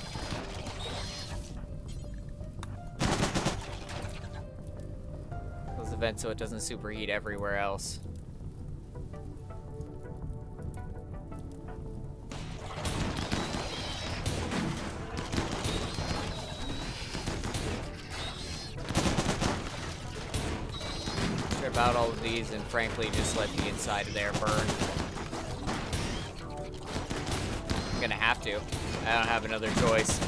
Close the vent so it doesn't superheat everywhere else. Strip out all of these and frankly just let the inside of there burn. I'm gonna have to. I don't have another choice.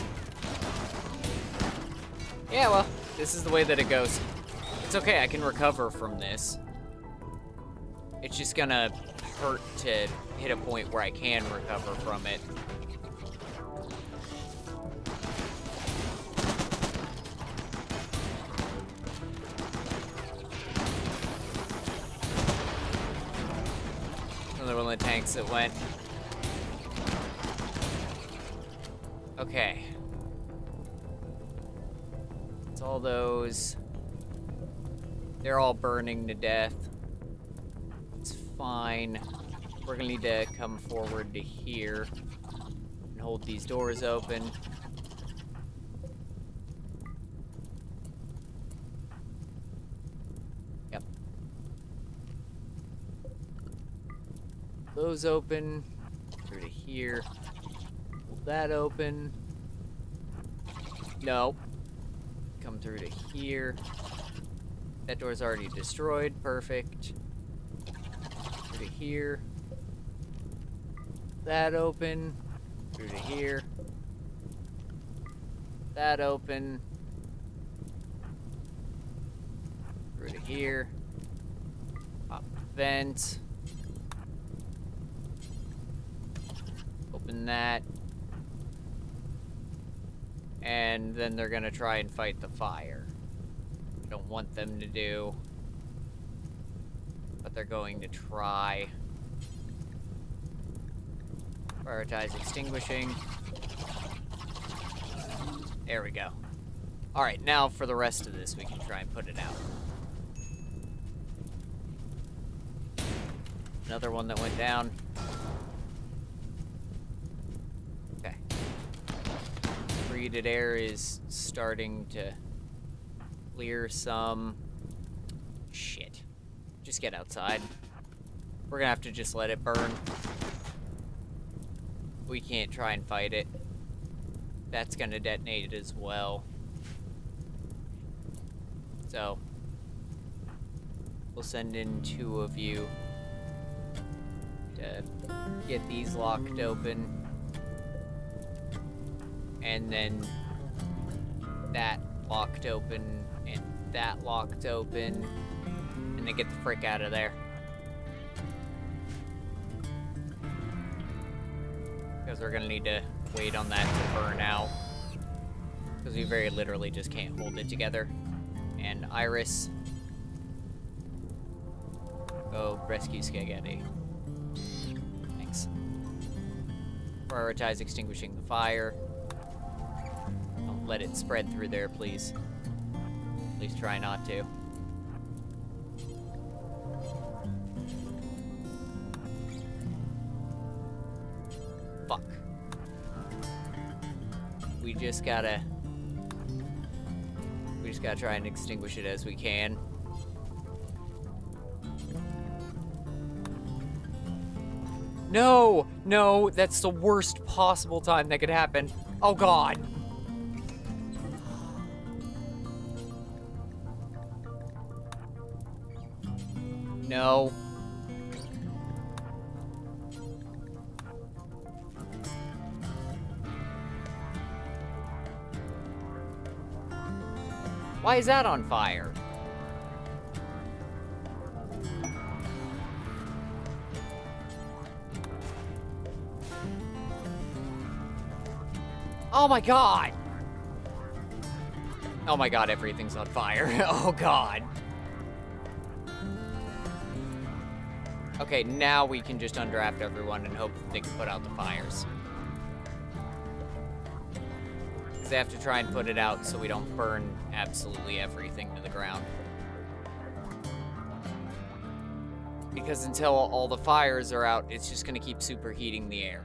Yeah, well, this is the way that it goes. It's okay, I can recover from this. It's just gonna hurt to hit a point where I can recover from it. Another one of the tanks that went. Okay. It's all those. They're all burning to death. It's fine. We're gonna need to come forward to here and hold these doors open. those open. Through to here. Pull that open. No. Come through to here. That door's already destroyed. Perfect. Through to here. That open. Through to here. That open. Through to here. Pop vent. Open that. And then they're gonna try and fight the fire. I don't want them to do. But they're going to try. Prioritize extinguishing. There we go. Alright, now for the rest of this, we can try and put it out. Another one that went down. Okay. Treated air is starting to clear some. Shit. Just get outside. We're gonna have to just let it burn. We can't try and fight it. That's gonna detonate as well. So, we'll send in 2 of you to get these locked open. And then that locked open, and that locked open. And then get the frick out of there. Because we're gonna need to wait on that to burn out. Because we very literally just can't hold it together. And Iris, go rescue Spaghetti. Thanks. Prioritize extinguishing the fire. Don't let it spread through there, please. Please try not to. Fuck. We just gotta try and extinguish it as we can. No! No, that's the worst possible time that could happen. Oh god. No. Why is that on fire? Oh my god! Oh my god, everything's on fire. Oh god. Okay, now we can just undraft everyone and hope that they can put out the fires. Because they have to try and put it out so we don't burn absolutely everything to the ground. Because until all the fires are out, it's just going to keep superheating the air.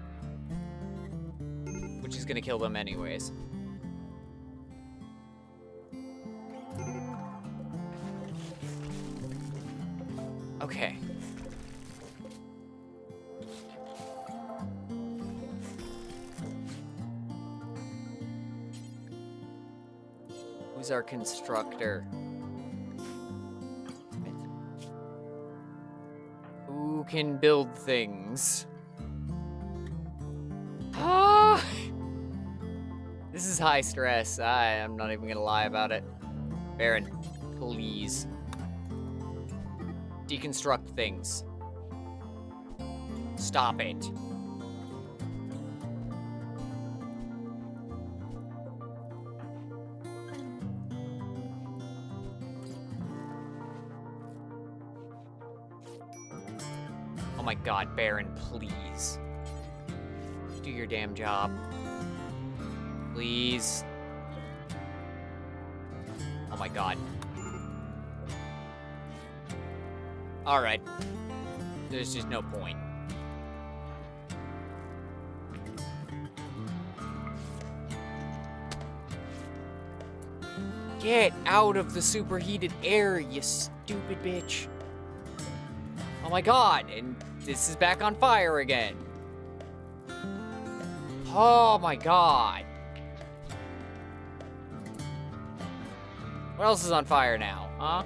Which is going to kill them anyways. Okay. Who's our constructor? Who can build things? Ah! This is high stress. I'm not even gonna lie about it. Baron, please. Deconstruct things. Stop it. Oh my god, Baron, please. Do your damn job. Please. Oh my god. Alright. There's just no point. Get out of the superheated air, you stupid bitch. Oh my god, and This is back on fire again. Oh my god. What else is on fire now, huh?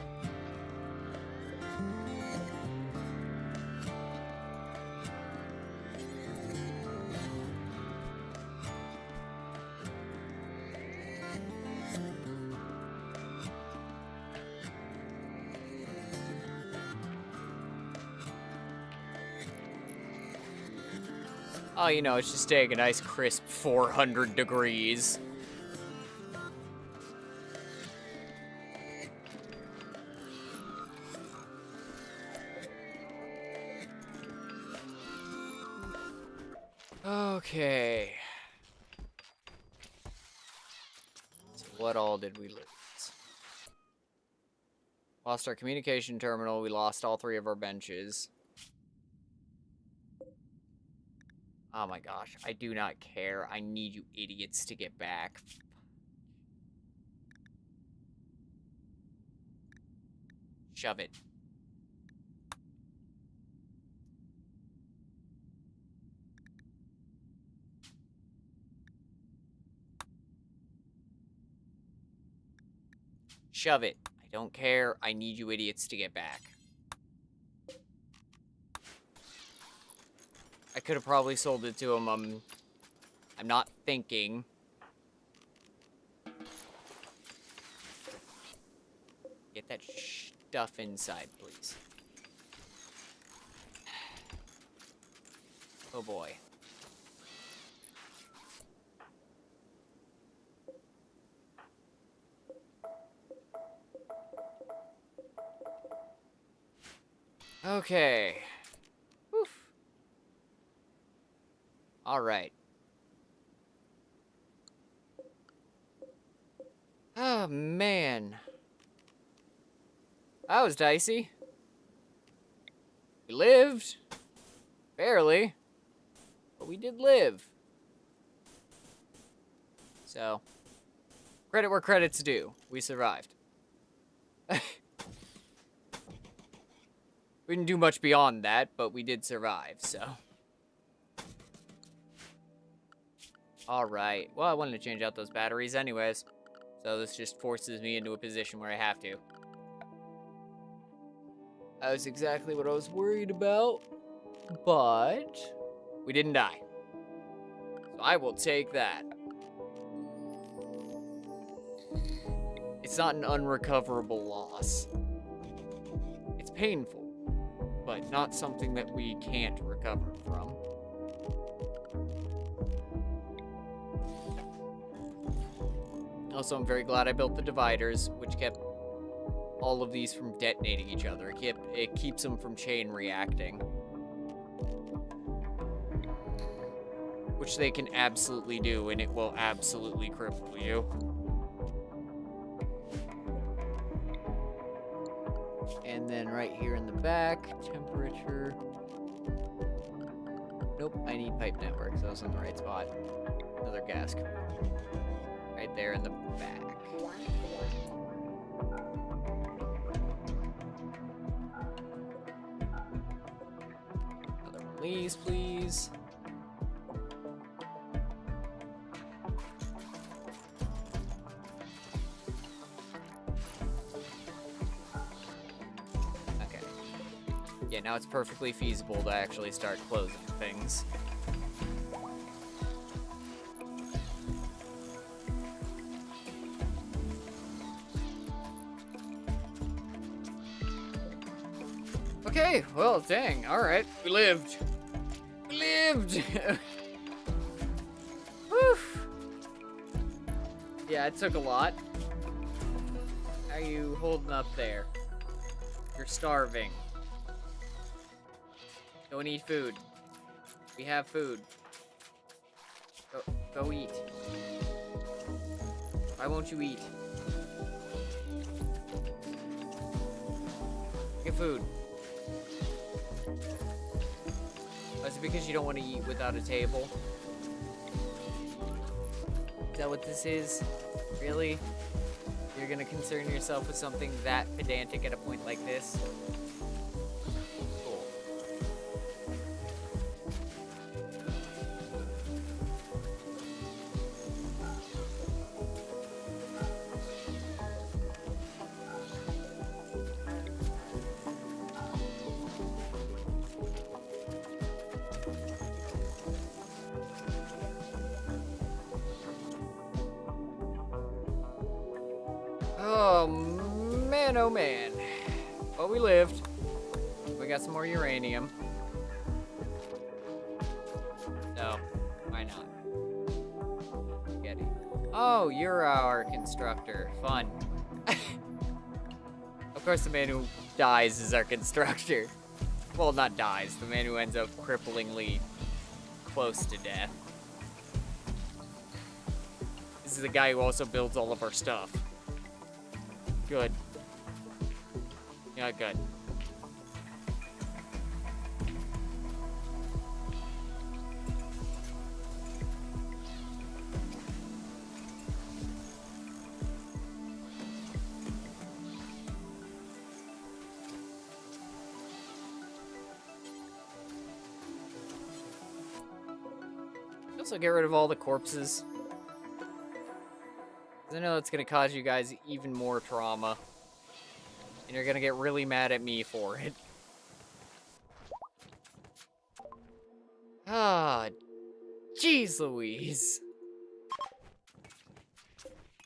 Oh, you know, it's just staying a nice crisp 400 degrees. Okay. So what all did we lose? Lost our communication terminal. We lost all 3 of our benches. Oh my gosh, I do not care. I need you idiots to get back. Shove it. Shove it. I don't care. I need you idiots to get back. I could have probably sold it to him. I'm not thinking. Get that stuff inside, please. Oh boy. Okay. Oof. All right. Oh, man. That was dicey. We lived. Barely. But we did live. So, credit where credit's due. We survived. We didn't do much beyond that, but we did survive, so. Alright. Well, I wanted to change out those batteries anyways. So this just forces me into a position where I have to. That was exactly what I was worried about. But we didn't die. So I will take that. It's not an unrecoverable loss. It's painful, but not something that we can't recover from. Also, I'm very glad I built the dividers, which kept all of these from detonating each other. It keeps them from chain reacting. Which they can absolutely do, and it will absolutely cripple you. And then right here in the back, temperature. Nope, I need pipe network, so I was in the right spot. Another gas cooler. Right there in the back. Another one of these, please. Okay. Yeah, now it's perfectly feasible to actually start closing things. Okay, well, dang, alright. We lived. We lived! Whew. Yeah, it took a lot. How are you holding up there? You're starving. Don't eat food. We have food. Go eat. Why won't you eat? Get food. Is it because you don't want to eat without a table? Is that what this is? Really? You're gonna concern yourself with something that pedantic at a point like this? Cool. Oh man, oh man. Well, we lived. We got some more uranium. So, why not? Get it. Oh, you're our constructor. Fun. Of course, the man who dies is our constructor. Well, not dies. The man who ends up cripplingly close to death. This is the guy who also builds all of our stuff. Good. Yeah, good. Also get rid of all the corpses. 'Cause I know it's gonna cause you guys even more trauma. And you're gonna get really mad at me for it. Ah, jeez Louise.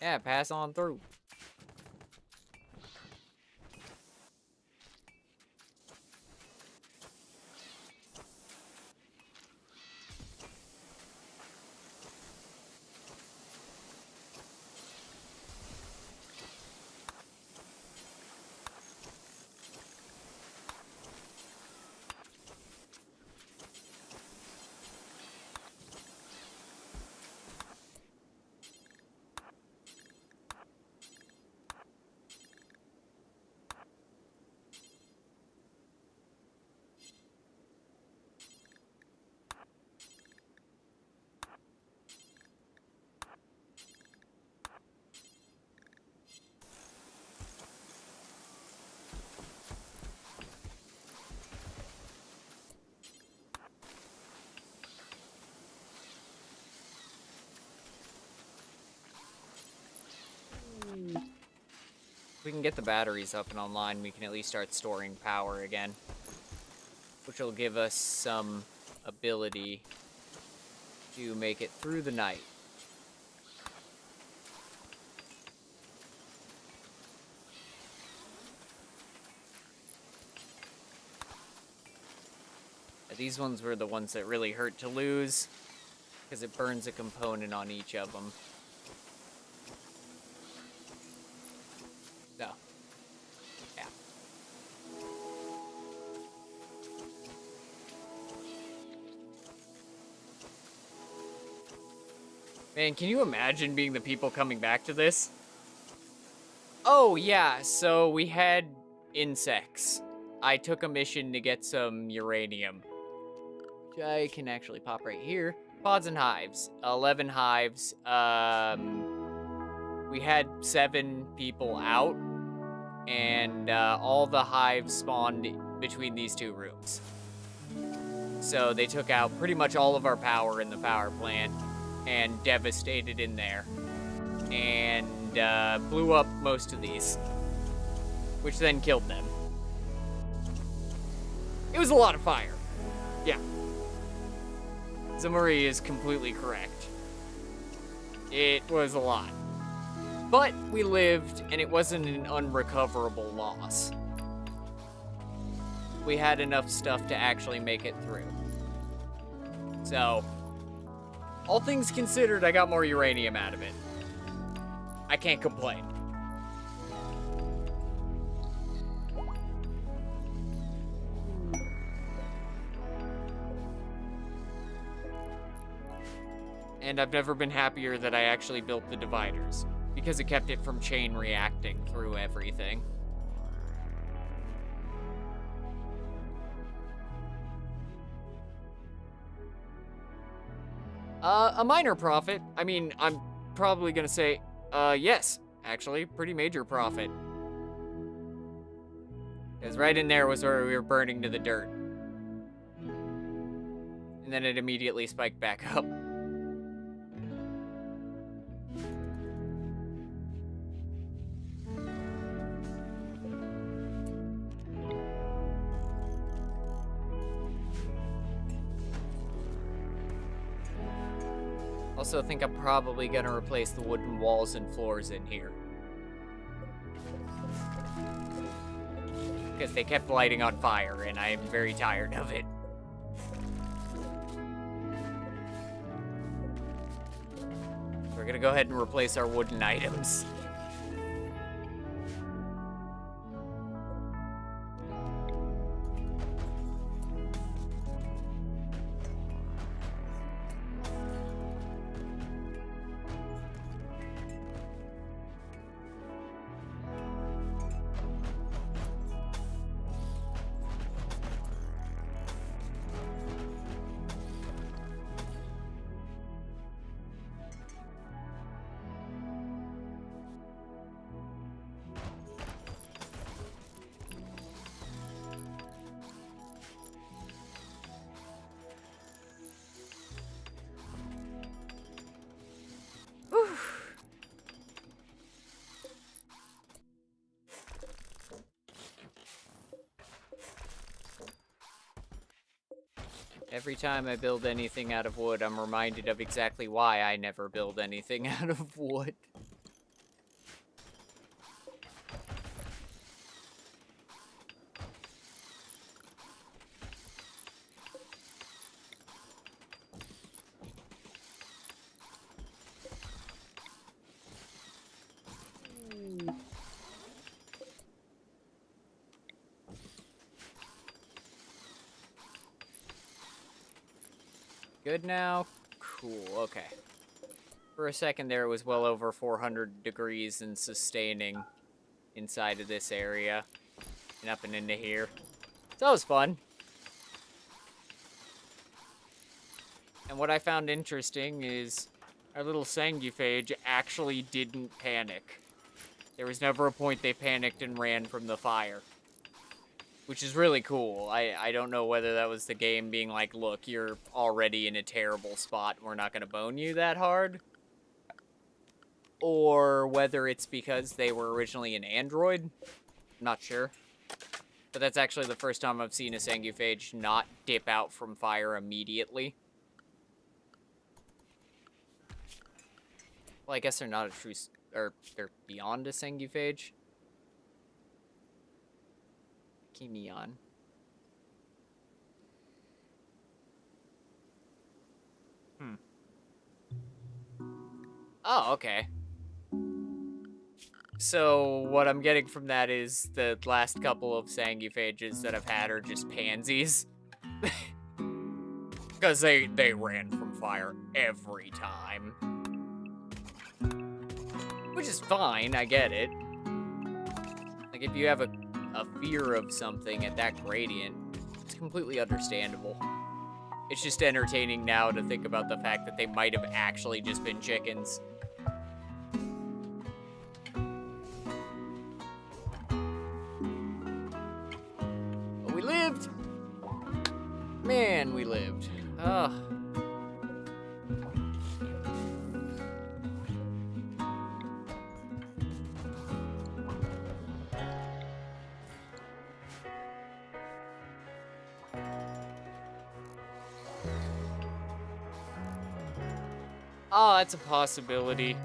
Yeah, pass on through. If we can get the batteries up and online, we can at least start storing power again. Which will give us some ability to make it through the night. These ones were the ones that really hurt to lose, because it burns a component on each of them. So, yeah. Man, can you imagine being the people coming back to this? Oh, yeah, so we had insects. I took a mission to get some uranium. Which I can actually pop right here. Pods and hives. 11 hives. We had 7 people out. And all the hives spawned between these 2 rooms. So they took out pretty much all of our power in the power plant. And devastated in there. And blew up most of these. Which then killed them. It was a lot of fire. Yeah. Zamuri is completely correct. It was a lot. But we lived, and it wasn't an unrecoverable loss. We had enough stuff to actually make it through. So, all things considered, I got more uranium out of it. I can't complain. And I've never been happier that I actually built the dividers, because it kept it from chain reacting through everything. A minor profit. I mean, I'm probably gonna say, yes, actually, pretty major profit. Because right in there was where we were burning to the dirt. And then it immediately spiked back up. Also think I'm probably gonna replace the wooden walls and floors in here. because they kept lighting on fire, and I am very tired of it. We're gonna go ahead and replace our wooden items. Every time I build anything out of wood, I'm reminded of exactly why I never build anything out of wood. Good now? Cool, okay. For a second there, it was well over 400 degrees and sustaining inside of this area. And up and into here. So that was fun. And what I found interesting is our little sanguiphage actually didn't panic. There was never a point they panicked and ran from the fire. Which is really cool. I don't know whether that was the game being like, look, you're already in a terrible spot. We're not going to bone you that hard. Or whether it's because they were originally an android. Not sure. But that's actually the first time I've seen a sanguiphage not dip out from fire immediately. Well, I guess they're not a true... or they're beyond a sanguiphage. Key neon. Oh, okay. So, what I'm getting from that is the last couple of sanguiphages that I've had are just pansies. Because they ran from fire every time. Which is fine, I get it. Like, if you have a fear of something at that gradient, it's completely understandable. It's just entertaining now to think about the fact that they might have actually just been chickens. But we lived! Man, we lived. Ugh. Oh, that's a possibility.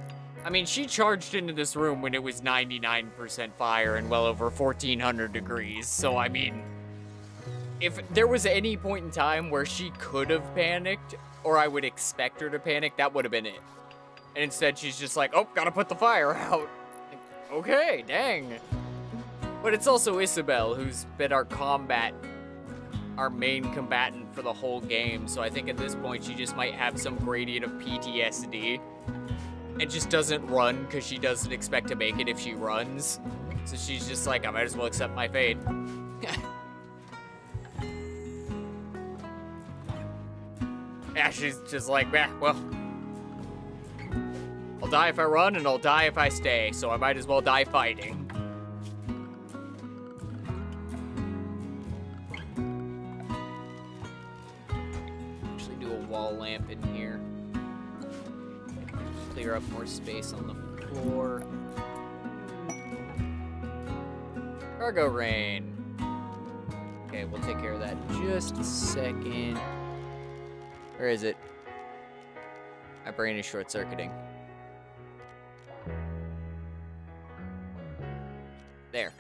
I mean, she charged into this room when it was 99% fire and well over 1,400 degrees, so I mean... If there was any point in time where she could have panicked, or I would expect her to panic, that would have been it. And instead, she's just like, oh, gotta put the fire out. Like, okay, dang. But it's also Isabel, who's been our main combatant for the whole game, so I think at this point she just might have some gradient of PTSD. And just doesn't run, because she doesn't expect to make it if she runs. So she's just like, I might as well accept my fate. Yeah, she's just like, well, I'll die if I run, and I'll die if I stay, so I might as well die fighting. Actually do a wall lamp in here. Clear up more space on the floor. Cargo rain. Okay, we'll take care of that in just a second. Where is it? My brain is short-circuiting. There.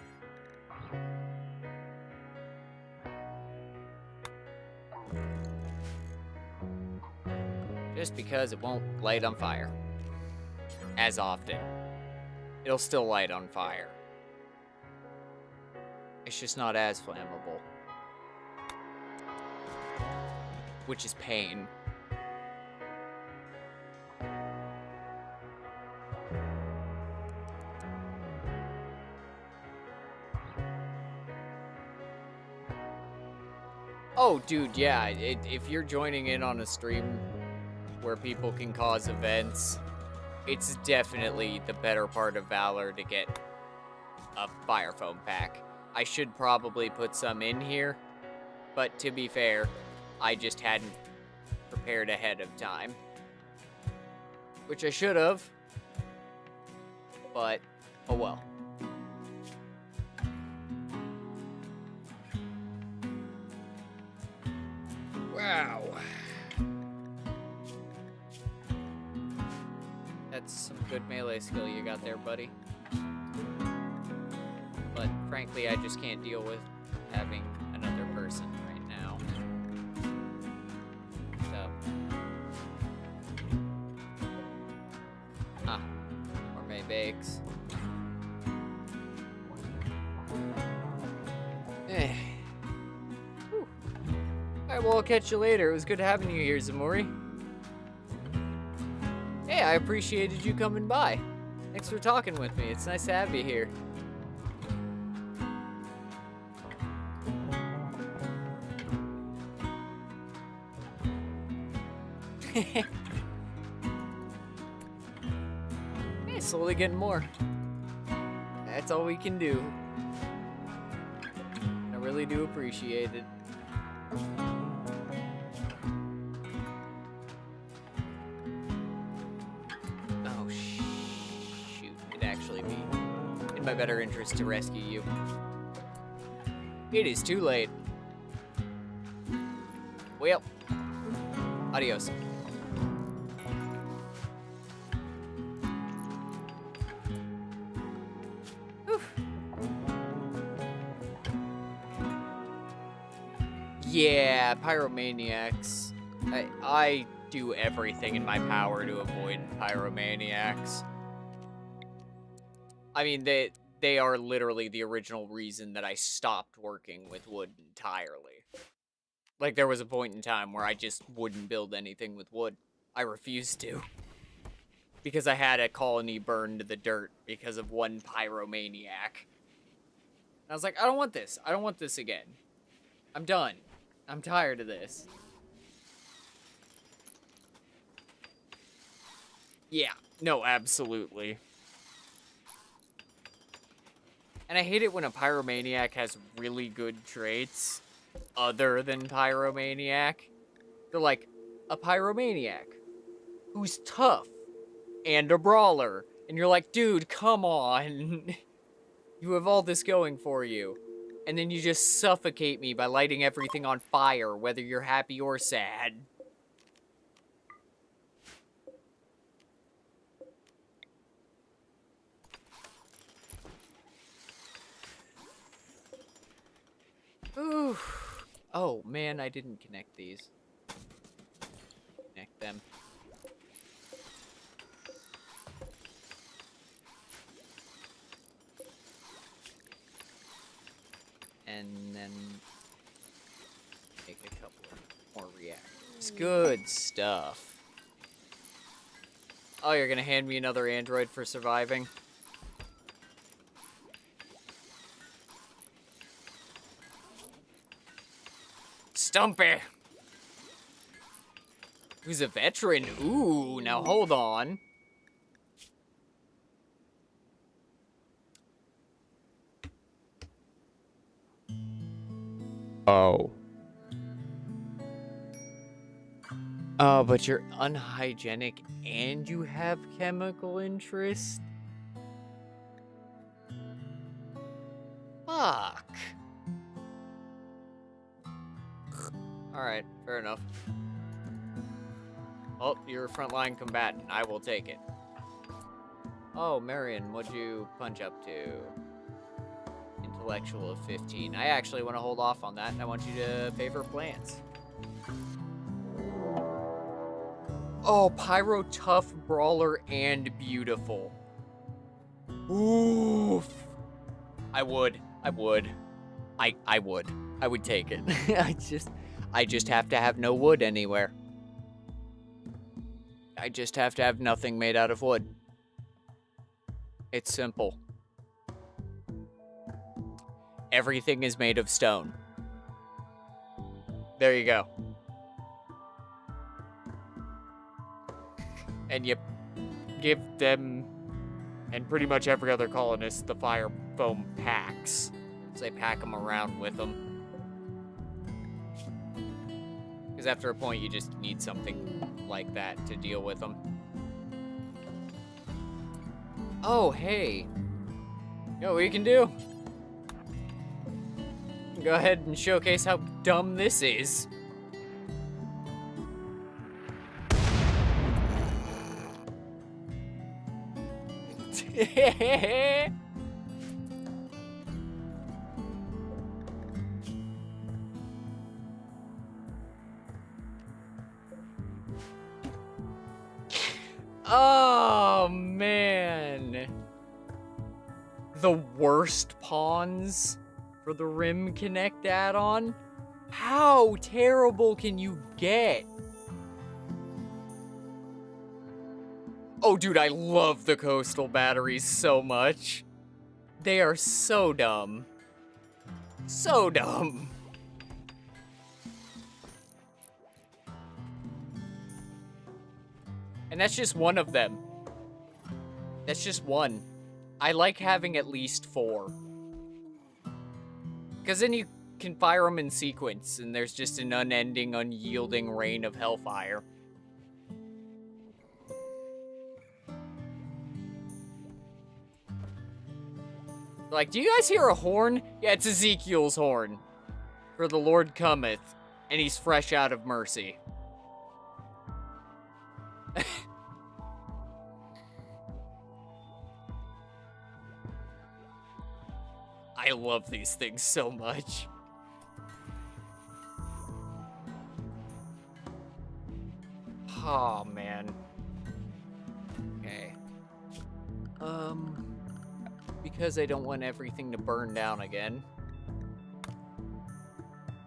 Just because it won't light on fire. As often. It'll still light on fire. It's just not as flammable. Which is pain. Oh, dude, yeah. If you're joining in on a stream where people can cause events, it's definitely the better part of Valor to get a fire foam pack. I should probably put some in here, but to be fair, I just hadn't prepared ahead of time. Which I should have, but oh well. Wow. That's some good melee skill you got there, buddy. But frankly, I just can't deal with having another person right now. So. Gourmet bakes. Alright, well, I'll catch you later. It was good having you here, Zamori. Hey, I appreciated you coming by. Thanks for talking with me. It's nice to have you here. Hey, slowly getting more. That's all we can do. I really do appreciate it. Oh, shoot. It'd actually be in my better interest to rescue you. It is too late. Well, adios. Yeah, pyromaniacs. I do everything in my power to avoid pyromaniacs. I mean, they are literally the original reason that I stopped working with wood entirely. Like, there was a point in time where I just wouldn't build anything with wood. I refused to. Because I had a colony burned to the dirt because of one pyromaniac. I was like, I don't want this. I don't want this again. I'm done. I'm tired of this. Yeah, no, absolutely. And I hate it when a pyromaniac has really good traits other than pyromaniac. They're like, a pyromaniac who's tough and a brawler. And you're like, dude, come on. You have all this going for you. And then you just suffocate me by lighting everything on fire, whether you're happy or sad. Ooh. Oh, man, I didn't connect these. Connect them. And then make a couple more reactors. Good stuff. Oh, you're gonna hand me another android for surviving? Stumpy! Who's a veteran? Ooh, now hold on. Oh. Oh, but you're unhygienic and you have chemical interest? Fuck. Alright, fair enough. Oh, you're a frontline combatant. I will take it. Oh, Marion, what'd you punch up to? Intellectual of 15. I actually want to hold off on that, and I want you to pay for plants. Oh, Pyro, tough, brawler, and beautiful. Oof. I would. I would take it. I just have to have no wood anywhere. I just have to have nothing made out of wood. It's simple. Everything is made of stone. There you go. And you give them, and pretty much every other colonist, the fire foam packs. So they pack them around with them. Because after a point, you just need something like that to deal with them. Oh, hey. You know what we can do? Go ahead and showcase how dumb this is. Oh, man. The worst pawns for the Rim Connect add-on? How terrible can you get? Oh, dude, I love the coastal batteries so much. They are so dumb. So dumb. And that's just one of them. That's just one. I like having at least 4. Because then you can fire them in sequence, and there's just an unending, unyielding rain of hellfire. Like, do you guys hear a horn? Yeah, it's Ezekiel's horn. For the Lord cometh, and he's fresh out of mercy. I love these things so much. Oh, man. Okay. Because I don't want everything to burn down again.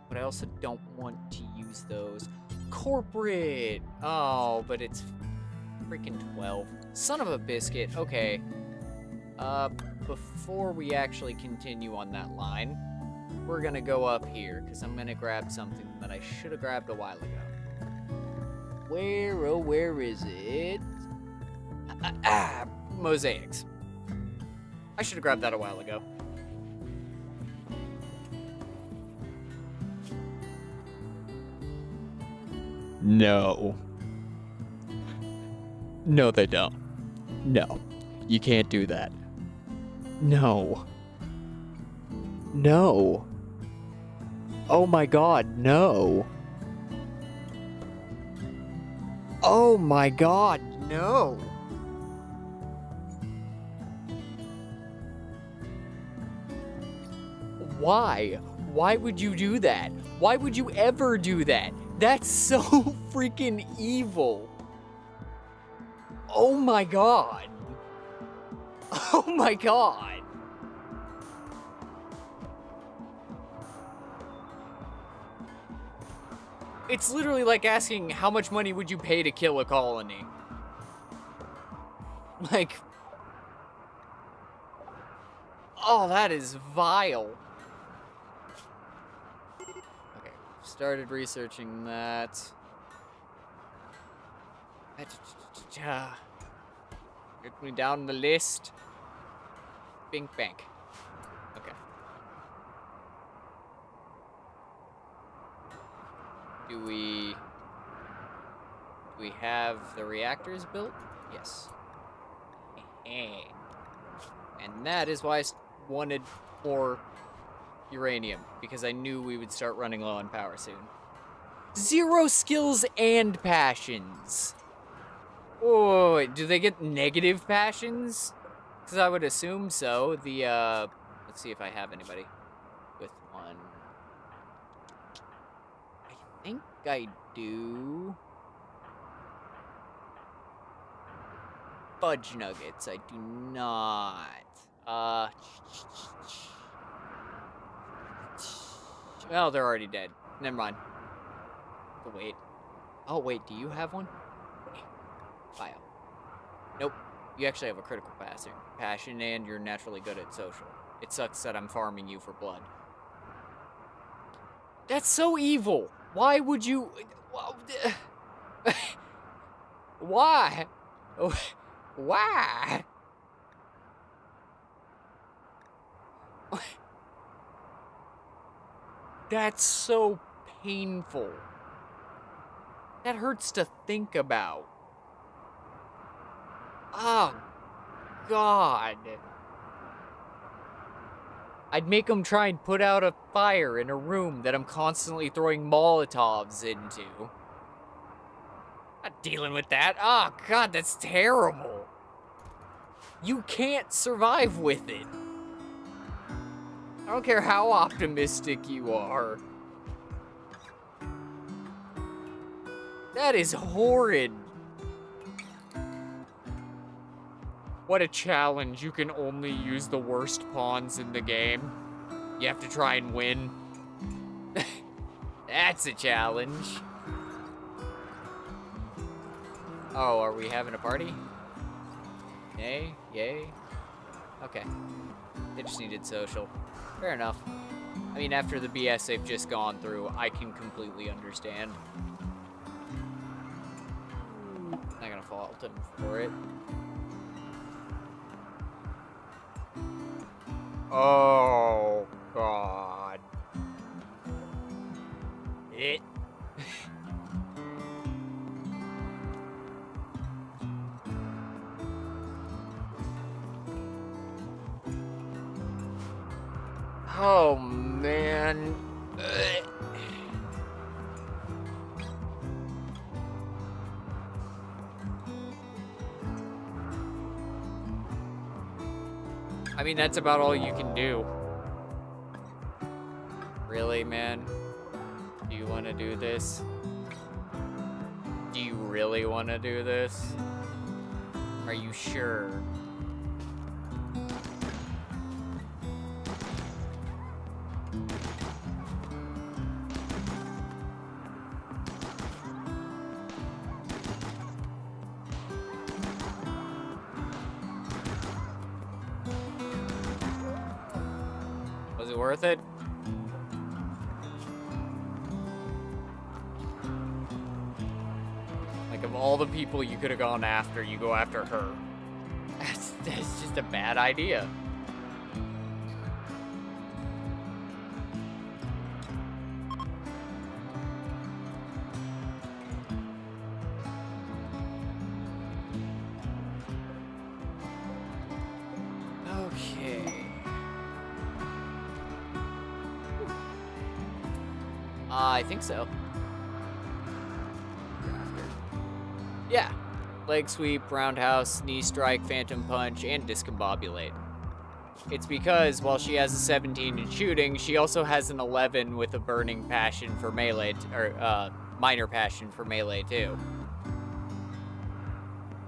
But I also don't want to use those. Corporate! Oh, but it's freaking 12. Son of a biscuit. Okay. Before we actually continue on that line, we're gonna go up here, because I'm gonna grab something that I should have grabbed a while ago. Where is it? Mosaics. I should have grabbed that a while ago. No. No, they don't. No. You can't do that. No. No. Oh my god, no. Oh my god, no. Why? Why would you do that? Why would you ever do that? That's so freaking evil. Oh my god. Oh my god. It's literally like asking how much money would you pay to kill a colony? Like, oh, that is vile. Okay, started researching that. Get me down the list. Bink bank. Okay. Do we have the reactors built? Yes. And that is why I wanted more uranium, because I knew we would start running low on power soon. 0 skills and passions. Oh, wait, do they get negative passions? Because I would assume so. The, let's see if I have anybody with one. I think I do. fudge nuggets. I do not. Well, they're already dead. Never mind. Oh, wait. Oh, wait, do you have one? Bio. Nope. You actually have a critical passion, and you're naturally good at social. It sucks that I'm farming you for blood. That's so evil. Why would you... Why? Why? That's so painful. That hurts to think about. Oh, God. I'd make them try and put out a fire in a room that I'm constantly throwing Molotovs into. Not dealing with that. Oh, God, that's terrible. You can't survive with it. I don't care how optimistic you are. That is horrid. What a challenge. You can only use the worst pawns in the game. You have to try and win. That's a challenge. Oh, are we having a party? Yay, yay. Okay. They just needed social. Fair enough. I mean, after the BS they've just gone through, I can completely understand. Not gonna fault them for it. Oh, God. It. Oh, man. I mean, that's about all you can do. Really, man? Do you want to do this? Do you really want to do this? Are you sure? Was it worth it? Like, of all the people you could have gone after, you go after her. That's just a bad idea. Okay. I think so. Yeah. Leg sweep, roundhouse, knee strike, phantom punch, and discombobulate. It's because while she has a 17 in shooting, she also has an 11 with a burning passion for melee, or minor passion for melee too.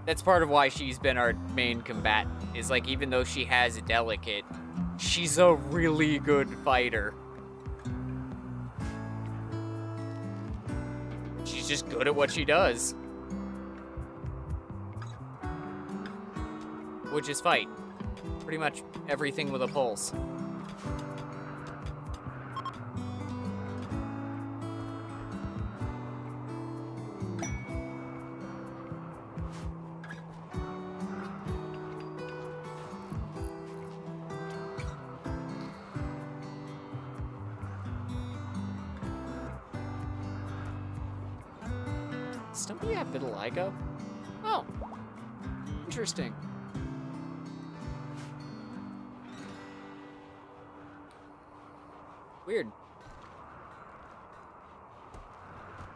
That's part of why she's been our main combatant, is like, even though she has a delicate, she's a really good fighter. She's just good at what she does. Which is fight. Pretty much everything with a pulse. Stumpy have vitiligo? Oh. Interesting. Weird.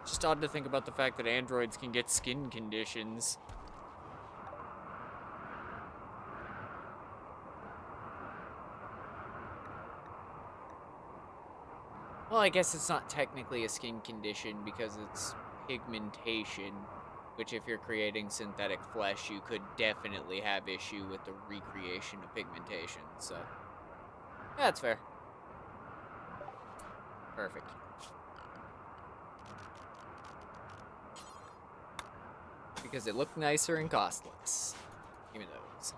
Just odd to think about the fact that androids can get skin conditions. Well, I guess it's not technically a skin condition because it's pigmentation. which if you're creating synthetic flesh, you could definitely have issue with the recreation of pigmentation, so yeah, that's fair. Perfect. Because it looked nicer and cost less. Give me those.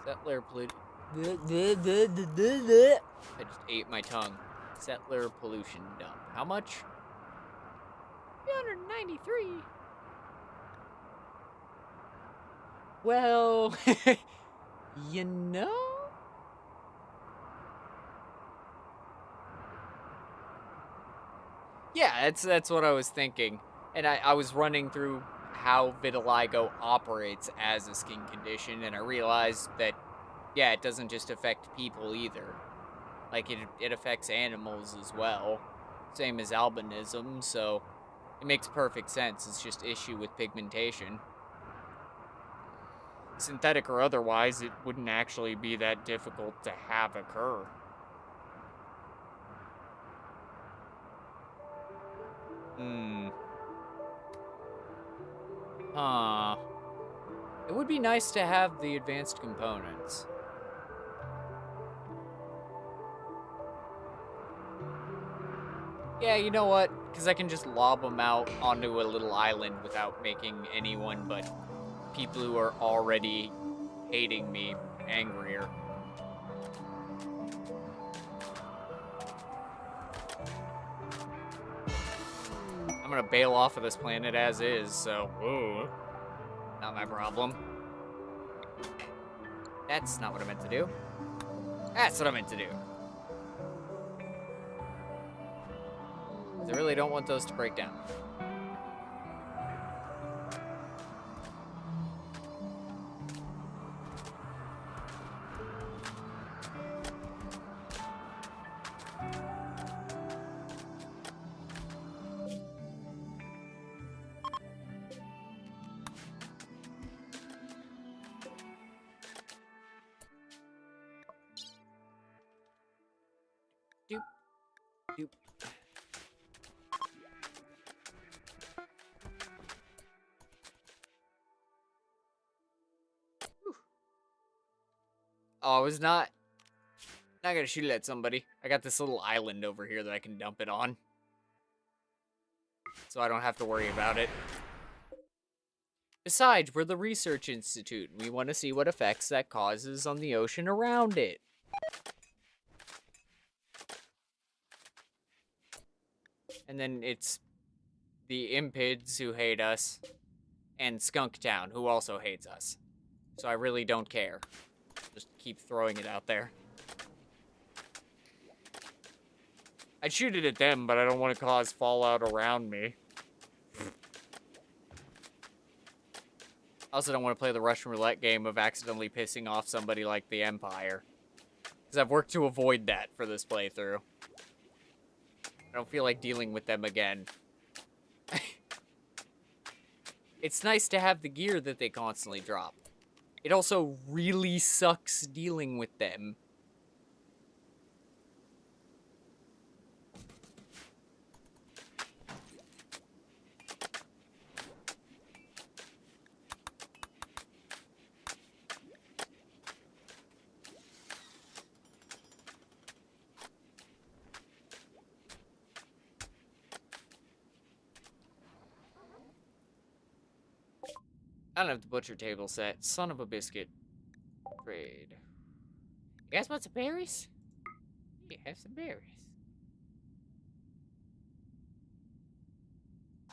Settler pollution. I just ate my tongue. Settler pollution dump. How much? 393. Well, you know? Yeah, that's what I was thinking. And I was running through how vitiligo operates as a skin condition, and I realized that, yeah, it doesn't just affect people either. Like, it affects animals as well. Same as albinism, so it makes perfect sense. It's just issue with pigmentation. Synthetic or otherwise, it wouldn't actually be that difficult to have occur. Huh. It would be nice to have the advanced components. Yeah, you know what? Because I can just lob them out onto a little island without making anyone but people who are already hating me angrier. I'm gonna bail off of this planet as is, so not my problem. That's not what I meant to do. That's what I meant to do. I really don't want those to break down. Doop. Doop. Oh, I was not gonna shoot it at somebody. I got this little island over here that I can dump it on. So I don't have to worry about it. Besides, we're the research institute, and we want to see what effects that causes on the ocean around it. And then it's the Impids who hate us, and Skunktown, who also hates us. So I really don't care. Just keep throwing it out there. I'd shoot it at them, but I don't want to cause fallout around me. I also don't want to play the Russian roulette game of accidentally pissing off somebody like the Empire. Because I've worked to avoid that for this playthrough. I don't feel like dealing with them again. It's nice to have the gear that they constantly drop. It also really sucks dealing with them. I don't have the butcher table set. Son of a biscuit. Trade. You guys want some berries? Yeah, have some berries.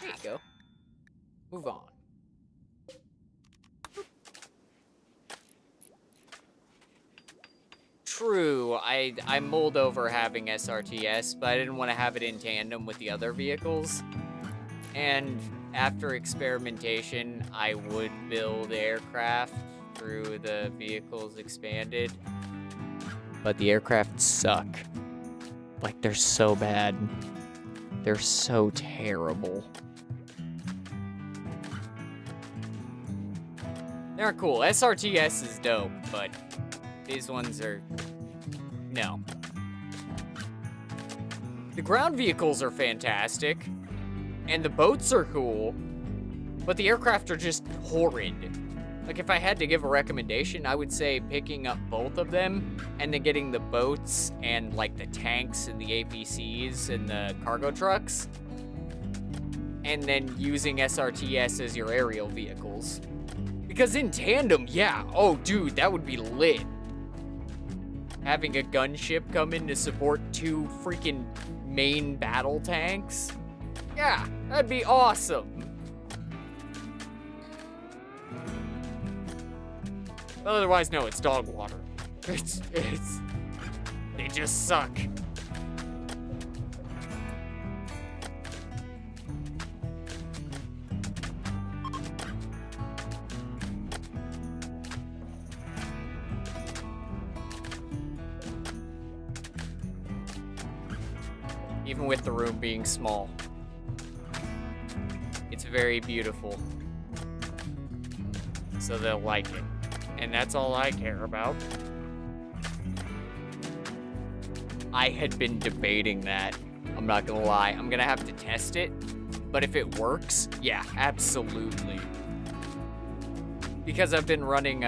There you go. Move on. True, I mulled over having SRTS, but I didn't want to have it in tandem with the other vehicles. And after experimentation, I would build aircraft through the vehicles expanded. but the aircraft suck. Like, they're so bad. They're so terrible. They're cool. SRTS is dope, but these ones are... no. The ground vehicles are fantastic, and the boats are cool, but the aircraft are just horrid. Like, if I had to give a recommendation, I would say picking up both of them, and then getting the boats and, like, the tanks and the APCs and the cargo trucks, and then using SRTS as your aerial vehicles. Because in tandem, yeah, oh, dude, that would be lit. Having a gunship come in to support 2 freaking main battle tanks? Yeah, that'd be awesome. But otherwise, no, it's dog water. They just suck. Even with the room being small. It's very beautiful. So they'll like it. And that's all I care about. I had been debating that. I'm not gonna lie. I'm gonna have to test it. But if it works, yeah, absolutely. Because I've been running,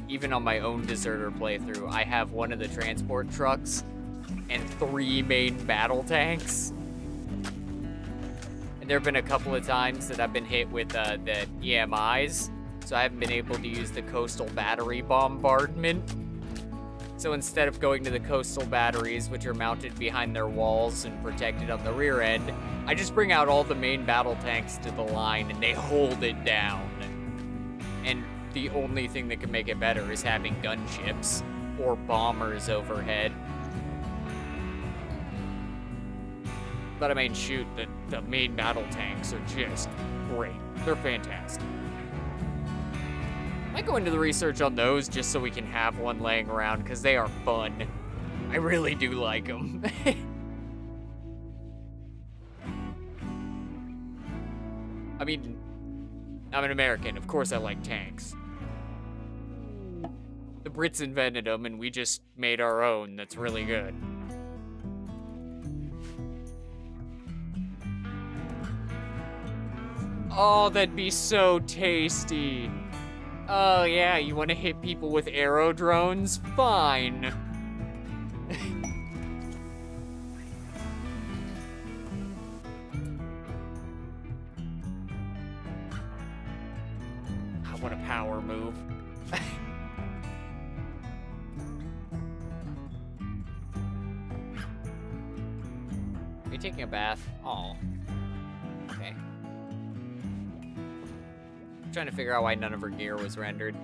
even on my own Deserter playthrough, I have one of the transport trucks and 3 main battle tanks. And there have been a couple of times that I've been hit with the EMIs, so I haven't been able to use the coastal battery bombardment. So instead of going to the coastal batteries, which are mounted behind their walls and protected on the rear end, I just bring out all the main battle tanks to the line and they hold it down. And the only thing that can make it better is having gunships or bombers overhead. But I mean, shoot, the main battle tanks are just great. They're fantastic. I might go into the research on those just so we can have one laying around, because they are fun. I really do like them. I mean, I'm an American. Of course I like tanks. The Brits invented them, and we just made our own. That's really good. Oh, that'd be so tasty. Oh, yeah, you want to hit people with arrow drones? Fine. What a power move. Are you taking a bath? Oh. Okay. I'm trying to figure out why none of her gear was rendered.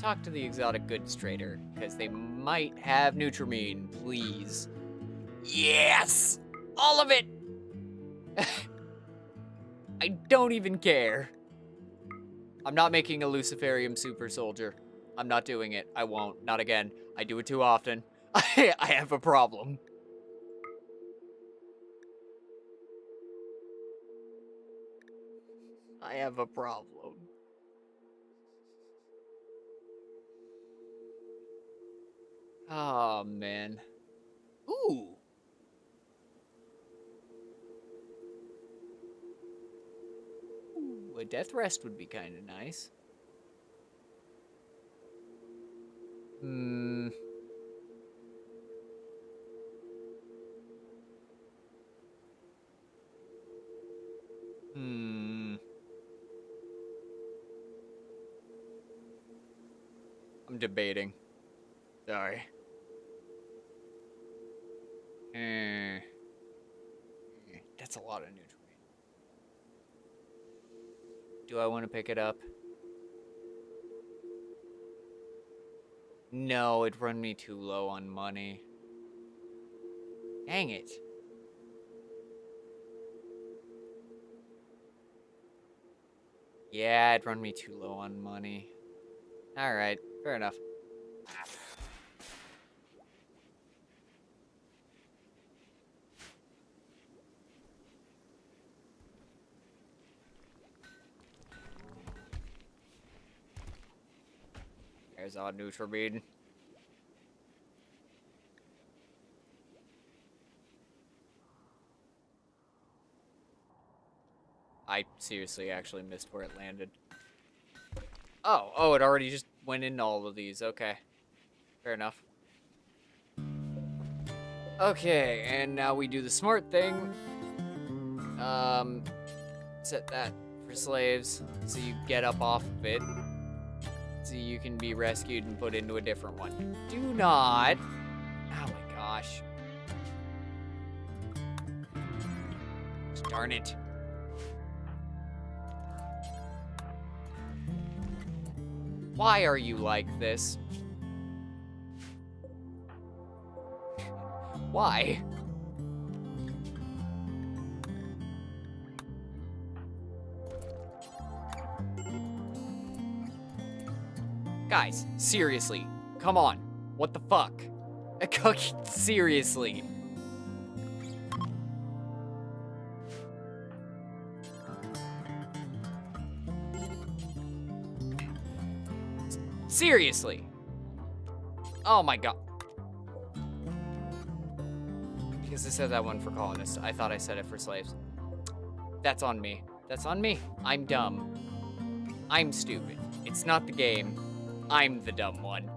Talk to the exotic goods trader, because they might have Nutrimine, please. Yes! All of it! I don't even care. I'm not making a Luciferium super soldier. I'm not doing it. I won't. Not again. I do it too often. I have a problem. I have a problem. Oh, man. Ooh. Ooh, a death rest would be kind of nice. Hmm. I'm debating. Sorry. That's a lot of nutrient. Do I want to pick it up? No, it'd run me too low on money. Dang it. Yeah, it'd run me too low on money. Alright, Fair enough. There's odd neutral bead. I seriously actually missed where it landed. Oh, it already just went into all of these. Okay. Fair enough. Okay, and now we do the smart thing. Set that for slaves so you get up off of it. So you can be rescued and put into a different one. Do not. Oh my gosh. Darn it. Why are you like this? Why? Guys, seriously, come on. What the fuck? Seriously. Seriously. Oh my god. Because I said that one for colonists. I thought I said it for slaves. That's on me. That's on me. I'm dumb. I'm stupid. It's not the game. I'm the dumb one.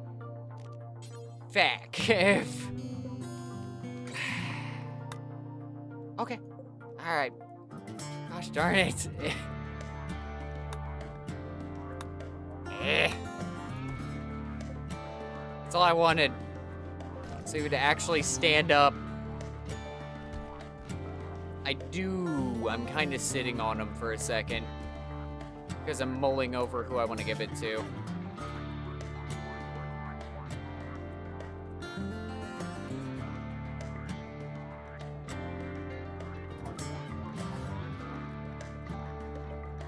Fact. Okay. Alright. Gosh darn it. That's all I wanted. So you would actually stand up. I'm kind of sitting on him for a second. Because I'm mulling over who I want to give it to.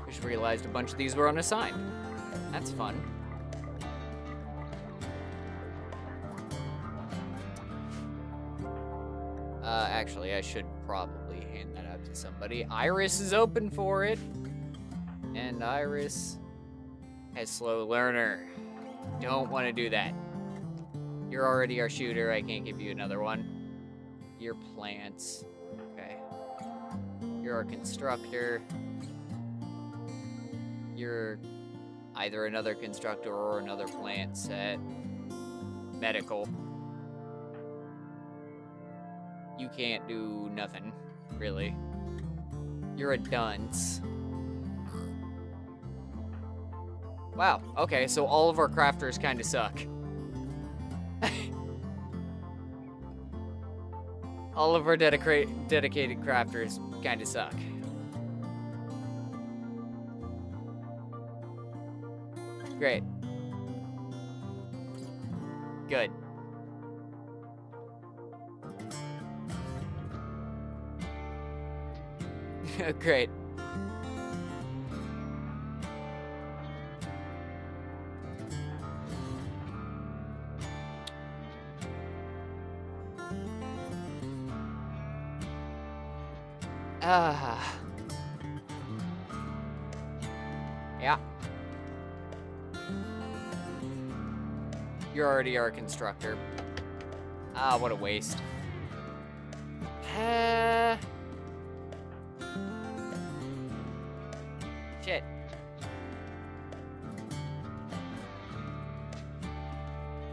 I just realized a bunch of these were unassigned. That's fun. Actually, I should probably hand that out to somebody. Iris is open for it. And Iris has slow learner. Don't want to do that. You're already our shooter. I can't give you another one. You're plants. Okay. You're our constructor. You're either another constructor or another plant set. Medical. You can't do nothing, really. You're a dunce. Wow, okay, so all of our crafters kind of suck. All of our dedicated crafters kind of suck. Great. Good. Great. Yeah. You're already our constructor. What a waste. Shit.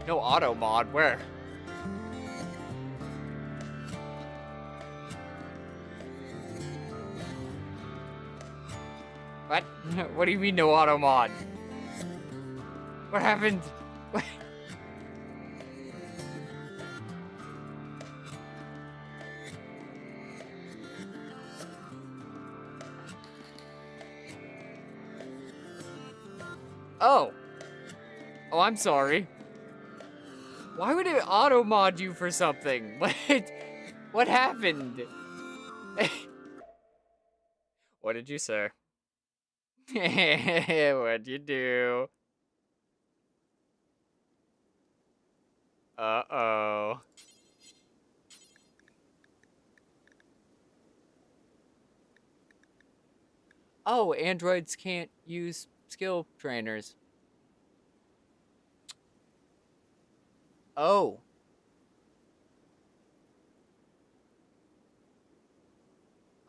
No auto mod, where? What? What do you mean no auto mod? What happened? What? Oh. Oh, I'm sorry. Why would it auto mod you for something? What happened? What did you say? What'd you do? Uh-oh. Oh, androids can't use skill trainers. Oh.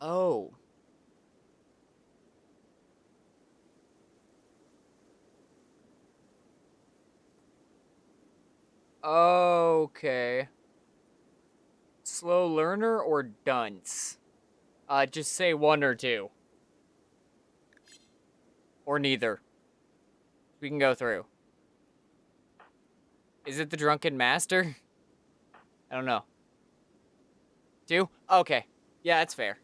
Oh. Okay. Slow learner or dunce? Just say one or two. Or neither. We can go through. Is it the drunken master? I don't know. Two? Okay. Yeah, that's fair.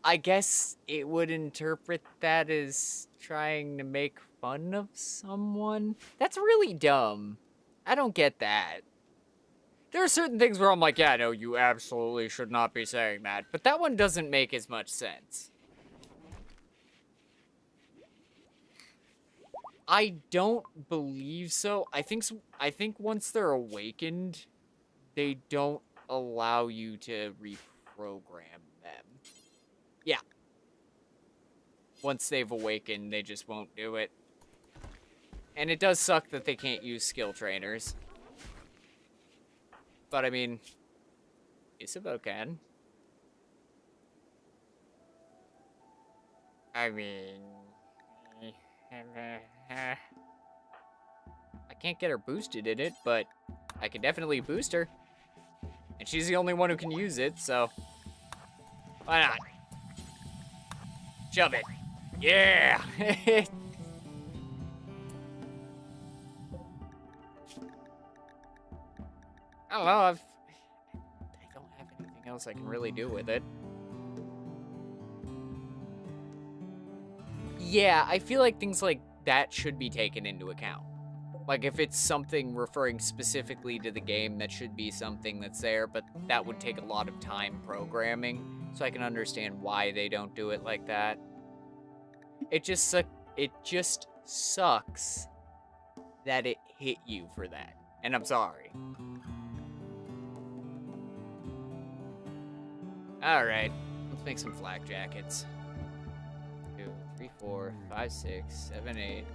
I guess it would interpret that as trying to make fun of someone. That's really dumb. I don't get that. There are certain things where I'm like, yeah, no, you absolutely should not be saying that. But that one doesn't make as much sense. I don't believe so. I think once they're awakened, they don't allow you to reprogram them. Yeah. Once they've awakened, they just won't do it. And it does suck that they can't use skill trainers. But I mean, Isabel can. I mean... I can't get her boosted in it, but I can definitely boost her. And she's the only one who can use it, so... Why not? Shove it. Yeah! I don't know, I don't have anything else I can really do with it. Yeah, I feel like things like that should be taken into account. Like, if it's something referring specifically to the game, that should be something that's there, but that would take a lot of time programming, so I can understand why they don't do it like that. It just sucks that it hit you for that, and I'm sorry. Alright, let's make some flak jackets. 2, 3, 4, 5, 6, 7, 8.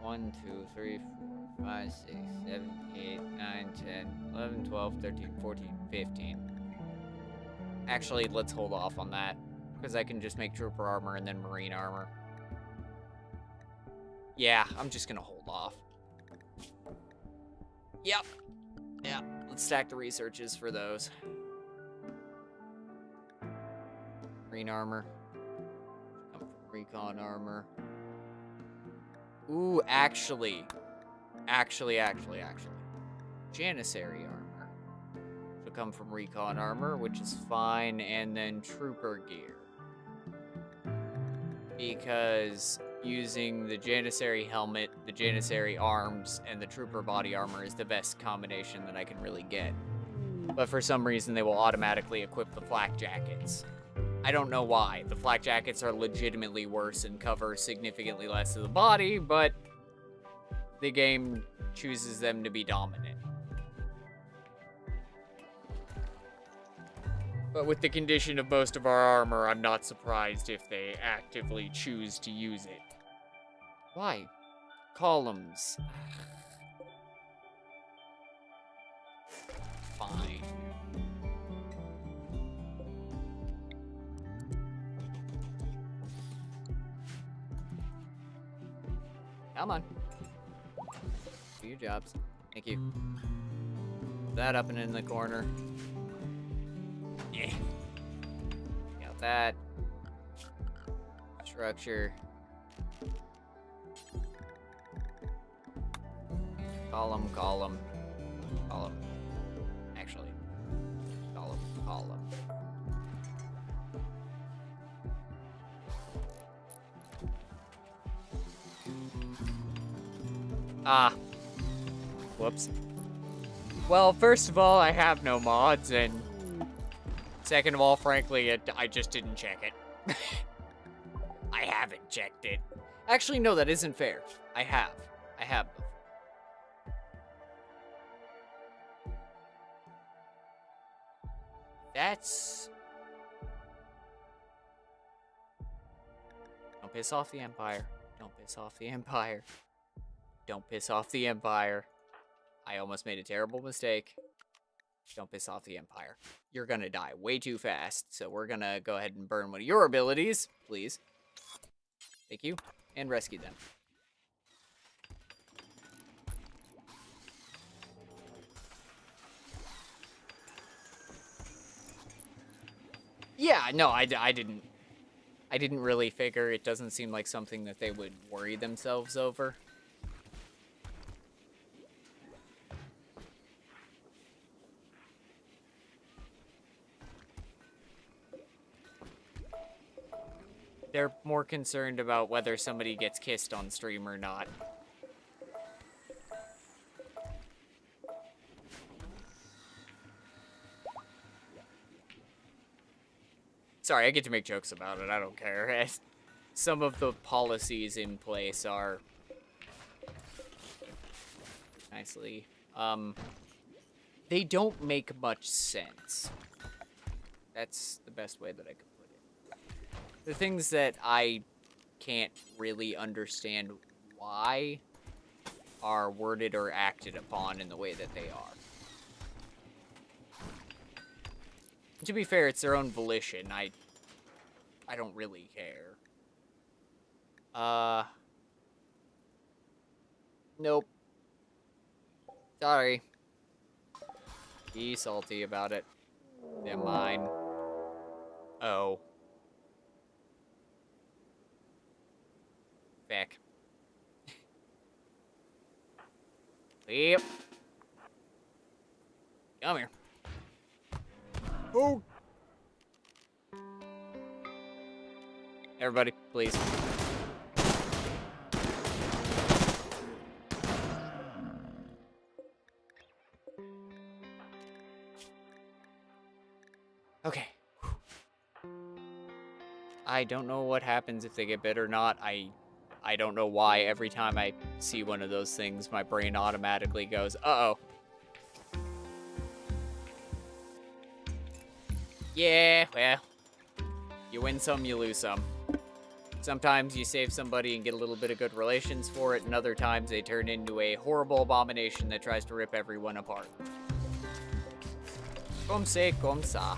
1, 2, 3, 4, 5, 6, 7, 8, 9, 10, 11, 12, 13, 14, 15. Actually, let's hold off on that, because I can just make trooper armor and then marine armor. Yeah, I'm just gonna hold off. Yep. Yeah, let's stack the researches for those. Marine armor. Come from recon armor. Ooh, actually. Janissary armor. So come from recon armor, which is fine, and then trooper gear. Because using the Janissary helmet, the Janissary arms, and the trooper body armor is the best combination that I can really get. But for some reason, they will automatically equip the flak jackets. I don't know why. The flak jackets are legitimately worse and cover significantly less of the body, but the game chooses them to be dominant. But with the condition of most of our armor, I'm not surprised if they actively choose to use it. Why? Columns. Fine. Come on. Do your jobs. Thank you. Put that up and in the corner. Yeah. Got that. Structure. Column. Actually. Column. Ah. Whoops. Well, first of all, I have no mods, and second of all, frankly, I just didn't check it. I haven't checked it. Actually, no, that isn't fair. I have. That's... Don't piss off the Empire. Don't piss off the Empire. Don't piss off the Empire. I almost made a terrible mistake. Don't piss off the Empire. You're gonna die way too fast, so we're gonna go ahead and burn one of your abilities, please. Thank you. And rescue them. Yeah, no, I didn't really figure. It doesn't seem like something that they would worry themselves over. They're more concerned about whether somebody gets kissed on stream or not. Sorry, I get to make jokes about it. I don't care. Some of the policies in place are nicely. They don't make much sense. That's the best way that I could put it. The things that I can't really understand why are worded or acted upon in the way that they are. To be fair, it's their own volition. I don't really care. Nope. Sorry. Be salty about it. They're mine. Oh. Back. Yep. Come here. Oh. Everybody, please. Okay. I don't know what happens if they get bit or not. I don't know why every time I see one of those things, my brain automatically goes, uh-oh. Yeah, well, you win some, you lose some. Sometimes you save somebody and get a little bit of good relations for it, and other times they turn into a horrible abomination that tries to rip everyone apart. Comme c'est, comme ça.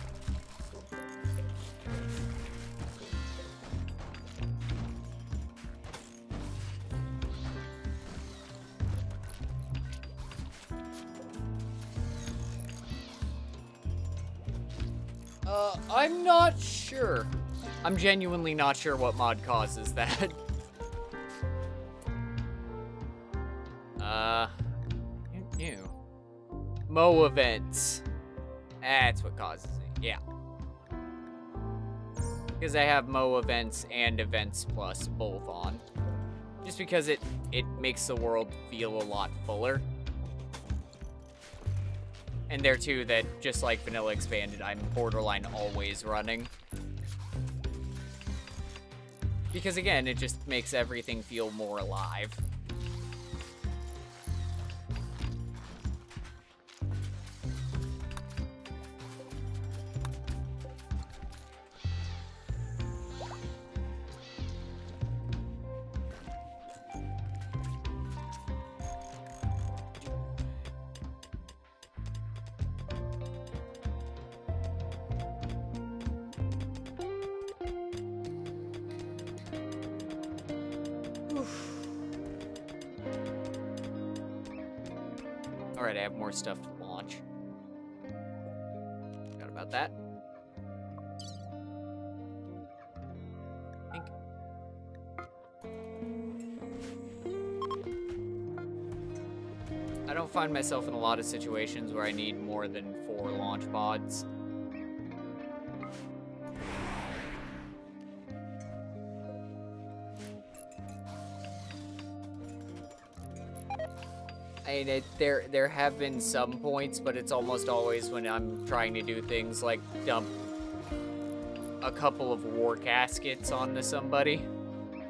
I'm not sure. I'm genuinely not sure what mod causes that. New. Mo events. That's what causes it, yeah. Because I have Mo events and Events Plus both on. Just because it makes the world feel a lot fuller. And there too, that just like Vanilla Expanded, I'm borderline always running. Because again, it just makes everything feel more alive. Alright, I have more stuff to launch. Forgot about that. I think. I don't find myself in a lot of situations where I need more than 4 launch pods. I mean, there have been some points, but it's almost always when I'm trying to do things like dump a couple of war caskets onto somebody. And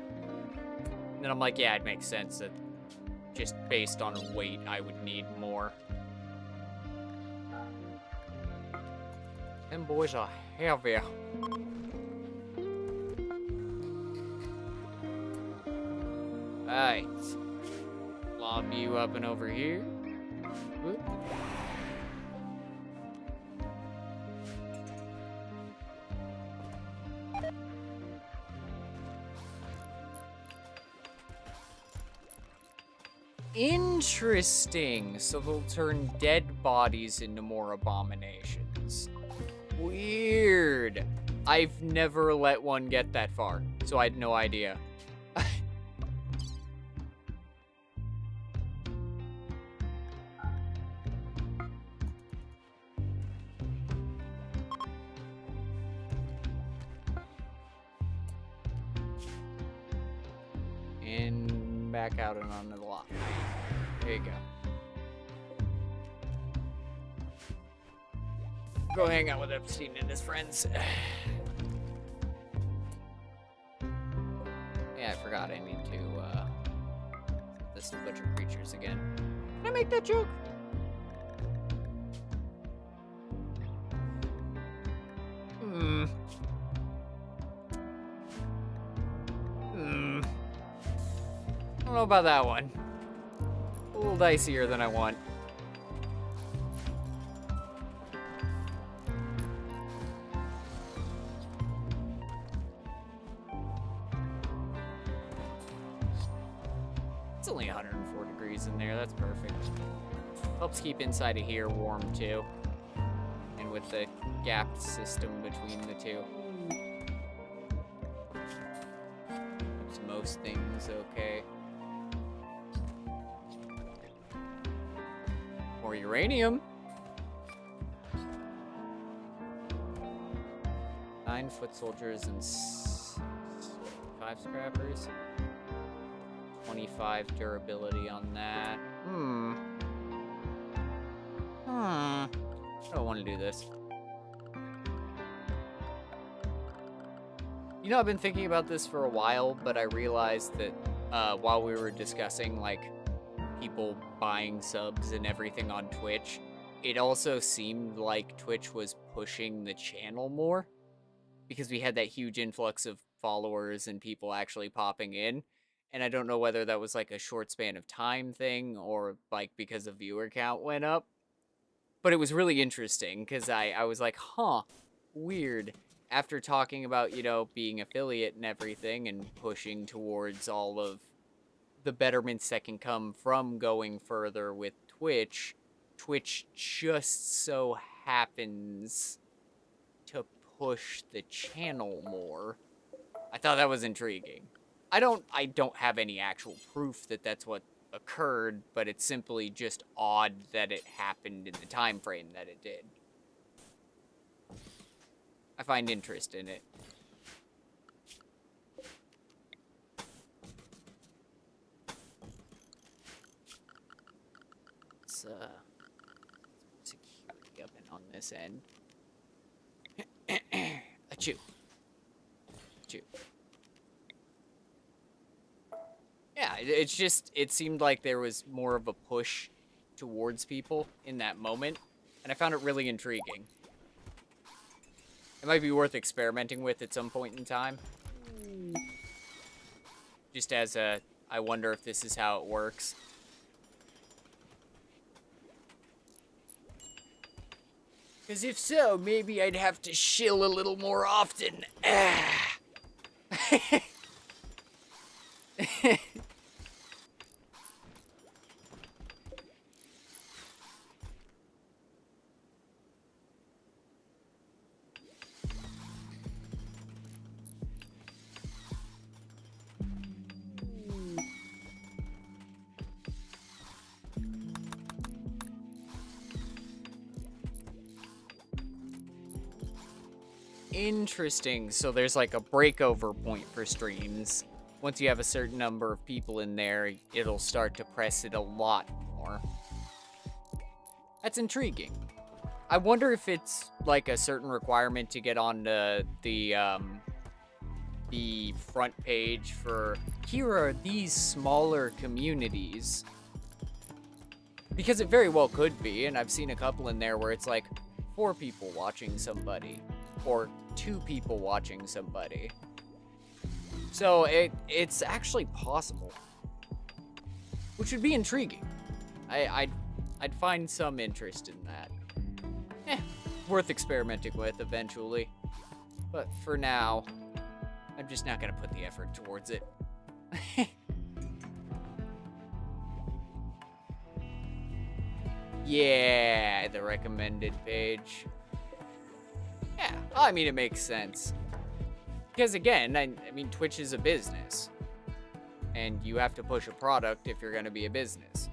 then I'm like, yeah, it makes sense that just based on weight, I would need more. Them boys are heavy. Alright. Lob you up and over here. Whoop. Interesting. So they'll turn dead bodies into more abominations. Weird. I've never let one get that far, so I had no idea. And back out and onto the lot. There you go. Go hang out with Epstein and his friends. Yeah, I forgot I need to, this a bunch of creatures again. Can I make that joke? I don't know about that one. A little dicier than I want. It's only 104 degrees in there, that's perfect. Helps keep inside of here warm too. And with the gapped system between the two. Keeps most things okay. More uranium. 9 foot soldiers and 5 scrappers. 25 durability on that. I don't want to do this. You know, I've been thinking about this for a while, but I realized that while we were discussing, like, people buying subs and everything on Twitch, it also seemed like Twitch was pushing the channel more because we had that huge influx of followers and people actually popping in. And I don't know whether that was like a short span of time thing or like because the viewer count went up. But it was really interesting because I was like, huh, weird. After talking about, you know, being affiliate and everything and pushing towards all of the betterments that can come from going further with Twitch, Twitch just so happens to push the channel more. I thought that was intriguing. I don't have any actual proof that that's what occurred, but it's simply just odd that it happened in the time frame that it did. I find interest in it. Let's security up and on this end. Achoo. Achoo. Yeah, it's just, it seemed like there was more of a push towards people in that moment, and I found it really intriguing. It might be worth experimenting with at some point in time. Just as a, I wonder if this is how it works. Because if so, maybe I'd have to shill a little more often. Interesting. So there's like a breakover point for streams. Once you have a certain number of people in there, it'll start to press it a lot more. That's intriguing. I wonder if it's like a certain requirement to get on the front page for here are these smaller communities. Because it very well could be, and I've seen a couple in there where it's like 4 people watching somebody, or 2 people watching somebody. So it's actually possible, which would be intriguing. I'd find some interest in that. Worth experimenting with eventually. But for now, I'm just not gonna put the effort towards it. Yeah, the recommended page. Yeah, I mean, it makes sense. Because again, I mean, Twitch is a business. And you have to push a product if you're gonna be a business.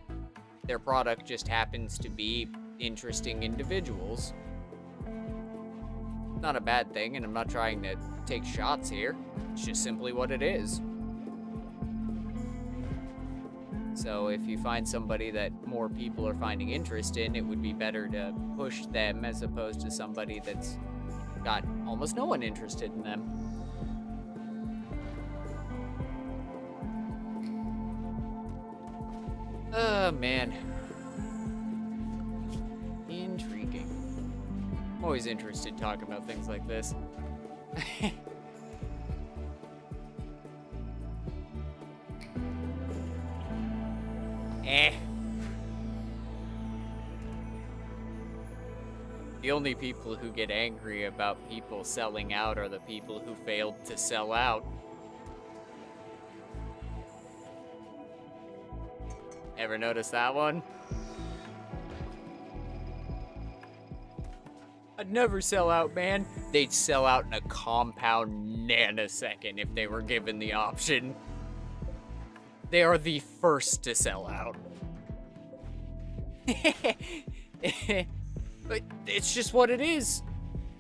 Their product just happens to be interesting individuals. Not a bad thing, and I'm not trying to take shots here. It's just simply what it is. So if you find somebody that more people are finding interest in, it would be better to push them as opposed to somebody that's got almost no one interested in them. Oh, man. Intriguing. I'm always interested in talking about things like this. The only people who get angry about people selling out are the people who failed to sell out. Ever notice that one? I'd never sell out, man. They'd sell out in a compound nanosecond if they were given the option. They are the first to sell out. But it's just what it is.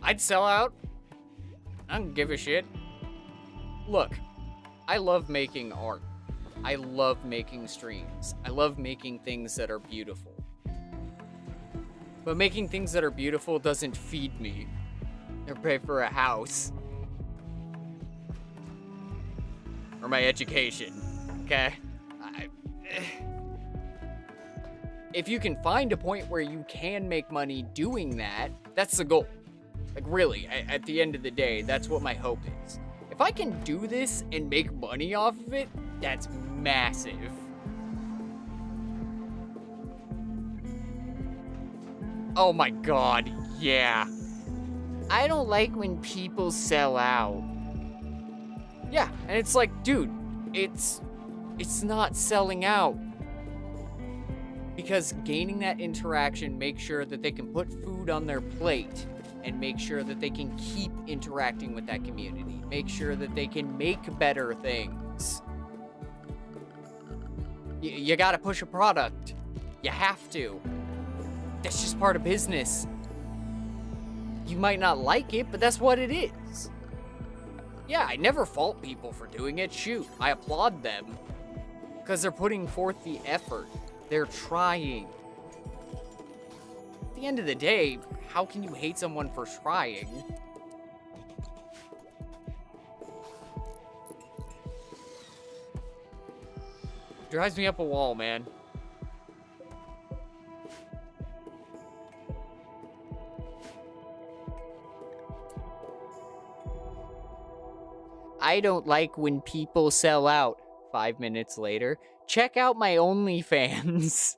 I'd sell out. I don't give a shit. Look, I love making art. I love making streams. I love making things that are beautiful. But making things that are beautiful doesn't feed me or pay for a house. Or my education, okay? If you can find a point where you can make money doing that, that's the goal. Like really, at the end of the day, that's what my hope is. If I can do this and make money off of it, that's massive. Oh my god, yeah. I don't like when people sell out. Yeah, and it's like, dude, it's not selling out. Because gaining that interaction makes sure that they can put food on their plate and make sure that they can keep interacting with that community. Make sure that they can make better things. You gotta push a product. You have to. That's just part of business. You might not like it, but that's what it is. Yeah, I never fault people for doing it. Shoot, I applaud them. Because they're putting forth the effort. They're trying. At the end of the day, how can you hate someone for trying? Drives me up a wall, man. I don't like when people sell out. 5 minutes later, check out my OnlyFans.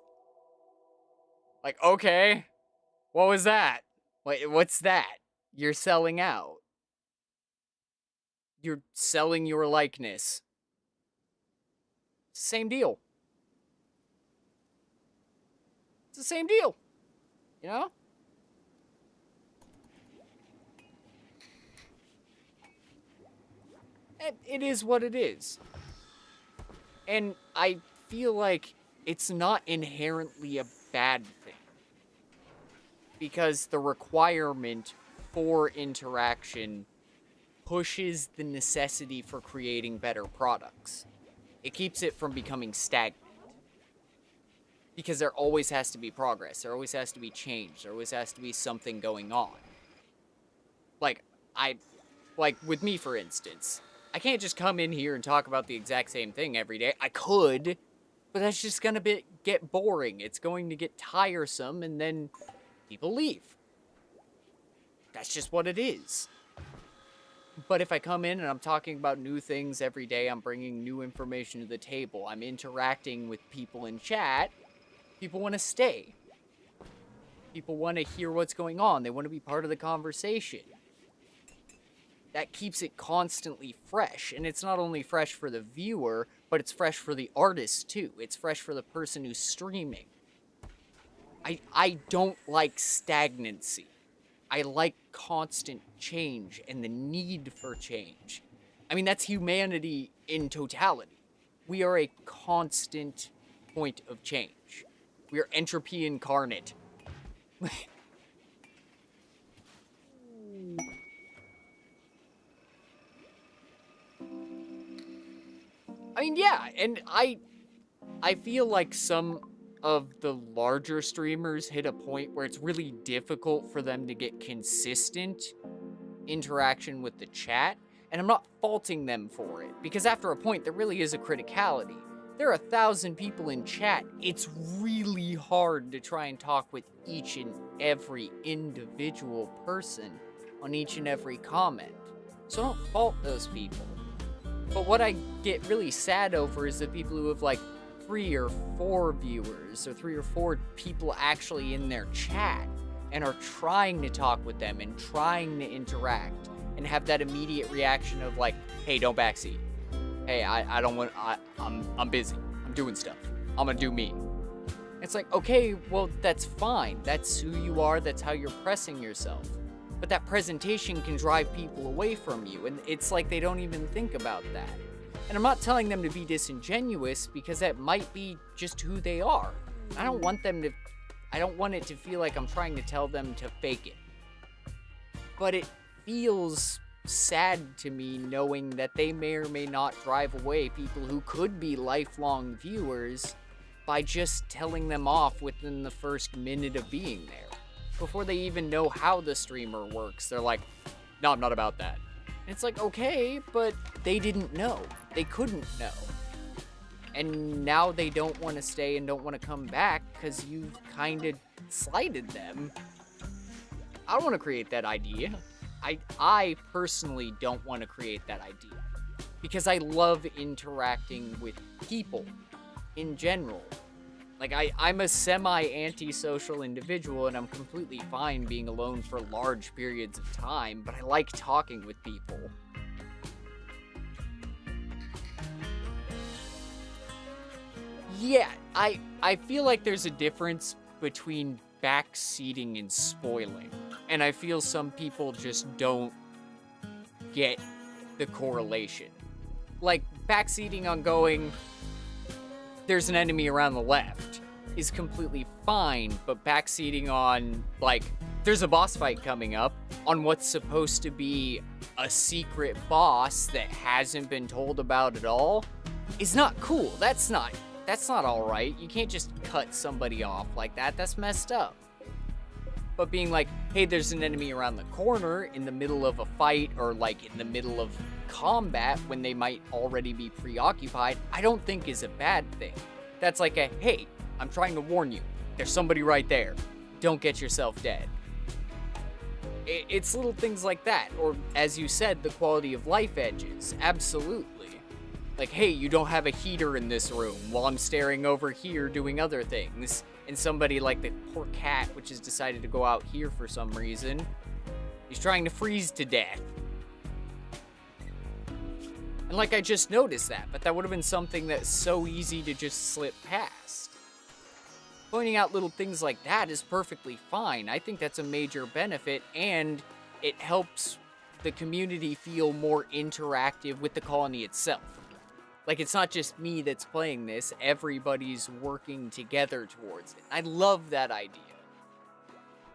Like, okay, what was that? Wait, what's that? You're selling out. You're selling your likeness. Same deal. It's the same deal. You know? It is what it is. And I feel like it's not inherently a bad thing. Because the requirement for interaction pushes the necessity for creating better products. It keeps it from becoming stagnant. Because there always has to be progress. There always has to be change. There always has to be something going on. Like with me, for instance. I can't just come in here and talk about the exact same thing every day. I could, but that's just gonna get boring. It's going to get tiresome, and then people leave. That's just what it is. But if I come in and I'm talking about new things every day, I'm bringing new information to the table, I'm interacting with people in chat, people want to stay. People want to hear what's going on. They want to be part of the conversation. That keeps it constantly fresh. And it's not only fresh for the viewer, but it's fresh for the artist too. It's fresh for the person who's streaming. I don't like stagnancy. I like constant change and the need for change. I mean, that's humanity in totality. We are a constant point of change. We are entropy incarnate. I mean, yeah, and I feel like some of the larger streamers hit a point where it's really difficult for them to get consistent interaction with the chat, and I'm not faulting them for it, because after a point, there really is a criticality. There are 1,000 people in chat. It's really hard to try and talk with each and every individual person on each and every comment. So I don't fault those people. But what I get really sad over is the people who have like 3 or 4 viewers or 3 or 4 people actually in their chat and are trying to talk with them and trying to interact and have that immediate reaction of like, hey, don't backseat. Hey, I don't want, I'm busy. I'm doing stuff. I'm gonna do me. It's like, okay, well, that's fine. That's who you are. That's how you're pressing yourself. But that presentation can drive people away from you, and it's like they don't even think about that. And I'm not telling them to be disingenuous, because that might be just who they are. I don't want it to feel like I'm trying to tell them to fake it. But it feels sad to me knowing that they may or may not drive away people who could be lifelong viewers by just telling them off within the first minute of being there. Before they even know how the streamer works, they're like, no, I'm not about that. And it's like, okay, but they didn't know. They couldn't know. And now they don't want to stay and don't want to come back because you've kind of slighted them. I don't want to create that idea. I personally don't want to create that idea. Because I love interacting with people in general. Like, I'm a semi-antisocial individual, and I'm completely fine being alone for large periods of time, but I like talking with people. Yeah, I feel like there's a difference between backseating and spoiling, and I feel some people just don't get the correlation. Like, backseating on going, there's an enemy around the left is completely fine, but backseating on, like, there's a boss fight coming up on what's supposed to be a secret boss that hasn't been told about at all is not cool. That's not all right. You can't just cut somebody off like that. That's messed up. But being like, hey, there's an enemy around the corner in the middle of a fight or like in the middle of combat when they might already be preoccupied, I don't think is a bad thing. That's like a, hey, I'm trying to warn you. There's somebody right there. Don't get yourself dead. It's little things like that. Or, as you said, the quality of life edges. Absolutely. Like, hey, you don't have a heater in this room while I'm staring over here doing other things. And somebody like the poor cat, which has decided to go out here for some reason, he's trying to freeze to death. And like, I just noticed that, but that would have been something that's so easy to just slip past. Pointing out little things like that is perfectly fine. I think that's a major benefit, and it helps the community feel more interactive with the colony itself. Like, it's not just me that's playing this, everybody's working together towards it. I love that idea.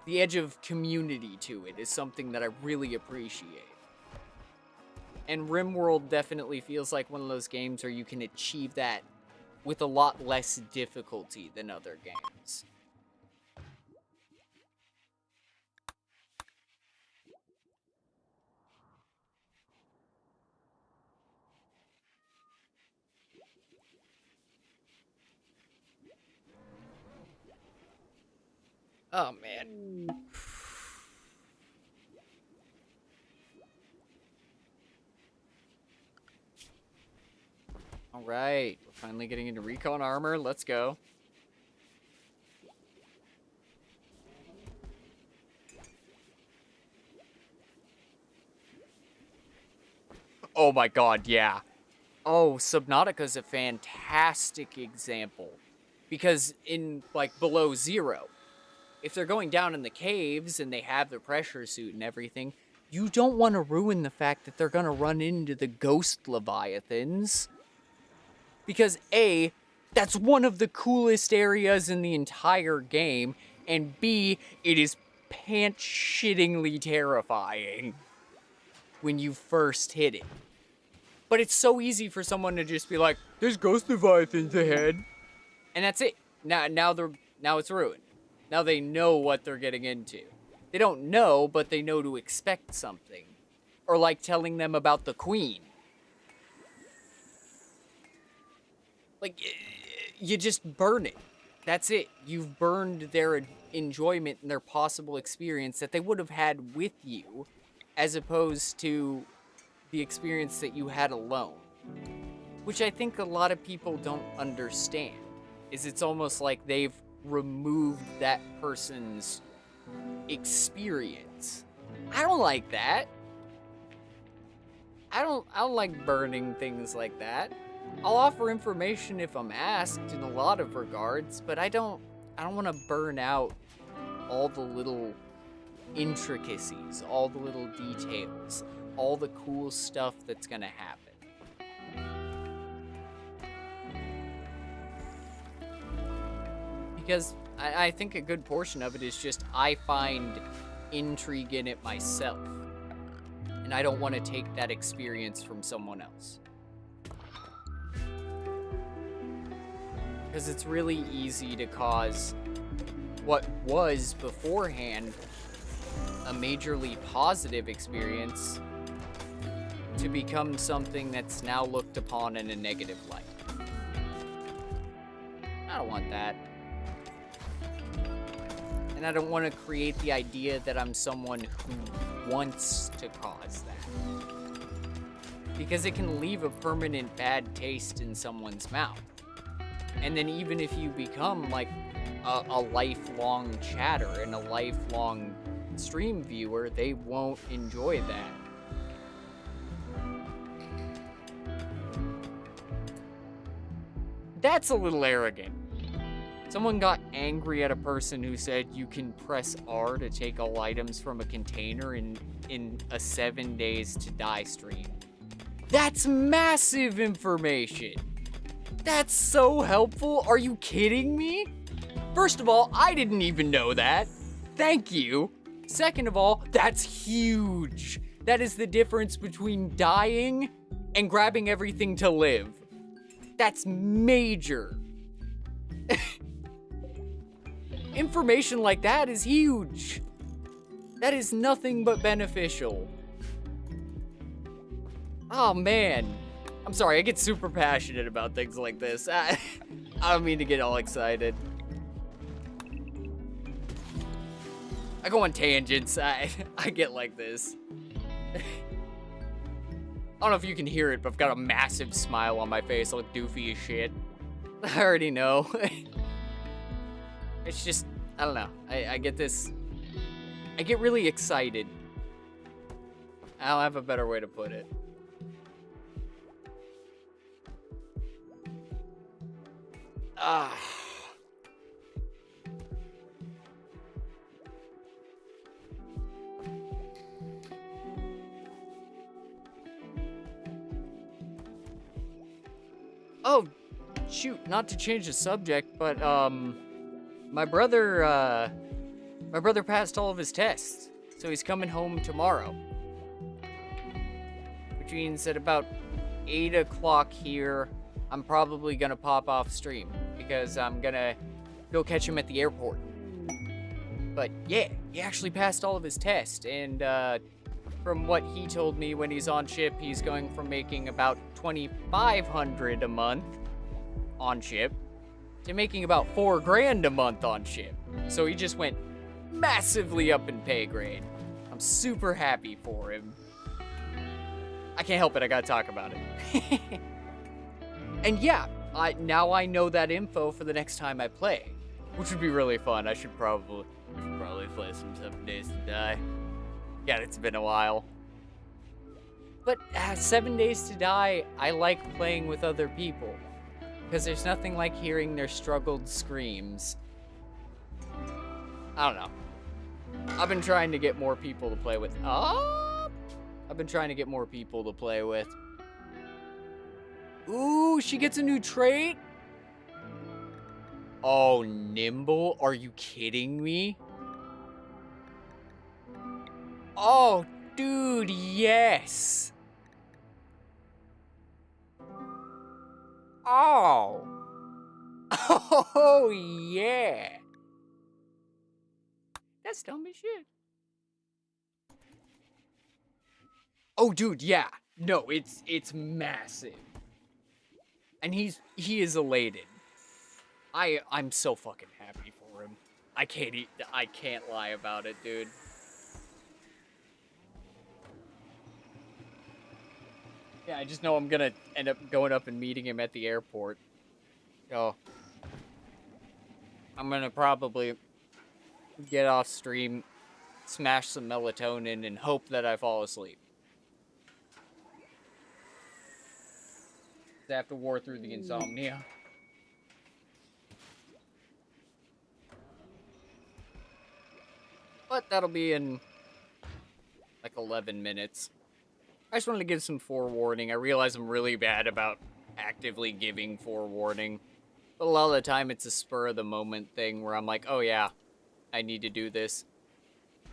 The edge of community to it is something that I really appreciate. And Rimworld definitely feels like one of those games where you can achieve that with a lot less difficulty than other games. Oh, man. Alright, we're finally getting into recon armor. Let's go. Oh my god, yeah. Oh, Subnautica's a fantastic example. Because in, like, below zero, if they're going down in the caves and they have their pressure suit and everything, you don't want to ruin the fact that they're going to run into the ghost leviathans. Because A, that's one of the coolest areas in the entire game, and B, it is pants-shittingly terrifying when you first hit it. But it's so easy for someone to just be like, there's ghost leviathans ahead. And that's it. Now it's ruined. Now they know what they're getting into. They don't know, but they know to expect something. Or like telling them about the queen. Like, you just burn it. That's it. You've burned their enjoyment and their possible experience that they would have had with you, as opposed to the experience that you had alone. Which I think a lot of people don't understand. Is it's almost like they've removed that person's experience. I don't like that. I don't like burning things like that. I'll offer information if I'm asked in a lot of regards, but I don't want to burn out all the little intricacies, all the little details, all the cool stuff that's gonna happen. Because I think a good portion of it is just I find intrigue in it myself. And I don't want to take that experience from someone else. Because it's really easy to cause what was beforehand a majorly positive experience to become something that's now looked upon in a negative light. I don't want that. And I don't want to create the idea that I'm someone who wants to cause that. Because it can leave a permanent bad taste in someone's mouth. And then even if you become like a lifelong chatter and a lifelong stream viewer, they won't enjoy that. That's a little arrogant. Someone got angry at a person who said you can press R to take all items from a container in a 7 days to die stream. That's massive information. That's so helpful. Are you kidding me? First of all, I didn't even know that. Thank you. Second of all, that's huge. That is the difference between dying and grabbing everything to live. That's major. Information like that is huge. That is nothing but beneficial. Oh man. I'm sorry, I get super passionate about things like this. I don't mean to get all excited. I go on tangents. I get like this. I don't know if you can hear it, but I've got a massive smile on my face. I look doofy as shit. I already know. It's just, I don't know. I get this. I get really excited. I don't have a better way to put it. Ah. Oh, shoot, not to change the subject, but, my brother passed all of his tests, so he's coming home tomorrow. Which means at about 8 o'clock here, I'm probably gonna pop off stream, because I'm gonna go catch him at the airport. But yeah, he actually passed all of his tests, and, from what he told me when he's on ship, he's going from making about $2,500 a month on ship to making about $4,000 a month on ship. So he just went massively up in pay grade. I'm super happy for him. I can't help it, I gotta talk about it. And yeah, now I know that info for the next time I play, which would be really fun. I should probably play some 7 Days to Die. Yeah, it's been a while. But 7 Days to Die, I like playing with other people. Because there's nothing like hearing their struggled screams. I don't know. I've been trying to get more people to play with. I've been trying to get more people to play with. Ooh, she gets a new trait? Oh, nimble? Are you kidding me? Oh, dude, yes. Oh. Oh, yeah. That's dumb as shit. Oh, dude, yeah. No, it's massive. And he is elated. I'm so fucking happy for him. I can't lie about it, dude. Yeah, I just know I'm gonna end up going up and meeting him at the airport. So I'm gonna probably get off stream, smash some melatonin, and hope that I fall asleep. I have to war through the insomnia. But that'll be in like 11 minutes. I just wanted to give some forewarning. I realize I'm really bad about actively giving forewarning. But a lot of the time it's a spur of the moment thing where I'm like, oh yeah, I need to do this.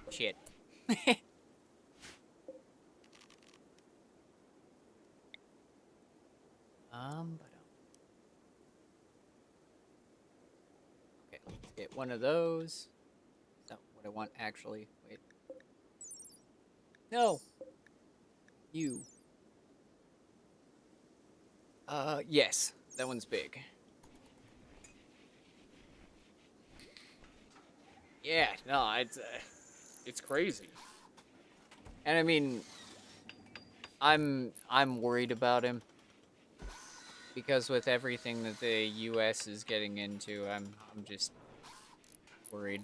Shit. Okay, let's get one of those. Is that what I want actually? Wait. No! You. Yes. That one's big. Yeah, no, it's crazy. And I mean, I'm worried about him. Because with everything that the US is getting into, I'm just worried.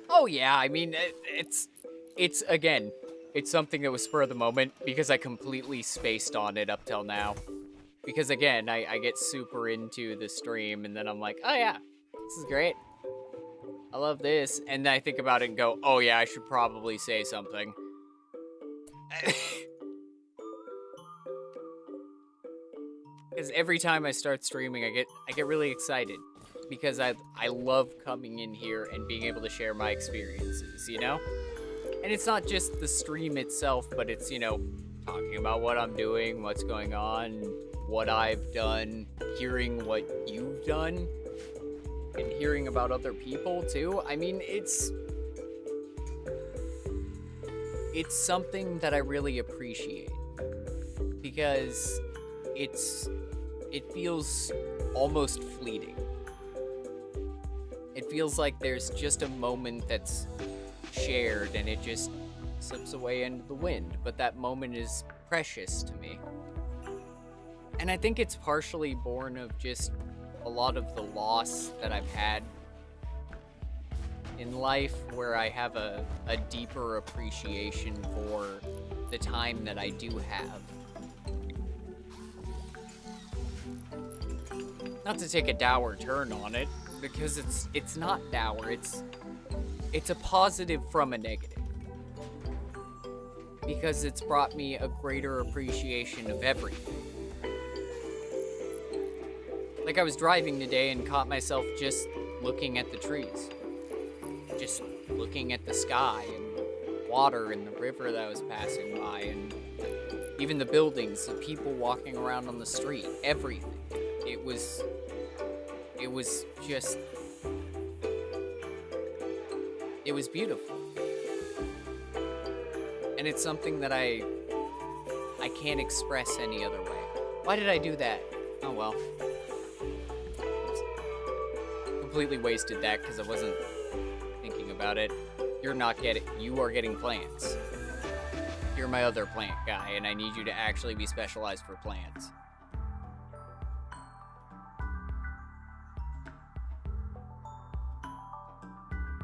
Oh yeah, I mean, it's again, it's something that was spur of the moment because I completely spaced on it up till now. Because again, I get super into the stream and then I'm like, oh yeah, this is great. I love this. And then I think about it and go, oh yeah, I should probably say something. Because every time I start streaming, I get really excited. Because I love coming in here and being able to share my experiences, you know? And it's not just the stream itself, but it's, you know, talking about what I'm doing, what's going on, what I've done, hearing what you've done, and hearing about other people, too. I mean, it's something that I really appreciate. Because it feels almost fleeting. It feels like there's just a moment that's shared and it just slips away into the wind, but that moment is precious to me. And I think it's partially born of just a lot of the loss that I've had in life, where I have a deeper appreciation for the time that I do have. Not to take a dour turn on it, because it's not dour, it's a positive from a negative. Because it's brought me a greater appreciation of everything. Like I was driving today and caught myself just looking at the trees. Just looking at the sky and the water and the river that was passing by and even the buildings, the people walking around on the street, everything. It was just, it was beautiful. And it's something that I can't express any other way. Why did I do that? Oh well. Completely wasted that because I wasn't thinking about it. You are getting plants. You're my other plant guy, and I need you to actually be specialized for plants.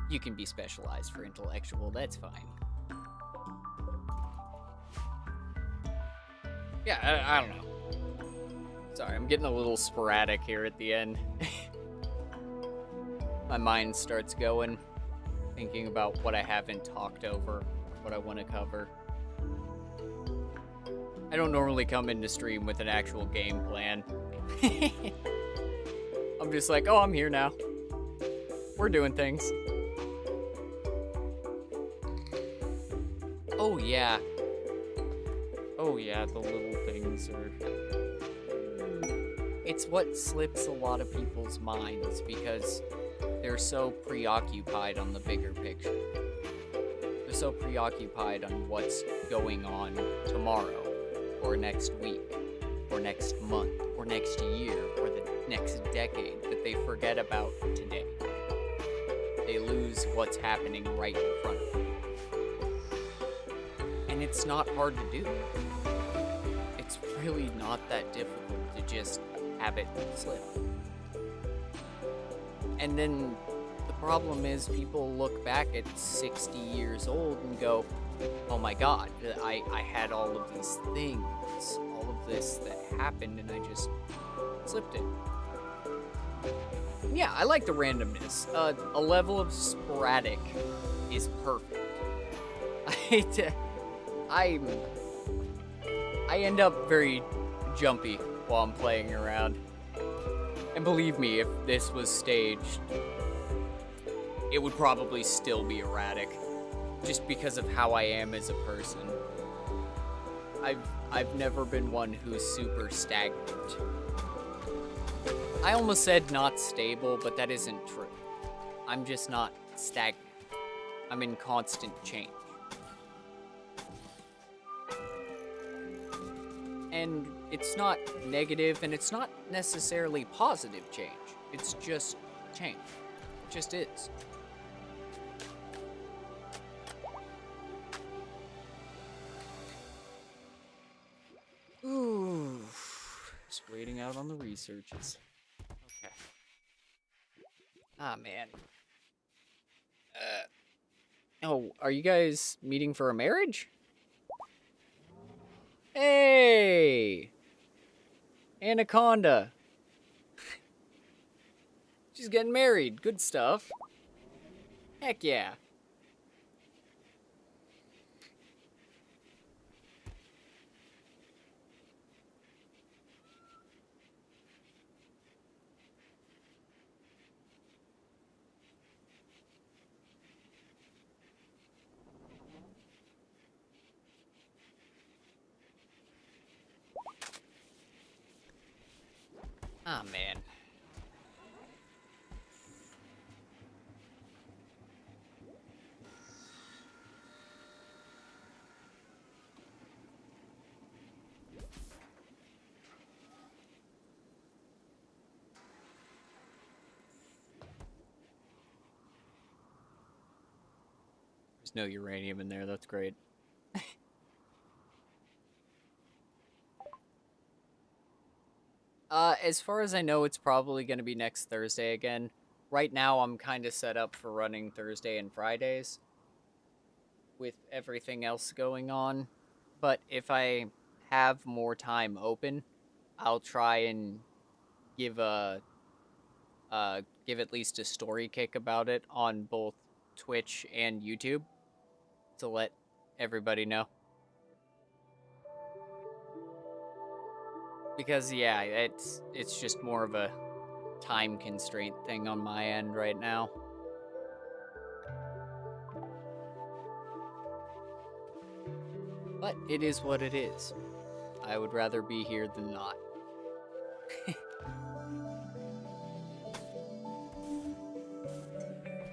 You can be specialized for intellectual, that's fine. Yeah, I don't know. Sorry, I'm getting a little sporadic here at the end. My mind starts going, thinking about what I haven't talked over, what I want to cover. I don't normally come into stream with an actual game plan. I'm just like, oh, I'm here now. We're doing things. Oh, yeah. Oh yeah, the little things are... It's what slips a lot of people's minds because they're so preoccupied on the bigger picture. They're so preoccupied on what's going on tomorrow, or next week, or next month, or next year, or the next decade that they forget about today. They lose what's happening right in front of them. And it's not hard to do. It's really not that difficult to just have it slip. And then the problem is people look back at 60 years old and go, oh my god, I had all of these things, all of this that happened, and I just slipped it. Yeah, I like the randomness. A level of sporadic is perfect. I end up very jumpy while I'm playing around. And believe me, if this was staged, it would probably still be erratic. Just because of how I am as a person. I've never been one who's super stagnant. I almost said not stable, but that isn't true. I'm just not stagnant. I'm in constant change. And it's not negative, and it's not necessarily positive change. It's just change. It just is. Ooh. Just waiting out on the researches. Okay. Ah, man. Oh, are you guys meeting for a marriage? Hey! Anaconda. She's getting married. Good stuff. Heck yeah. Ah, man. There's no uranium in there, that's great. As far as I know, it's probably going to be next Thursday again. Right now, I'm kind of set up for running Thursday and Fridays with everything else going on. But if I have more time open, I'll try and give give at least a story kick about it on both Twitch and YouTube to let everybody know. Because yeah, it's just more of a time constraint thing on my end right now. But it is what it is. I would rather be here than not.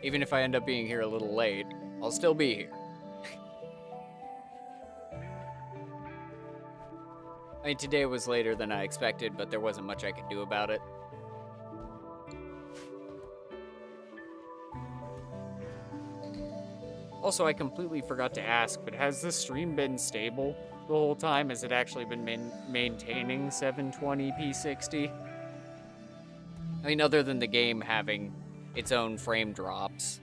Even if I end up being here a little late, I'll still be here. I mean, today was later than I expected, but there wasn't much I could do about it. Also, I completely forgot to ask, but has this stream been stable the whole time? Has it actually been maintaining 720p 60? I mean, other than the game having its own frame drops,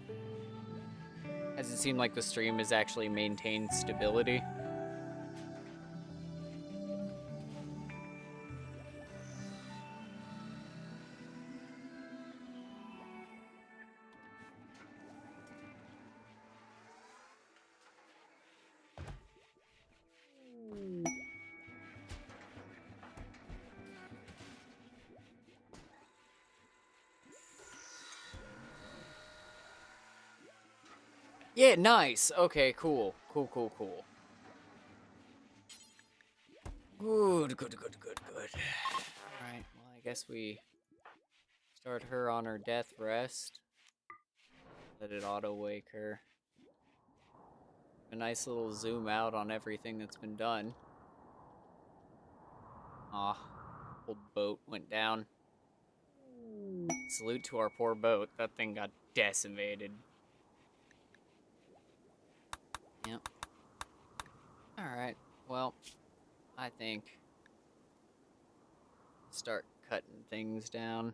has it seemed like the stream has actually maintained stability? Yeah, nice. Okay, cool. Cool. Good. Alright, well, I guess we start her on her death rest. Let it auto-wake her. A nice little zoom out on everything that's been done. Aw, old boat went down. Salute to our poor boat. That thing got decimated. Yep. Alright, well, I think start cutting things down.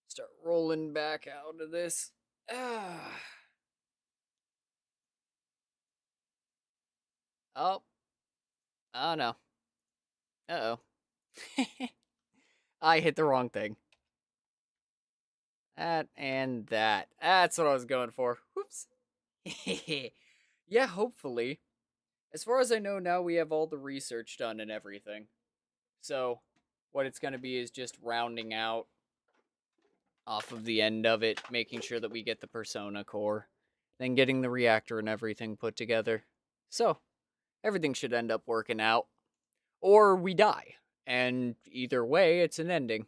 Start rolling back out of this. Oh. Oh no. Uh-oh. I hit the wrong thing. That and that. That's what I was going for. Whoops. Yeah, hopefully. As far as I know now, we have all the research done and everything. So, what it's going to be is just rounding out off of the end of it, making sure that we get the persona core, then getting the reactor and everything put together. So, everything should end up working out. Or we die. And either way, it's an ending.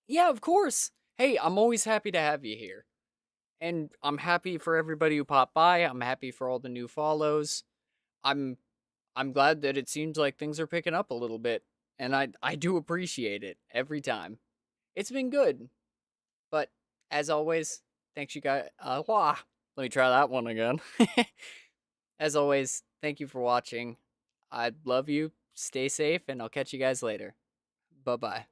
Yeah, of course. Hey, I'm always happy to have you here. And I'm happy for everybody who popped by. I'm happy for all the new follows. I'm I'm glad that it seems like things are picking up a little bit. And I do appreciate it every time. It's been good. But as always, thanks you guys. Let me try that one again. As always, thank you for watching. I love you. Stay safe, and I'll catch you guys later. Bye-bye.